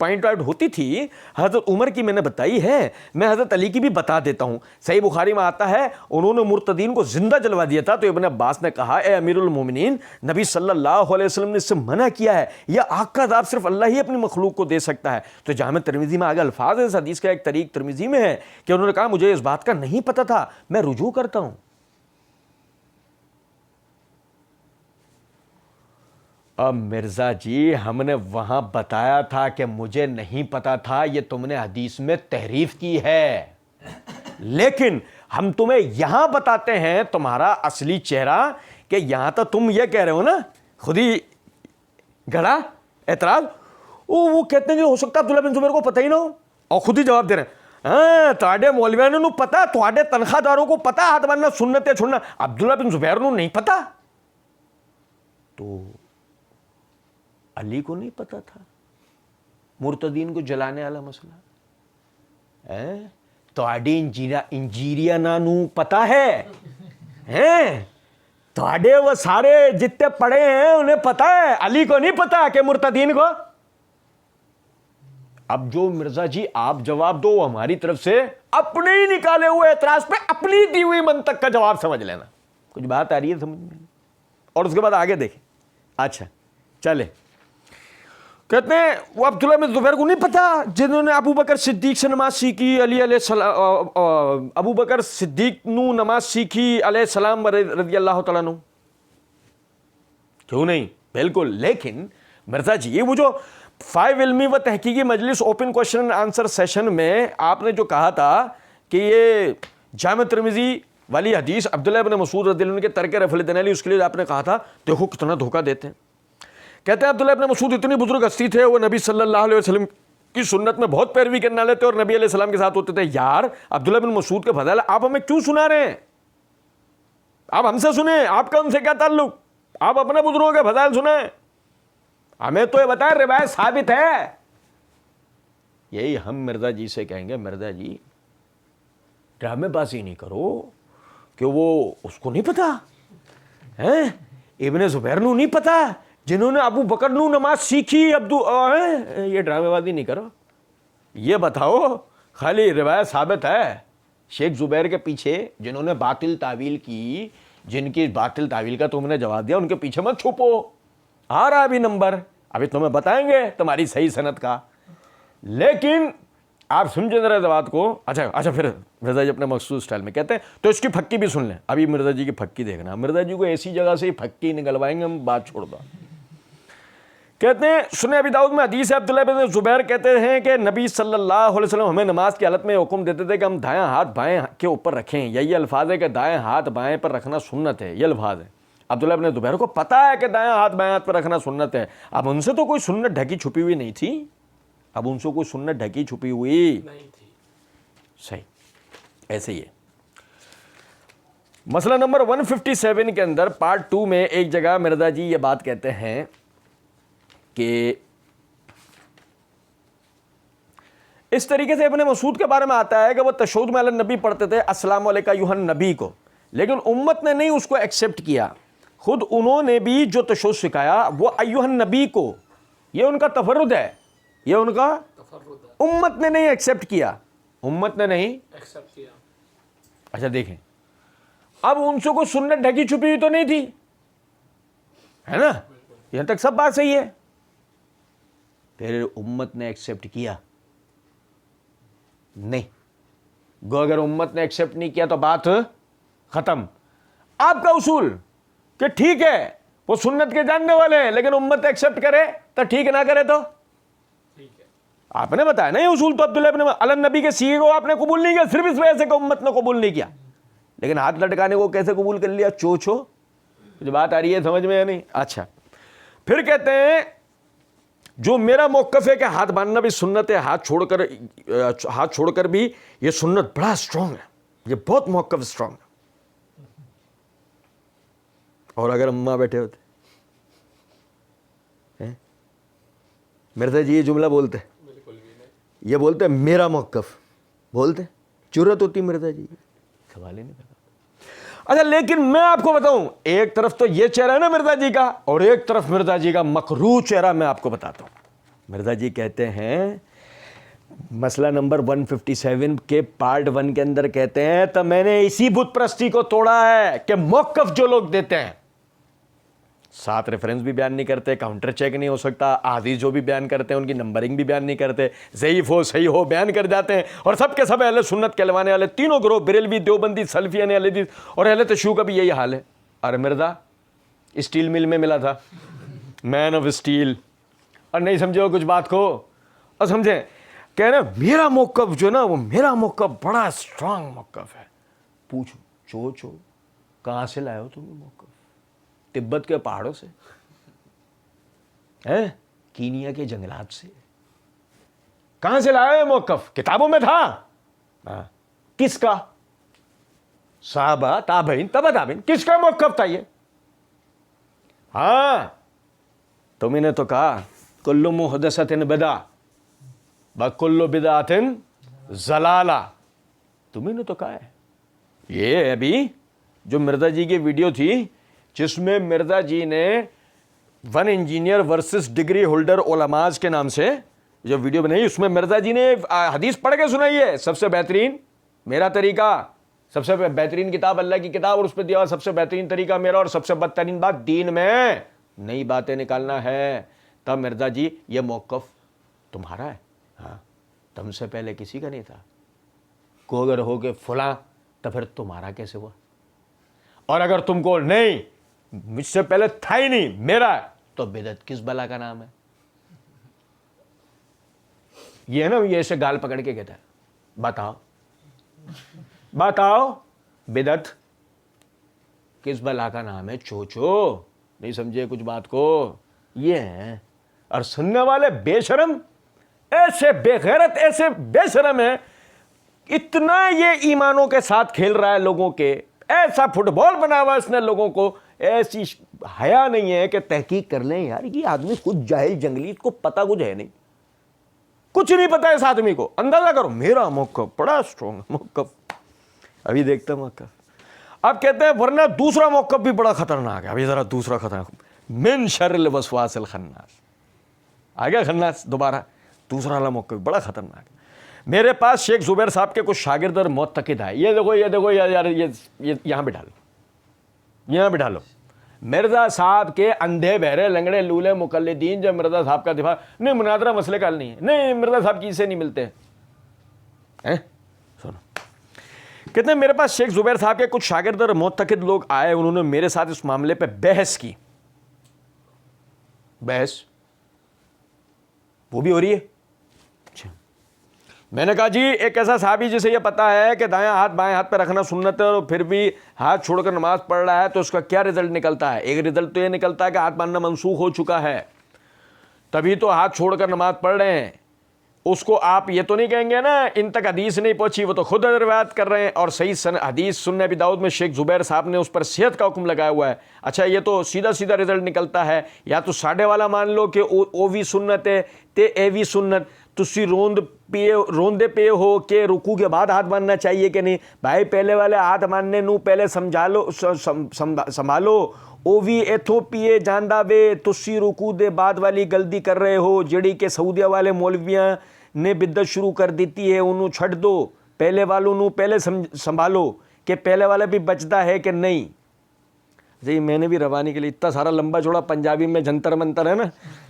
پوائنٹ آؤٹ ہوتی تھی حضرت عمر کی میں نے بتائی ہے, میں حضرت علی کی بھی بتا دیتا ہوں. صحیح بخاری میں آتا ہے انہوں نے مرتدین کو زندہ جلوا دیا تھا, تو ابن عباس نے کہا اے امیر المومنین, نبی صلی اللہ علیہ وسلم نے اس سے منع کیا ہے, یہ آگ کا عذاب صرف اللہ ہی اپنی مخلوق کو دے سکتا ہے. تو جامع ترمذی میں آگے الفاظ ہے, اس حدیث کا ایک طریق ترمذی میں ہے کہ انہوں نے کہا مجھے اس بات کا نہیں پتہ تھا, میں رجوع کرتا ہوں. اب مرزا جی ہم نے وہاں بتایا تھا کہ مجھے نہیں پتا تھا, یہ تم نے حدیث میں تحریف کی ہے, لیکن ہم تمہیں یہاں بتاتے ہیں تمہارا اصلی چہرہ, کہ یہاں تو تم یہ کہہ رہے ہو نا خود ہی گڑا اعتراض, وہ کہتے ہیں کہ ہو سکتا عبداللہ بن زبیر کو پتہ ہی نہ ہو, اور خود ہی جواب دے رہے ہیں ہاں تواڈے مولویوں نو پتا, تواڈے تنخواہ داروں کو پتا ہاتھ باندھنا سنت ہے چھوڑنا, عبداللہ بن زبیر نو نہیں پتا. تو علی کو نہیں پتا تھا مرتدین کو جلانے والا مسئلہ تواڈی انجیریا نو پتا ہے, تواڈے وہ سارے جتنے پڑھے ہیں انہیں پتا ہے, علی کو نہیں پتا کہ مرتدین کو. اب جو مرزا جی آپ جواب دو, وہ ہماری طرف سے اپنے ہی نکالے ہوئے اعتراض پہ اپنی دی ہوئی منطق کا جواب سمجھ لینا. کچھ بات آ رہی ہے سمجھ میں؟ اور اس کے بعد آگے دیکھیں. اچھا چلے, کہتے ہیں وہ عبداللہ بن زبیر کو نہیں پتا جنہوں نے ابو بکر صدیق سے نماز سیکھی, علی علیہ السلام, ابو بکر صدیق نو نماز سیکھی علیہ السلام رضی اللہ تعالیٰ نو, کیوں نہیں, بالکل. لیکن مرزا جی وہ جو 5 علمی و تحقیقی مجلس open question and answer session میں آپ نے جو کہا تھا کہ یہ جامع ترمذی والی حدیث عبداللہ بن مسعود رضی اللہ عنہ کے ترک رفع الیدین علی, اس کے لیے آپ نے کہا تھا دیکھو کتنا دھوکہ دیتے ہیں. کہتے ہیں عبداللہ ابن مسعود اتنی بزرگ ہستی تھے, وہ نبی صلی اللہ علیہ وسلم کی سنت میں بہت پیروی کرنے والے تھے اور نبی علیہ السلام کے ساتھ ہوتے تھے. یار عبداللہ بن مسعود کے فضائل آپ ہمیں کیوں سنا رہے ہیں؟ آپ ہم سے سنیں, آپ کا ان سے کیا تعلق, آپ اپنے بزرگوں کے فضائل سنیں, ہمیں تو یہ بتائیں روایت ثابت ہے. یہی ہم مرزا جی سے کہیں گے مرزا جی ڈرامے بازی نہیں کرو کہ وہ اس کو نہیں پتا ہے, ابن زبیر نو نہیں پتا جنہوں نے ابو بکر نو نماز سیکھی, یہ ڈرامے بازی نہیں کرو. یہ بتاؤ خالی روایت ثابت ہے, شیخ زبیر کے پیچھے جنہوں نے باطل تعویل کی, جن کی باطل تعویل کا تم نے جواب دیا, ان کے پیچھے مت چھپو, آ رہا ابھی نمبر, ابھی تمہیں بتائیں گے تمہاری صحیح سند کا. لیکن آپ سمجھیں ذرا بات کو. اچھا پھر مرزا جی اپنے مخصوص اسٹائل میں کہتے ہیں تو اس کی پھکی بھی سن لیں. ابھی مرزا جی کی پھکی دیکھنا, مرزا جی کو ایسی جگہ سے ہی پھکی نکلوائیں گے ہم, بات چھوڑ دو. کہتے ہیں سنن ابی داؤد میں حدیث ہے, عبداللہ بن زبیر کہتے ہیں کہ نبی صلی اللہ علیہ وسلم ہمیں نماز کی حالت میں حکم دیتے تھے کہ ہم دائیں ہاتھ بائیں کے اوپر رکھیں. یہی الفاظ ہے کہ دائیں ہاتھ بائیں پر رکھنا سنت ہے, یہ الفاظ ہے. عبداللہ بن زبیر کو پتا ہے کہ دائیں ہاتھ بائیں ہاتھ پر رکھنا سنت ہے. اب ان سے تو کوئی سنت ڈھکی چھپی ہوئی نہیں تھی, اب ان سے کوئی سنت ڈھکی چھپی ہوئی نہیں تھی. صحیح, ایسے ہی ہے. مسئلہ نمبر 157 کے اندر پارٹ 2 میں ایک جگہ مرزا جی یہ بات کہتے ہیں کہ اس طریقے سے ابن مسعود کے بارے میں آتا ہے کہ وہ تشہد میں علی نبی پڑھتے تھے السلام علیکہ ایھا النبی کو, لیکن امت نے نہیں اس کو ایکسیپٹ کیا. خود انہوں نے بھی جو تشہد سکھایا وہ ایھا النبی کو, یہ ان کا تفرد ہے, یہ ان کا امت نے نہیں ایکسیپٹ کیا, امت نے نہیں ایکسیپٹ کیا. اچھا دیکھیں, اب ان سے کوئی سنت ڈھکی چھپی ہوئی تو نہیں تھی, ہے نا, یہاں تک سب بات صحیح ہے. پھر امت نے ایکسیپٹ کیا نہیں, گو اگر امت نے ایکسیپٹ نہیں کیا تو بات ختم. آپ کا اصول کہ ٹھیک ہے وہ سنت کے جاننے والے ہیں لیکن امت ایکسیپٹ کرے تو ٹھیک, نہ کرے تو ٹھیک ہے. آپ نے بتایا نا یہ اصول, تو عبداللہ ابن علی نبی کے سیغے کو آپ نے قبول نہیں کیا صرف اس وجہ سے کہ امت نے قبول نہیں کیا, لیکن ہاتھ لٹکانے کو کیسے قبول کر لیا؟ چو جو بات آ رہی ہے سمجھ میں یا نہیں؟ اچھا پھر کہتے ہیں جو میرا موقف ہے کہ ہاتھ باندھنا بھی سنت ہے, ہاتھ چھوڑ کر بھی یہ سنت بڑا اسٹرانگ ہے, یہ بہت موقف اسٹرانگ ہے. اور اگر اماں بیٹھے ہوتے مرزا جی یہ جملہ بولتے, یہ بولتے میرا موقف, بولتے جرأت ہوتی مرزا جی, سوال ہی نہیں کرتا. اچھا لیکن میں آپ کو بتاؤں, ایک طرف تو یہ چہرہ ہے نا مرزا جی کا, اور ایک طرف مرزا جی کا مکروہ چہرہ میں آپ کو بتاتا ہوں. مرزا جی کہتے ہیں مسئلہ نمبر 157 کے پارٹ 1 کے اندر کہتے ہیں تو میں نے اسی بت پرستی کو توڑا ہے کہ موقف جو لوگ دیتے ہیں ساتھ ریفرنس بھی بیان نہیں کرتے, کاؤنٹر چیک نہیں ہو سکتا, احادیث جو بھی بیان کرتے ہیں ان کی نمبرنگ بھی بیان نہیں کرتے, ضعیف ہو صحیح ہو بیان کر جاتے ہیں, اور سب کے سب اہل سنت کہلوانے والے تینوں گروہ بریلوی, دیوبندی, سلفی, اہل حدیث اور اہل تشیع کا بھی یہی حال ہے. ارے مرزا اسٹیل مل میں ملا تھا, مین آف اسٹیل, اور نہیں سمجھے ہو کچھ بات کو, اور سمجھیں کہہ رہے میرا موقف جو نا وہ میرا موقف بڑا اسٹرانگ موقف ہے. پوچھو چو کہاں سے لائے ہو تم موقف؟ تبت کے پہاڑوں سے, کینیا کے جنگلات سے, کہاں سے لائے ہو موقف؟ کتابوں میں تھا. کس کا؟ صحابہ, تابعین, تبع تابعین, کس کا موقف تھا یہ؟ ہاں تم نے تو کہا کل محدثۃ بدعہ وکل بدعۃ ضلالہ, تمہیں نے تو کہا ہے. یہ ابھی جو مرزا جی کی ویڈیو تھی جس میں مرزا جی نے one engineer versus degree holder علماء کے نام سے جو ویڈیو بنائی, اس میں مرزا جی نے حدیث پڑھ کے سنائی ہے, سب سے بہترین میرا طریقہ, سب سے بہترین کتاب اللہ کی کتاب, اور اس پہ دیا سب سے بہترین طریقہ میرا, اور سب سے بدترین بات دین میں نئی باتیں نکالنا ہے. تب مرزا جی یہ موقف تمہارا ہے؟ ہاں تم سے پہلے کسی کا نہیں تھا. کو اگر ہو کہ فلاں تو پھر تمہارا کیسے ہوا؟ اور اگر تم کو نہیں مجھ سے پہلے تھا ہی نہیں میرا ہے تو بدعت کس بلا کا نام ہے؟ یہ ہے نا, یہ ایسے گال پکڑ کے کہتا ہے بتاؤ بدعت کس بلا کا نام ہے؟ چوچو نہیں سمجھے کچھ بات کو. یہ ہیں اور سننے والے بے شرم, ایسے بے غیرت, ایسے بے شرم ہیں, اتنا یہ ایمانوں کے ساتھ کھیل رہا ہے لوگوں کے, ایسا فٹ بال بنا ہوا اس نے لوگوں کو, ایسی حیا نہیں ہے کہ تحقیق کر لیں یار یہ آدمی کچھ جاہل جنگلی, اس کو پتا کچھ ہے نہیں, کچھ نہیں پتا اس آدمی کو. اندازہ کرو میرا موقف بڑا اسٹرانگ موقف, ابھی دیکھتا موقف. اب کہتے ہیں ورنہ دوسرا موقف بھی بڑا خطرناک ہے. ابھی ذرا دوسرا خطرناک, من شر الوسواس الخناس, آ گیا خناس دوبارہ, دوسرا والا موقف بڑا خطرناک ہے. میرے پاس شیخ زبیر صاحب کے کچھ شاگرد اور معتقد آئے, یہ دیکھو یار یہ یہاں بٹھا لو. مرزا صاحب کے اندھے بہرے لنگڑے لولے مقلدین جب مرزا صاحب کا دفاع, نہیں مناظرہ مسئلے کا حل نہیں ہے, نہیں مرزا صاحب کی سے نہیں ملتے ہیں. سنو کہتے ہیں میرے پاس شیخ زبیر صاحب کے کچھ شاگرد اور معتقد لوگ آئے, انہوں نے میرے ساتھ اس معاملے پہ بحث کی. بحث وہ بھی ہو رہی ہے. میں نے کہا جی ایک ایسا صحابی جسے یہ پتا ہے کہ دائیں ہاتھ بائیں ہاتھ پہ رکھنا سنت ہے اور پھر بھی ہاتھ چھوڑ کر نماز پڑھ رہا ہے تو اس کا کیا رزلٹ نکلتا ہے؟ ایک رزلٹ تو یہ نکلتا ہے کہ ہاتھ باندھنا منسوخ ہو چکا ہے, تبھی تو ہاتھ چھوڑ کر نماز پڑھ رہے ہیں. اس کو آپ یہ تو نہیں کہیں گے نا ان تک حدیث نہیں پہنچی, وہ تو خود روایت کر رہے ہیں, اور صحیح حدیث سنن ابی داؤد میں شیخ زبیر صاحب نے اس پر صحت کا حکم لگایا ہوا ہے. اچھا یہ تو سیدھا رزلٹ نکلتا ہے, یا تو ساڈے والا مان لو کہ او وی سنت ہے تے اے وی سنت, تسی روندے پے ہو کہ رکوع کے بعد ہاتھ باندھنا چاہیے کہ نہیں. بھائی پہلے والے ہاتھ باندھنے نو پہلے سنبھالو, او وی ایتھوں پیے جاندا وے, تسی رکوع دے بعد والی غلطی کر رہے ہو جڑی کہ سعودیہ والے مولویاں نے بدعت شروع کر دیتی ہے, انہوں چھڈ دو, پہلے والوں نو پہلے سنبھالو کہ پہلے والا بھی بچتا ہے کہ نہیں. جی میں نے بھی روانی کے لیے اتنا سارا لمبا چوڑا پنجابی میں جنتر منتر ہے نا,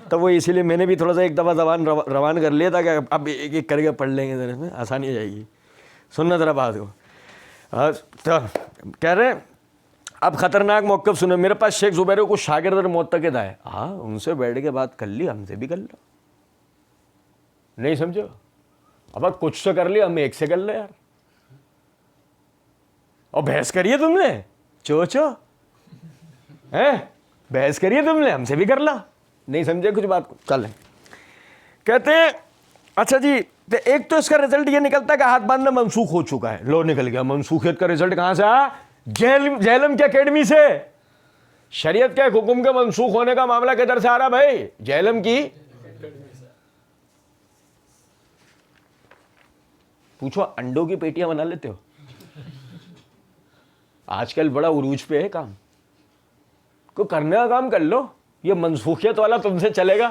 تو وہ اسی لیے میں نے بھی تھوڑا سا ایک دفعہ زبان روان کر لیا تھا کہ اب ایک ایک کر کے پڑھ لیں گے, ذرا میں آسانی ہو جائے گی. سننا ذرا بات کو. تو کہہ رہے ہیں اب خطرناک موقف سنو. میرے پاس شیخ زبیر کو شاگرد اور معتقد آئے, ہاں ان سے بیٹھ کے بات کر لی, ہم سے بھی کر لو, نہیں سمجھو, اب کچھ سے کر لیا ہم ایک سے کر لیں یار, اور بحث کریے تم نے چوچو بحث کریے تم نے, ہم سے بھی کر لا, نہیں سمجھے کچھ بات کو. چلیں کہتے ہیں اچھا جی ایک تو اس کا رزلٹ یہ نکلتا ہے کہ ہاتھ باندھنا منسوخ ہو چکا ہے. لو نکل گیا منسوخیت کا رزلٹ کہاں سے آیا؟ جہلم کی اکیڈمی سے. شریعت کے حکم کے منسوخ ہونے کا معاملہ کدھر سے آ رہا بھائی؟ جہلم کی. پوچھو انڈوں کی پیٹیاں بنا لیتے ہو؟ آج کل بڑا عروج پہ ہے کام, کو کرنے کا کام کر لو. یہ منسوخیت والا تم سے چلے گا؟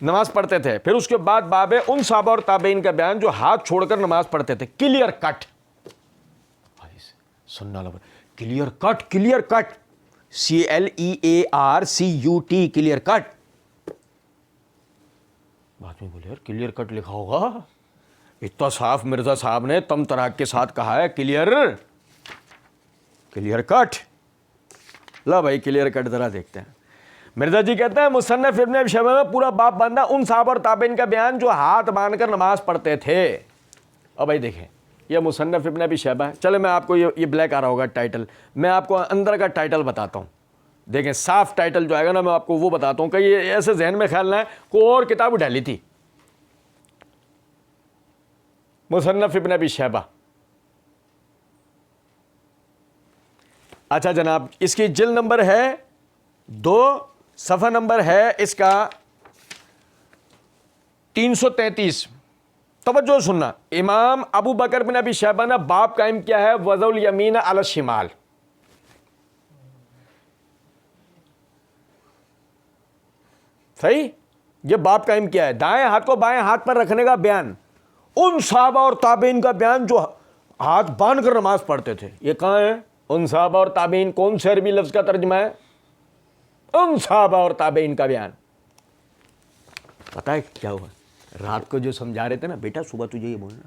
نماز پڑھتے تھے. پھر اس کے بعد باب ہے ان صحابہ اور تابعین کا بیان جو ہاتھ چھوڑ کر نماز پڑھتے تھے. کلیئر کٹ, سننا لگا, clear cut, clear cut, CLEARCUT, clear cut. بعد میں بولے یار کلیئر کٹ لکھا ہوگا, اتنا صاف مرزا صاحب نے تم تراک کے ساتھ کہا ہے کلیئر کٹ. لا بھائی کلیئر کٹ ذرا دیکھتے ہیں. مرزا جی کہتے ہیں مصنف ابن ابی شیبہ میں پورا باب باندھا ان صحابہ اور تابعین کا بیان جو ہاتھ باندھ کر نماز پڑھتے تھے. اب بھائی دیکھیں یہ مصنف ابن ابی شیبہ ہے. چلے میں آپ کو یہ بلیک آ رہا ہوگا ٹائٹل, میں آپ کو اندر کا ٹائٹل بتاتا ہوں. دیکھیں صاف ٹائٹل جو آئے گا نا میں آپ کو وہ بتاتا ہوں کہ یہ ایسے ذہن میں خیال نہ ہے کوئی اور کتاب اٹھا لی تھی. مصنف ابن ابی شیبہ. اچھا جناب, اس کی جلد نمبر ہے 2, صفحہ نمبر ہے اس کا 333. توجہ سننا, امام ابو بکر بن ابی شیبہ نے باب قائم کیا ہے وضع الیمین علی الشمال. صحیح, یہ باب قائم کیا ہے دائیں ہاتھ کو بائیں ہاتھ پر رکھنے کا بیان, ان صحابہ اور تابعین کا بیان جو ہاتھ باندھ کر نماز پڑھتے تھے. یہ کہاں ہے ان صحابہ اور تابعین؟ کون سے عربی لفظ کا ترجمہ ہے؟ ان صحابہ اور تابعین کا بیان. پتہ ہے کیا ہوا, رات کو جو سمجھا رہے تھے نا, بیٹا صبح تجھے یہ بولنا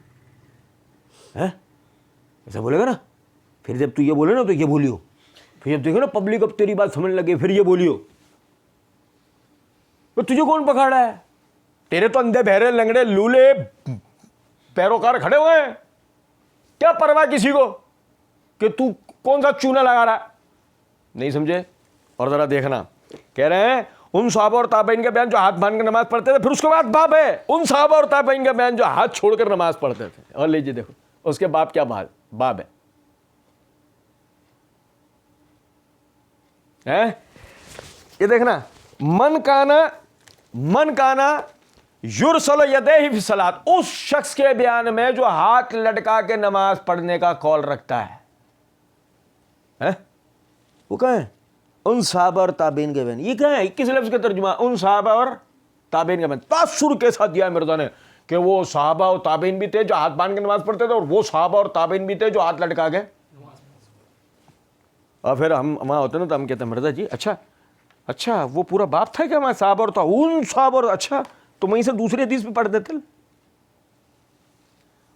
ہے, ایسا بولے گا نا, پھر جب تو یہ بولے نا تو یہ بولیو, پھر جب دیکھو نا پبلک اب تیری بات سمجھ لگے پھر یہ بولیو. تجھے کون پکاڑا ہے؟ تیرے تو اندھے بہرے لنگڑے لولے پیروکار کھڑے ہوئے ہیں, کیا پرواہ کسی کو کہ تو کون سا چونا لگا رہا ہے؟ نہیں سمجھے؟ اور ذرا دیکھنا, کہہ رہے ہیں ان صحابہ اور تابعین کا بیان جو ہاتھ باندھ کر نماز پڑھتے تھے. پھر اس کے بعد باب ہے ان صحابہ اور تابعین کا بیان جو ہاتھ چھوڑ کر نماز پڑھتے تھے. اور لیجیے دیکھو اس کے باب کیا باب ہے. یہ دیکھنا, من کانا یرسل یدیہ فی الصلاۃ, اس شخص کے بیان میں جو ہاتھ لٹکا کے نماز پڑھنے کا قول رکھتا ہے. وہ کہاں ہے؟ ان صحابہ اور تابعین کے بیان. یہ کہاں ہے؟ کس لفظ کا ترجمہ؟ ان صحابہ اور تابعین کا بیان. تاثر کے ساتھ دیا ہے مرزا نے کہ وہ صحابہ اور تابعین بھی تھے جو ہاتھ باندھ کے نماز پڑھتے تھے, اور وہ صحابہ اور تابعین بھی تھے جو ہاتھ لٹکا کے. اور پھر ہم وہاں ہوتے نا تو ہم کہتے ہیں مرزا جی اچھا وہ پورا باب تھا کہ میں صحابہ اور ان صحابہ اور, اچھا تو وہیں سے دوسری حدیث بھی پڑھ دیتے.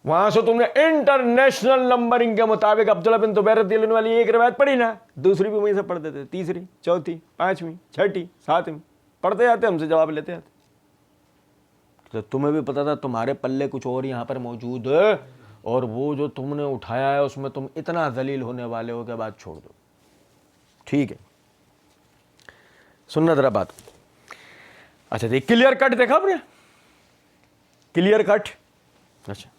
وہاں سے تم نے انٹرنیشنل نمبرنگ کے مطابق عبداللہ بن زبیر رضی اللہ عنہ والی ایک روایت پڑھی نا, دوسری بھی وہیں سے پڑھ دیتے, تیسری, چوتھی, پانچویں, چھٹی, ساتویں پڑھتے جاتے, ہم سے جواب لیتے جاتے. تو تمہیں بھی پتا تھا تمہارے پلے کچھ اور یہاں پر موجود ہے, اور وہ جو تم نے اٹھایا ہے اس میں تم اتنا ذلیل ہونے والے ہو کہ بات چھوڑ دو. ٹھیک ہے, سننا ذرا بات. اچھا دیکھ کلیئر کٹ دیکھا آپ نے, کلیئر کٹ. اچھا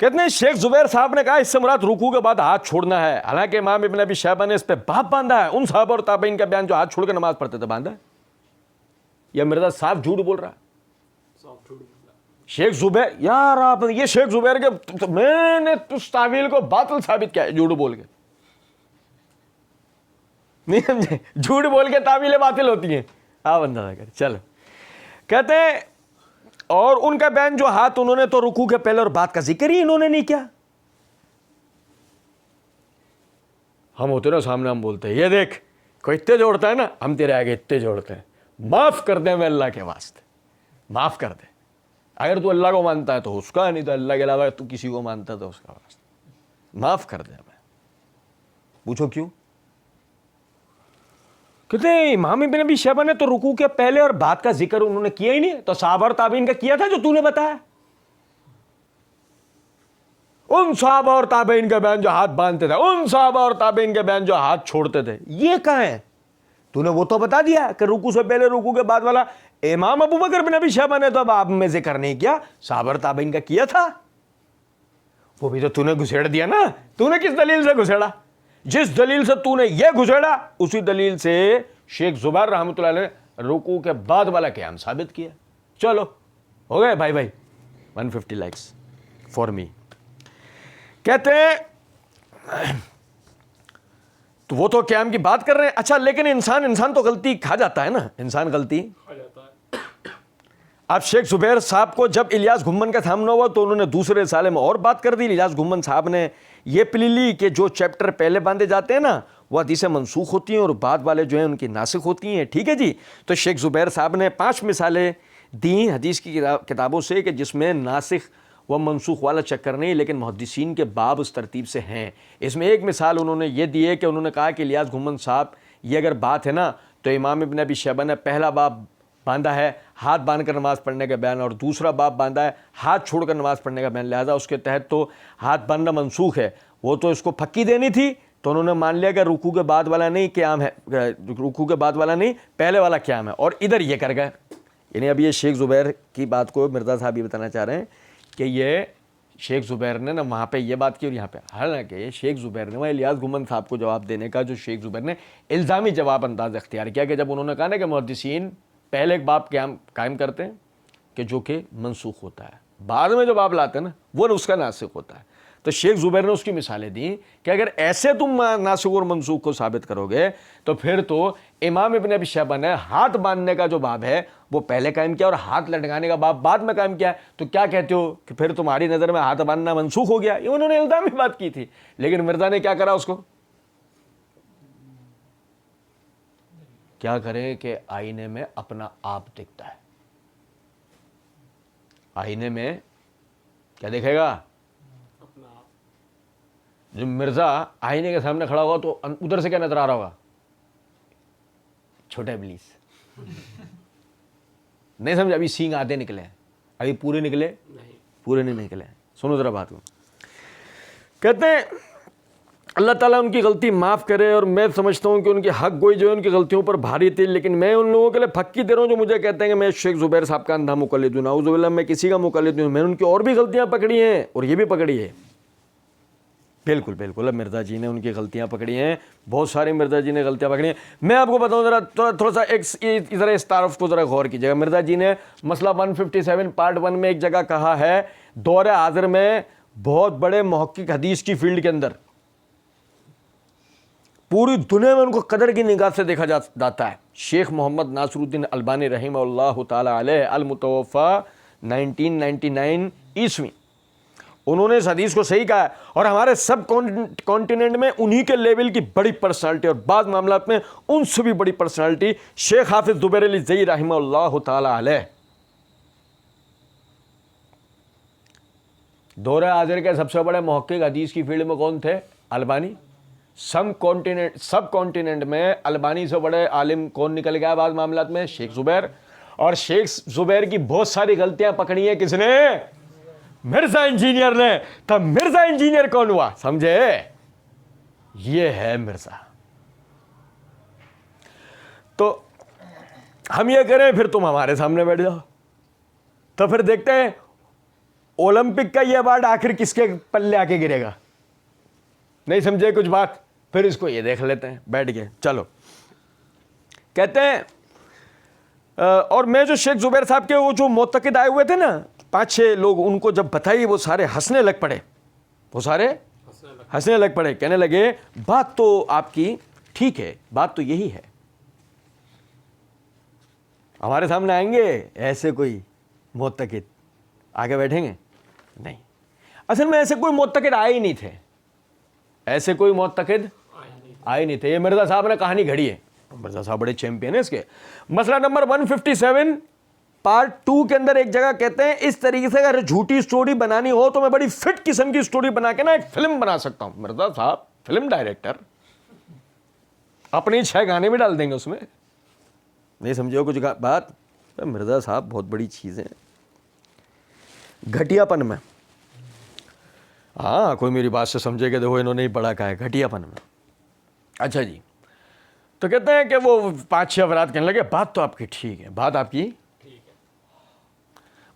کہتے ہیں شیخ زبیر صاحب نے کہا اس سے مراد رکوع کے بعد ہاتھ چھوڑنا ہے. حالانکہ امام ابن ابی شیبہ نے اس پہ باب باندھا ہے ان صحابہ اور تابعین کا بیان جو ہاتھ چھوڑ کر نماز پڑھتے تھے. باندھا ہے یا مرزا صاف جھوٹ بول رہا ہے؟ شیخ زبیر, یار آپ یہ شیخ زبیر کے میں نے اس تعویل کو باطل ثابت کیا ہے جھوٹ بول کے. نہیں سمجھے, جھوٹ بول کے تعویلیں باطل ہوتی ہیں. آپ اندازہ کریں. چلو کہتے ہیں اور ان کا بیان جو ہاتھ انہوں نے تو رکوع کے پہلے اور بعد کا ذکر ہی انہوں نے نہیں کیا. ہم ہوتے نا سامنے, ہم بولتے ہیں یہ دیکھ کوئی اتنے جوڑتا ہے نا, ہم تیرے آگے اتنے جوڑتے ہیں, معاف کر دیں میں اللہ کے واسطے, معاف کر دیں. اگر تو اللہ کو مانتا ہے تو اس کا, نہیں تو اللہ کے علاوہ تو کسی کو مانتا ہے تو اس کا واسطہ, معاف کر دیں. میں پوچھو کیوں؟ کہتے ہیں امام ابن ابی شیبہ نے تو رکوع کے پہلے اور بعد کا ذکر انہوں نے کیا ہی نہیں, تو صحابہ اور تابعین کا کیا تھا جو تو نے بتایا. ان صحابہ اور تابعین کا بیان جو ہاتھ باندھتے تھے, ان صحابہ اور تابعین کے بیان جو ہاتھ چھوڑتے تھے, یہ کہاں ہے؟ تو نے وہ تو بتا دیا کہ رکوع سے پہلے رکوع کے بعد والا. امام ابو بکر بن ابی شیبہ نے تو اب آپ میں ذکر نہیں کیا, صحابہ اور تابعین کا کیا تھا. وہ بھی تو نے گھسیڑ دیا نا. تو نے کس دلیل سے گھسیڑا؟ جس دلیل سے تو نے یہ گھسیڑا اسی دلیل سے شیخ زبیر رحمۃ اللہ علیہ نے رکوع کے بعد والا قیام ثابت کیا. چلو ہو گئے بھائی 150 لائکس فار می. کہتے ہیں تو وہ تو قیام کی بات کر رہے ہیں. اچھا لیکن انسان تو غلطی کھا جاتا ہے نا, انسان غلطی. اب شیخ زبیر صاحب کو جب الیاس گھمن کا سامنا ہوا تو انہوں نے دوسرے رسالے میں اور بات کر دی. الیاس گھمن صاحب نے یہ پلی لی کہ جو چیپٹر پہلے باندھے جاتے ہیں نا وہ حدیثیں منسوخ ہوتی ہیں اور بعد والے جو ہیں ان کی ناسخ ہوتی ہیں. ٹھیک ہے جی. تو شیخ زبیر صاحب نے 5 مثالیں دیں حدیث کی کتابوں سے کہ جس میں ناسخ و منسوخ والا چکر نہیں, لیکن محدثین کے باب اس ترتیب سے ہیں. اس میں ایک مثال انہوں نے یہ دی ہے کہ انہوں نے کہا کہ الیاس گھمن صاحب یہ اگر بات ہے نا تو امام ابن ابی شیبہ نے پہلا باب باندھا ہے ہاتھ باندھ کر نماز پڑھنے کا بیان, اور دوسرا باب باندھا ہے ہاتھ چھوڑ کر نماز پڑھنے کا بیان, لہذا اس کے تحت تو ہاتھ باندھنا منسوخ ہے. وہ تو اس کو پھکی دینی تھی تو انہوں نے مان لیا کہ رکوع کے بعد والا نہیں قیام ہے, رکوع کے بعد والا نہیں پہلے والا قیام ہے, اور ادھر یہ کر گئے. یعنی اب یہ شیخ زبیر کی بات کو مرزا صاحب یہ بتانا چاہ رہے ہیں کہ یہ شیخ زبیر نے نا وہاں پہ یہ بات کی اور یہاں پہ, حالانکہ شیخ زبیر نے وہاں الیاس گھمن صاحب کو جواب دینے کا جو شیخ زبیر نے الزامی جواب انداز اختیار کیا کہ جب انہوں نے کہا نا کہ محدثین پہلے ایک باب قائم کرتے ہیں کہ جو کہ منسوخ ہوتا ہے, بعد میں جو باب لاتے ہیں نا وہ اس کا ناسخ ہوتا ہے. تو شیخ زبیر نے اس کی مثالیں دیں کہ اگر ایسے تم ناسخ اور منسوخ کو ثابت کرو گے تو پھر تو امام ابن ابی شیبہ نے ہاتھ باندھنے کا جو باب ہے وہ پہلے قائم کیا اور ہاتھ لٹکانے کا باب بعد میں قائم کیا, تو کیا کہتے ہو کہ پھر تمہاری نظر میں ہاتھ باندھنا منسوخ ہو گیا. یہ انہوں نے الزامی بات کی تھی, لیکن مرزا نے کیا کرا, اس کو کیا کرے کہ آئینے میں اپنا آپ دکھتا ہے. آئینے میں کیا دیکھے گا, جو مرزا آئینے کے سامنے کھڑا ہوگا تو ادھر سے کیا نظر آ رہا ہوگا, چھوٹا ابلیس. نہیں سمجھ, ابھی سینگ آدھے نکلے ہیں, ابھی پورے نکلے پورے نہیں نکلے. سنو ذرا بات کو. کہتے ہیں اللہ تعالیٰ ان کی غلطی معاف کرے, اور میں سمجھتا ہوں کہ ان کی حق گوئی جو ہے ان کی غلطیوں پر بھاری تھی, لیکن میں ان لوگوں کے لیے پھکی دے رہا ہوں جو مجھے کہتے ہیں کہ میں شیخ زبیر صاحب کا اندھا مقلد ہوں. نعوذ باللہ, میں کسی کا مقلد نہیں ہوں, میں نے ان کی اور بھی غلطیاں پکڑی ہیں اور یہ بھی پکڑی ہے. بالکل بالکل, اب مرزا جی نے ان کی غلطیاں پکڑی ہیں, بہت ساری مرزا جی نے غلطیاں پکڑی ہیں. میں آپ کو بتاؤں ذرا تھوڑا سا ذرا اس تعارف کو ذرا غور کیجیے گا. مرزا جی نے مسئلہ 157 پارٹ 1 میں ایک جگہ کہا ہے دور حاضر میں بہت بڑے محقق حدیث کی فیلڈ کے اندر پوری دنیا میں ان کو قدر کی نگاہ سے دیکھا جاتا ہے. شیخ محمد ناصر الدین البانی رحمہ اللہ تعالی علیہ, المتوفی 1999 عیسوی, انہوں نے اس حدیث کو صحیح کہا ہے, اور ہمارے سب کانٹیننٹ میں انہی کے لیول کی بڑی پرسنالٹی اور بعض معاملات میں ان سے بھی بڑی پرسنالٹی شیخ حافظ زبیر علی زئی رحمہ اللہ تعالی علیہ. دور حاضر کے سب سے بڑے محقق حدیث کی فیلڈ میں کون تھے, البانی. سب کانٹیننٹ میں البانی سے بڑے عالم کون نکل گیا بعض معاملات میں, شیخ زبیر. اور شیخ زبیر کی بہت ساری غلطیاں پکڑی ہیں کس نے, مرزا انجینئر نے. تب مرزا انجینئر کون ہوا سمجھے, یہ ہے مرزا. تو ہم یہ کریں پھر تم ہمارے سامنے بیٹھ جاؤ, تو پھر دیکھتے ہیں اولمپک کا یہ ایوارڈ آخر کس کے پلے آ کے گرے گا. نہیں سمجھے کچھ بات, پھر اس کو یہ دیکھ لیتے ہیں بیٹھ کے. چلو, کہتے ہیں اور میں جو شیخ زبیر صاحب کے وہ جو معتقد آئے ہوئے تھے نا 5-6 لوگ, ان کو جب بتائی وہ سارے ہنسنے لگ پڑے, وہ سارے ہنسنے لگ پڑے, کہنے لگے بات تو آپ کی ٹھیک ہے, بات تو یہی ہے. ہمارے سامنے آئیں گے ایسے کوئی معتقد آگے بیٹھیں گے نہیں. اصل میں ایسے کوئی معتقد آئے ہی نہیں تھے, ایسے کوئی معتقد آئے نہیں تھے. یہ مرزا صاحب نے کہانی گھڑی ہے, مرزا صاحب بڑے چیمپئن ہیں اس کے. مسئلہ نمبر 157 پارٹ 2 کے اندر ایک جگہ کہتے ہیں اس طریقے سے اگر جھوٹی سٹوری بنانی ہو تو میں بڑی فٹ قسم کی سٹوری بنا کے نا ایک فلم بنا سکتا ہوں. مرزا صاحب فلم ڈائریکٹر, اپنی 6 گانے بھی ڈال دیں گے اس میں. نہیں سمجھے ہو کچھ بات, مرزا صاحب بہت بڑی چیز ہے گھٹیا پن میں. ہاں کوئی میری بات سے سمجھے کہ دیکھو انہوں نے ہی پڑھا کہا ہے گھٹیا پن میں. اچھا جی, تو کہتے ہیں کہ وہ 5-6 افراد کہنے لگے بات تو آپ کی ٹھیک ہے, بات آپ کی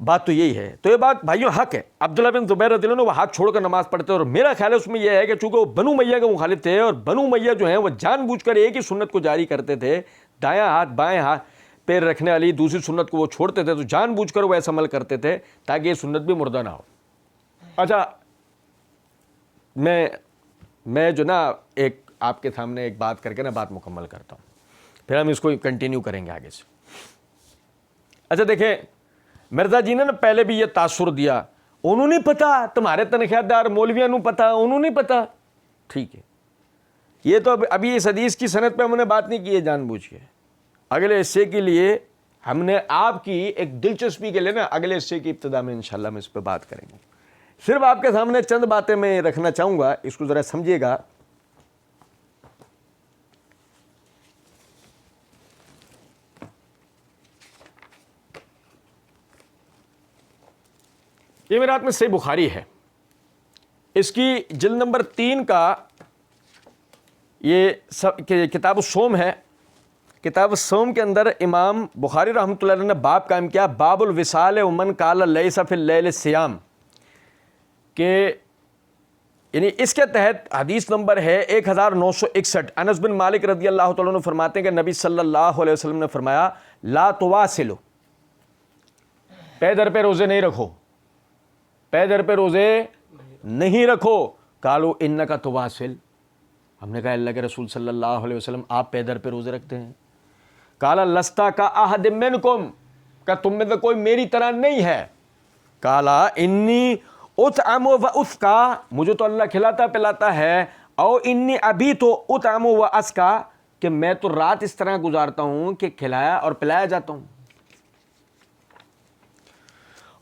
بات تو یہی ہے. تو یہ بات بھائیوں حق ہے. عبداللہ بن زبیر رضی اللہ عنہ وہ ہاتھ چھوڑ کر نماز پڑھتے, اور میرا خیال ہے اس میں یہ ہے کہ چونکہ وہ بنو امیہ کے مخالف تھے, اور بنو امیہ جو ہیں وہ جان بوجھ کر ایک ہی سنت کو جاری کرتے تھے, دایاں ہاتھ بائیں ہاتھ پیر رکھنے والی دوسری سنت کو وہ چھوڑتے تھے, تو جان بوجھ کر وہ ایسا عمل کرتے تھے تاکہ یہ سنت بھی مردہ نہ ہو. اچھا میں جو نا ایک آپ کے سامنے ایک بات کر کے نا بات مکمل کرتا ہوں, پھر ہم اس کو کنٹینیو کریں گے آگے سے. اچھا دیکھیں مرزا جی نے نا پہلے بھی یہ تاثر دیا، انہوں نہیں پتا، تمہارے تنخواہ دار مولویوں نے پتا، انہوں نہیں پتا. ٹھیک ہے، یہ تو ابھی اس حدیث کی سند پہ ہم نے بات نہیں کی ہے جان بوجھ کے. اگلے حصے کے لیے ہم نے آپ کی ایک دلچسپی کے لیے نا اگلے حصے کی ابتدا میں انشاءاللہ ہم اس پہ بات کریں گے. صرف آپ کے سامنے چند باتیں میں رکھنا چاہوں گا، اس کو ذرا سمجھیے گا. یہ میرے ہاتھ میں صحیح بخاری ہے، اس کی جلد نمبر 3 کا یہ کتاب الصوم ہے. کتاب الصوم کے اندر امام بخاری رحمۃ اللہ علیہ نے باب قائم کیا، باب الوصال ومن قال لیس فی اللیل صیام، کہ یعنی اس کے تحت حدیث نمبر ہے 1961. انس بن مالک رضی اللہ تعالیٰ عنہ فرماتے ہیں کہ نبی صلی اللہ علیہ وسلم نے فرمایا لا تواصلوا، پے در پہ روزے نہیں رکھو، پے در پہ روزے نہیں رکھو. قالوا انک تواصل، ہم نے کہا اللہ کے رسول صلی اللہ علیہ وسلم آپ پے در پہ روزے رکھتے ہیں. قال لست کاحد منکم، کہ تم میں سے کوئی میری طرح نہیں ہے. قال انی اطعم و اسقی، مجھے تو اللہ کھلاتا پلاتا ہے. او انی ابیت اطعم و اسقی، کہ میں تو رات اس طرح گزارتا ہوں کہ کھلایا اور پلایا جاتا ہوں.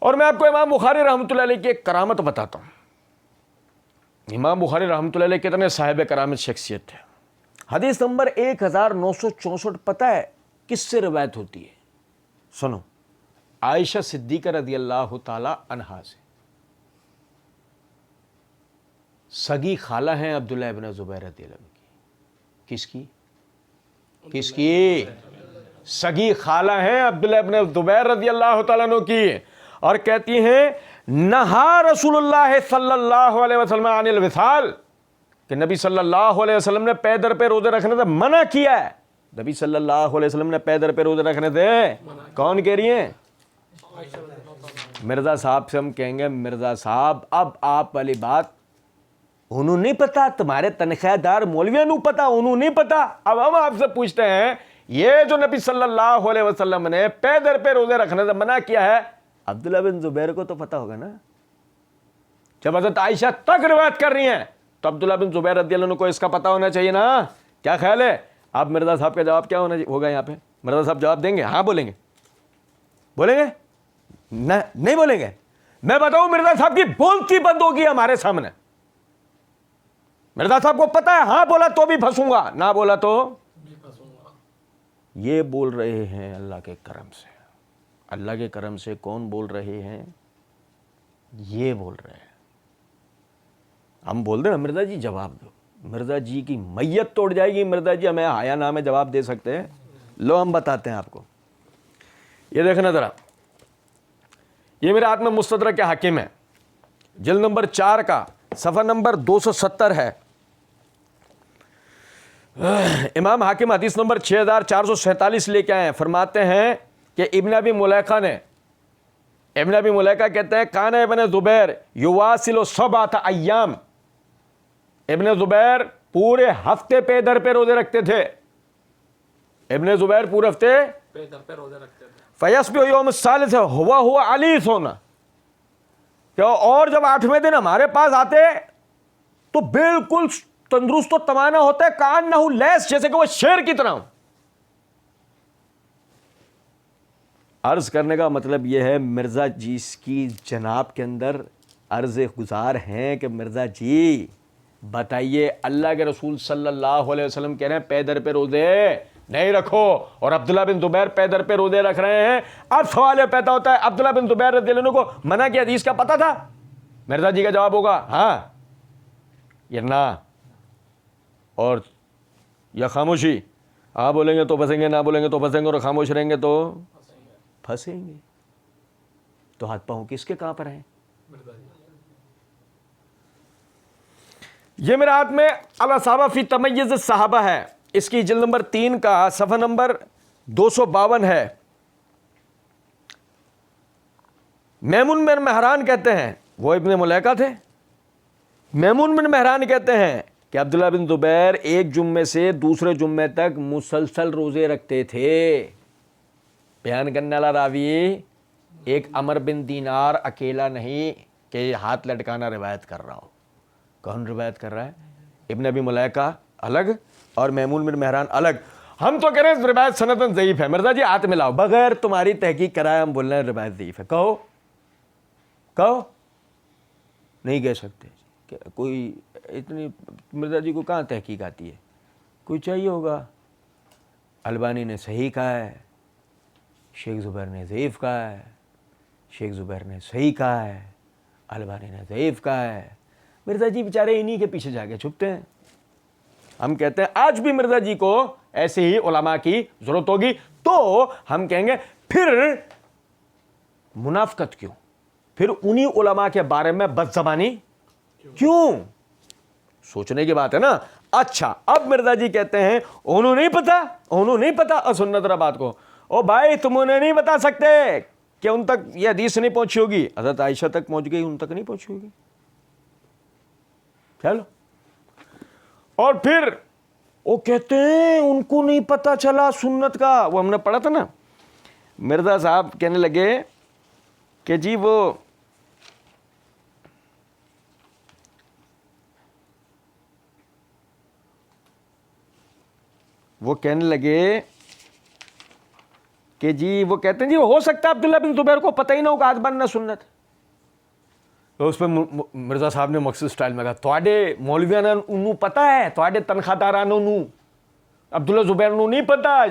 اور میں آپ کو امام بخاری رحمۃ اللہ علیہ کی ایک کرامت بتاتا ہوں. امام بخاری رحمۃ اللہ علیہ کتنے صاحب کرامت شخصیت ہے. حدیث نمبر 1964 پتہ ہے کس سے روایت ہوتی ہے؟ سنو، عائشہ صدیقہ رضی اللہ تعالی عنہا سے. سگی خالہ ہیں عبداللہ ابن زبیر رضی اللہ عنہ کی. کس کی؟ کس کی؟ سگی خالہ ہیں عبداللہ ابن زبیر رضی اللہ تعالیٰ عنہ کی. اور کہتی ہیں نہا رسول اللہ صلی اللہ علیہ وسلم عن الوصال، کہ نبی صلی اللہ علیہ وسلم نے پے در پہ روزے رکھنے سے منع کیا ہے. نبی صلی اللہ علیہ وسلم نے پے در پہ روزے رکھنے سے کون کہہ رہی ہیں؟ مرزا صاحب سے ہم کہیں گے مرزا صاحب اب آپ والی بات انہوں نہیں پتا، تمہارے تنخواہ دار مولویوں نے پتا، انہوں نہیں پتا. اب ہم آپ سے پوچھتے ہیں یہ جو نبی صلی اللہ علیہ وسلم نے پے در پہ روزے رکھنے سے منع کیا ہے، عبداللہ بن زبیر کو تو پتا ہوگا نا. جب حضرت عائشہ تک روایت کر رہی ہیں تو عبداللہ بن زبیر رضی اللہ عنہ کو اس کا پتا ہونا چاہیے نا. کیا خیال ہے آپ مرزا صاحب کا جواب کیا ہوگا یہاں پہ؟ مرزا صاحب جواب دیں گے؟ ہاں بولیں گے؟ بولیں گے؟ نہیں بولیں گے؟ میں بتاؤں مرزا صاحب کی بولتی بند ہوگی ہمارے سامنے. مرزا صاحب کو پتا ہے ہاں بولا تو بھی پھنسوں گا، نہ بولا تو یہ بول رہے ہیں اللہ کے کرم سے. اللہ کے کرم سے کون بول رہے ہیں؟ یہ بول رہے ہیں. ہم بول دیں نا مرزا جی جواب دو، مرزا جی کی میت توڑ جائے گی. مرزا جی ہمیں حیا نام جواب دے سکتے ہیں؟ لو ہم بتاتے ہیں آپ کو. یہ دیکھنا ذرا، یہ میرے ہاتھ میں مستدرک حاکم ہے، جلد نمبر 4 کا صفحہ نمبر 270 ہے. امام حاکم حدیث نمبر 6447 لے کے آئے ہیں. فرماتے ہیں کہ ابن ابی ملیکہ نے، ابن ابی ملیکہ کہتے ہیں کان ابن زبیر یواصل 7 ایام، ابن زبیر پورے ہفتے پے در پہ روزے رکھتے تھے. ابن زبیر پورے ہفتے پے در پہ روزے رکھتے تھے. فیصبح یوم الثالث ہوا علیس ہونا، اور جب 8ویں دن ہمارے پاس آتے تو بالکل تندرست و توانا ہوتا ہے، کانہ لیس، جیسے کہ وہ شیر کی طرح. عرض کرنے کا مطلب یہ ہے مرزا جی کی جناب کے اندر عرض گزار ہیں کہ مرزا جی بتائیے اللہ کے رسول صلی اللہ علیہ وسلم کہہ رہے ہیں پے در پہ روزے نہیں رکھو، اور عبداللہ بن زبیر پے در پہ روزے رکھ رہے ہیں. اب سوال یہ پیدا ہوتا ہے عبداللہ بن زبیر رضی اللہ عنہ کو منع کی حدیث کا پتہ تھا؟ مرزا جی کا جواب ہوگا ہاں یا نہ، اور یا خاموشی. ہاں بولیں گے تو پھنسیں گے، نہ بولیں گے تو پھنسیں گے، اور خاموش رہیں گے تو پھنسیں گے. تو ہاتھ پاؤں کس کے کہاں پر ہیں؟ یہ میرے ہاتھ میں الاصابہ فی تمیز الصحابہ ہے، اس کی جلد نمبر 3 کا صفحہ نمبر 252 ہے. میمون بن مہران کہتے ہیں، وہ ابن ملیکہ تھے، میمون بن مہران کہتے ہیں کہ عبداللہ بن زبیر ایک جمعے سے دوسرے جمعے تک مسلسل روزے رکھتے تھے. بیان کرنے والا راوی ایک عمر بن دینار اکیلا نہیں کہ ہاتھ لٹکانا روایت کر رہا ہو. کون روایت کر رہا ہے؟ ابن ابی ملیکہ الگ اور میمون بن مہران الگ. ہم تو کہہ رہے ہیں روایت سندن ضعیف ہے. مرزا جی ہاتھ ملاؤ, بغیر تمہاری تحقیق کرائے ہم بول رہے ہیں روایت ضعیف ہے. کہو نہیں کہہ سکتے. کوئی اتنی مرزا جی کو کہاں تحقیق آتی ہے؟ کوئی چاہیے ہوگا. البانی نے صحیح کہا ہے, شیخ زبیر نے ضعیف کہا ہے, شیخ زبیر نے صحیح کہا ہے, البانی نے ضعیف کہا ہے. مرزا جی بیچارے انہی کے پیچھے جا کے چھپتے ہیں. ہم کہتے ہیں آج بھی مرزا جی کو ایسے ہی علماء کی ضرورت ہوگی تو ہم کہیں گے پھر منافقت کیوں, پھر انہی علماء کے بارے میں بد زبانی کیوں؟ سوچنے کی بات ہے نا. اچھا اب مرزا جی کہتے ہیں انہوں نہیں پتا اور سننا ذرا بات کو. او بھائی تم انہیں نہیں بتا سکتے کہ ان تک یہ حدیث نہیں پہنچی ہوگی. حضرت عائشہ تک پہنچ گئی, ان تک نہیں پہنچی ہوگی. چلو, اور پھر وہ کہتے ہیں ان کو نہیں پتا چلا سنت کا. وہ ہم نے پڑھا تھا نا, مرزا صاحب کہنے لگے کہ جی وہ کہنے لگے کہ جی وہ کہتے ہیں جی ہو سکتا ہے عبداللہ بن زبیر کو پتہ ہی نہ ہو کہ ہاتھ باندھنا سنت. تو اس پہ مرزا صاحب نے مقصد سٹائل میں کہا تواڈے مولویاں انہوں پتہ ہے, تواڈے تنخواہ داران انہوں عبداللہ زبیر انہوں نہیں پتہ,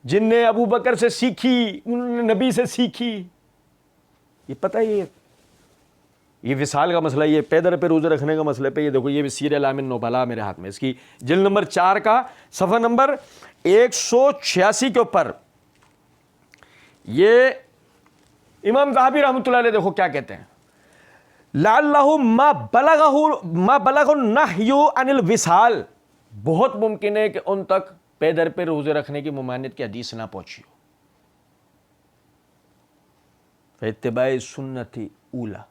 جن نے ابو بکر سے سیکھی, انہوں نے نبی سے سیکھی. یہ پتہ ہی یہ وصال کا مسئلہ, یہ پیدر پہ روزے رکھنے کا مسئلہ پہ یہ دیکھو, یہ سیر اعلام النبلاء میرے ہاتھ میں, اس کی جلد نمبر 4 کا صفحہ نمبر 186 کے اوپر یہ امام ذہبی رحمۃ اللہ علیہ دیکھو کیا کہتے ہیں. لعلہ ما بلغ النہی عن الوصال, بہت ممکن ہے کہ ان تک پیدر پہ روزے رکھنے کی ممانعت کی حدیث نہ پہنچی ہو. فاتباع سنت اولا,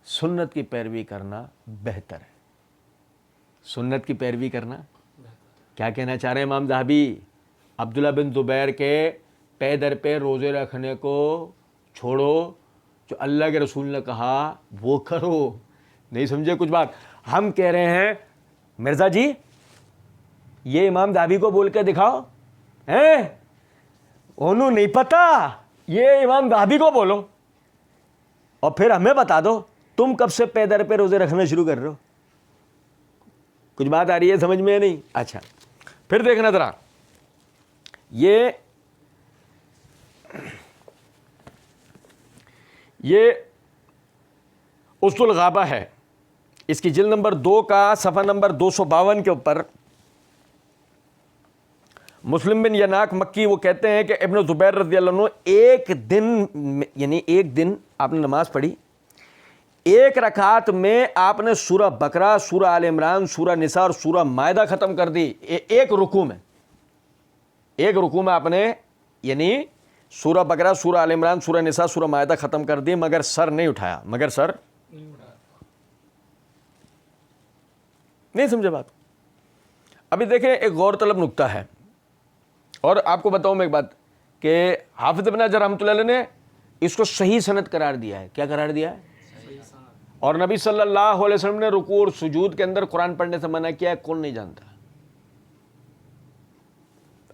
سنت کی پیروی کرنا بہتر ہے. سنت کی پیروی کرنا کیا کہنا چاہ رہے ہیں امام ذہبی؟ عبداللہ بن زبیر کے پے در پہ روزے رکھنے کو چھوڑو, جو اللہ کے رسول نے کہا وہ کرو. نہیں سمجھے کچھ بات؟ ہم کہہ رہے ہیں مرزا جی یہ امام ذہبی کو بول کے دکھاؤ, انہوں نہیں پتا, یہ امام ذہبی کو بولو اور پھر ہمیں بتا دو تم کب سے پے در پہ روزے رکھنا شروع کر رہے ہو. کچھ بات آ رہی ہے سمجھ میں نہیں؟ اچھا پھر دیکھنا ذرا, یہ اسد الغابہ ہے, اس کی جلد نمبر 2 کا صفحہ نمبر 252 کے اوپر مسلم بن یناک مکی وہ کہتے ہیں کہ ابن زبیر رضی اللہ عنہ ایک دن آپ نے نماز پڑھی, ایک رکعت میں آپ نے سورہ بقرہ, سورہ آل عمران, سورہ نساء اور سورہ مائدہ ختم کر دی. ایک رکوع میں آپ نے یعنی سورہ بقرہ, سورہ آل عمران, سورہ نساء, سورہ مائدہ ختم کر دی, مگر سر نہیں اٹھایا. نہیں سمجھے بات؟ ابھی دیکھیں ایک غور طلب نکتہ ہے, اور آپ کو بتاؤں میں ایک بات کہ حافظ ابن حجر رحمۃ اللہ علیہ نے اس کو صحیح سند قرار دیا ہے. کیا قرار دیا ہے؟ اور نبی صلی اللہ علیہ وسلم نے رکوع اور سجود کے اندر قرآن پڑھنے سے منع کیا ہے, کون نہیں جانتا.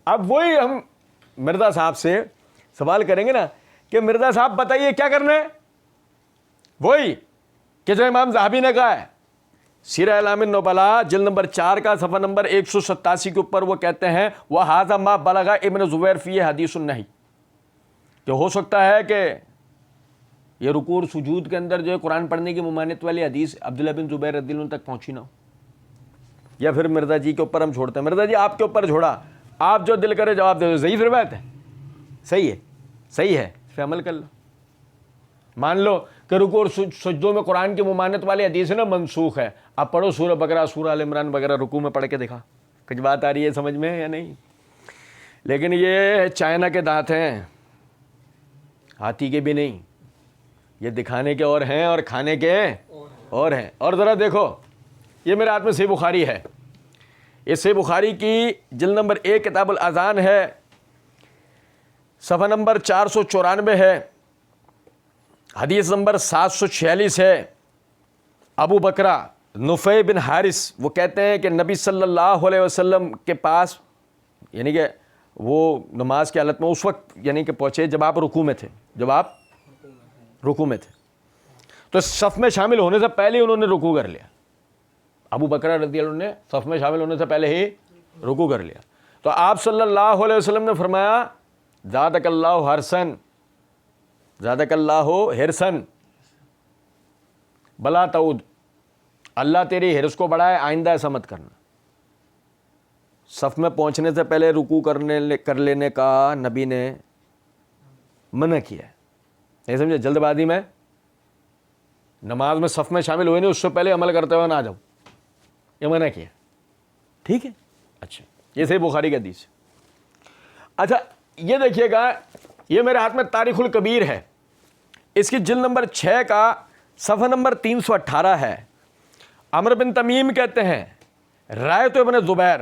اب وہی ہم مرزا صاحب سے سوال کریں گے نا کہ مرزا صاحب بتائیے کیا کرنا ہے, وہی کہ جو امام ذہبی نے کہا ہے سیرہ اعلام النبلاء جلد نمبر 4 کا صفحہ نمبر 187 کے اوپر, وہ کہتے ہیں وَهَذَا مَا بَلَغَ ابن زبیر فِيهِ حدیث النہی, کہ ہو سکتا ہے کہ یہ رکوع اور سجود کے اندر جو ہے قرآن پڑھنے کی ممانعت والی حدیث عبداللہ بن زبیر رضی اللہ عنہ تک پہنچی نہ ہو. یا پھر مرزا جی کے اوپر ہم چھوڑتے ہیں, مرزا جی آپ کے اوپر چھوڑا, آپ جو دل کرے جواب دے دو. ضعیف روایت ہے, صحیح ہے, اس پہ عمل کر لو. مان لو کہ رکوع اور سجدوں میں قرآن کی ممانعت والی حدیث ہے نا منسوخ ہے, اب پڑھو سورہ بقرہ, سورہ آل عمران وغیرہ رکوع میں پڑھ کے دکھا. کچھ بات آ رہی ہے سمجھ میں یا نہیں؟ لیکن یہ چائنا کے دانت ہیں, ہاتھی کے بھی نہیں. یہ دکھانے کے اور ہیں اور کھانے کے اور ہیں. اور ذرا دیکھو یہ میرے ہاتھ میں صحیح بخاری ہے, یہ صحیح بخاری کی جلد نمبر 1 کتاب الاذان ہے, صفحہ نمبر 494 ہے. حدیث نمبر 746 ہے، ابو بکرہ نفیع بن حارث وہ کہتے ہیں کہ نبی صلی اللہ علیہ وسلم کے پاس، یعنی کہ وہ نماز کی حالت میں اس وقت یعنی کہ پہنچے جب آپ رکوع میں تھے، تو صف میں شامل ہونے سے پہلے ہی انہوں نے رکوع کر لیا. ابو بکرہ رضی اللہ عنہ نے صف میں شامل ہونے سے پہلے ہی رکوع کر لیا. تو آپ صلی اللہ علیہ وسلم نے فرمایا زادک اللہ حرسن، زادک اللہ حرسن بلا تعود، اللہ تیری حرص کو بڑھائے، آئندہ ایسا مت کرنا. صف میں پہنچنے سے پہلے رکوع کر لینے کا نبی نے منع کیا ہے. نہیں سمجھے؟ جلد بازی میں نماز میں صف میں شامل ہوئے نہیں، اس سے پہلے عمل کرتے ہوئے نہ آ جاؤ، یہ منع کیا. ٹھیک ہے، اچھا یہ صحیح بخاری کا حدیث ہے. اچھا یہ دیکھیے گا، یہ میرے ہاتھ میں تاریخ الکبیر ہے، اس کی جلد نمبر 6 کا صفحہ نمبر 318 ہے. عمرو بن تمیم کہتے ہیں رأیت ابن زبیر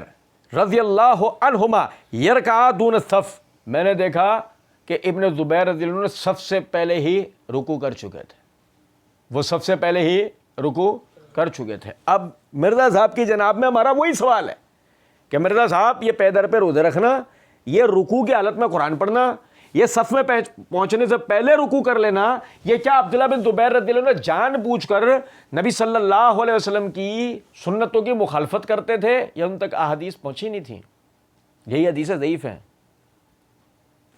رضی اللہ عنہما یرکع دون الصف، میں نے دیکھا کہ ابن زبیر رضی اللہ عنہ صف سے پہلے ہی رکوع کر چکے تھے، وہ سب سے پہلے ہی رکوع کر چکے تھے. اب مرزا صاحب کی جناب میں ہمارا وہی سوال ہے کہ مرزا صاحب یہ پے در پہ روزے رکھنا، یہ رکوع کی حالت میں قرآن پڑھنا، یہ صف میں پہنچنے سے پہلے رکوع کر لینا، یہ کیا عبداللہ بن زبیر رضی اللہ عنہ جان بوجھ کر نبی صلی اللہ علیہ وسلم کی سنتوں کی مخالفت کرتے تھے یا ان تک احادیث پہنچی نہیں تھیں؟ یہی حدیثیں ضعیف ہیں.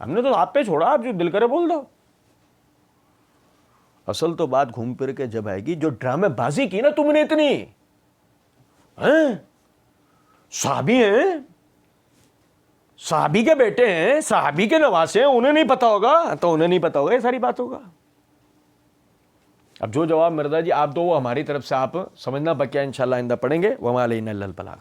ہم نے تو آپ پہ چھوڑا، آپ جو دل کرے بول دو. اصل تو بات گھوم پھر کے جب آئے گی، جو ڈرامے بازی کی نا تم نے اتنی، صحابی ہیں، صحابی کے بیٹے ہیں، صحابی کے نواسے ہیں، انہیں نہیں پتا ہوگا تو انہیں نہیں پتا ہوگا، یہ ساری بات ہوگا. اب جو جواب مرزا جی آپ دو وہ ہماری طرف سے آپ سمجھنا، بقیہ انشاءاللہ آئندہ پڑھیں گے. وما علینا الا البلاغ.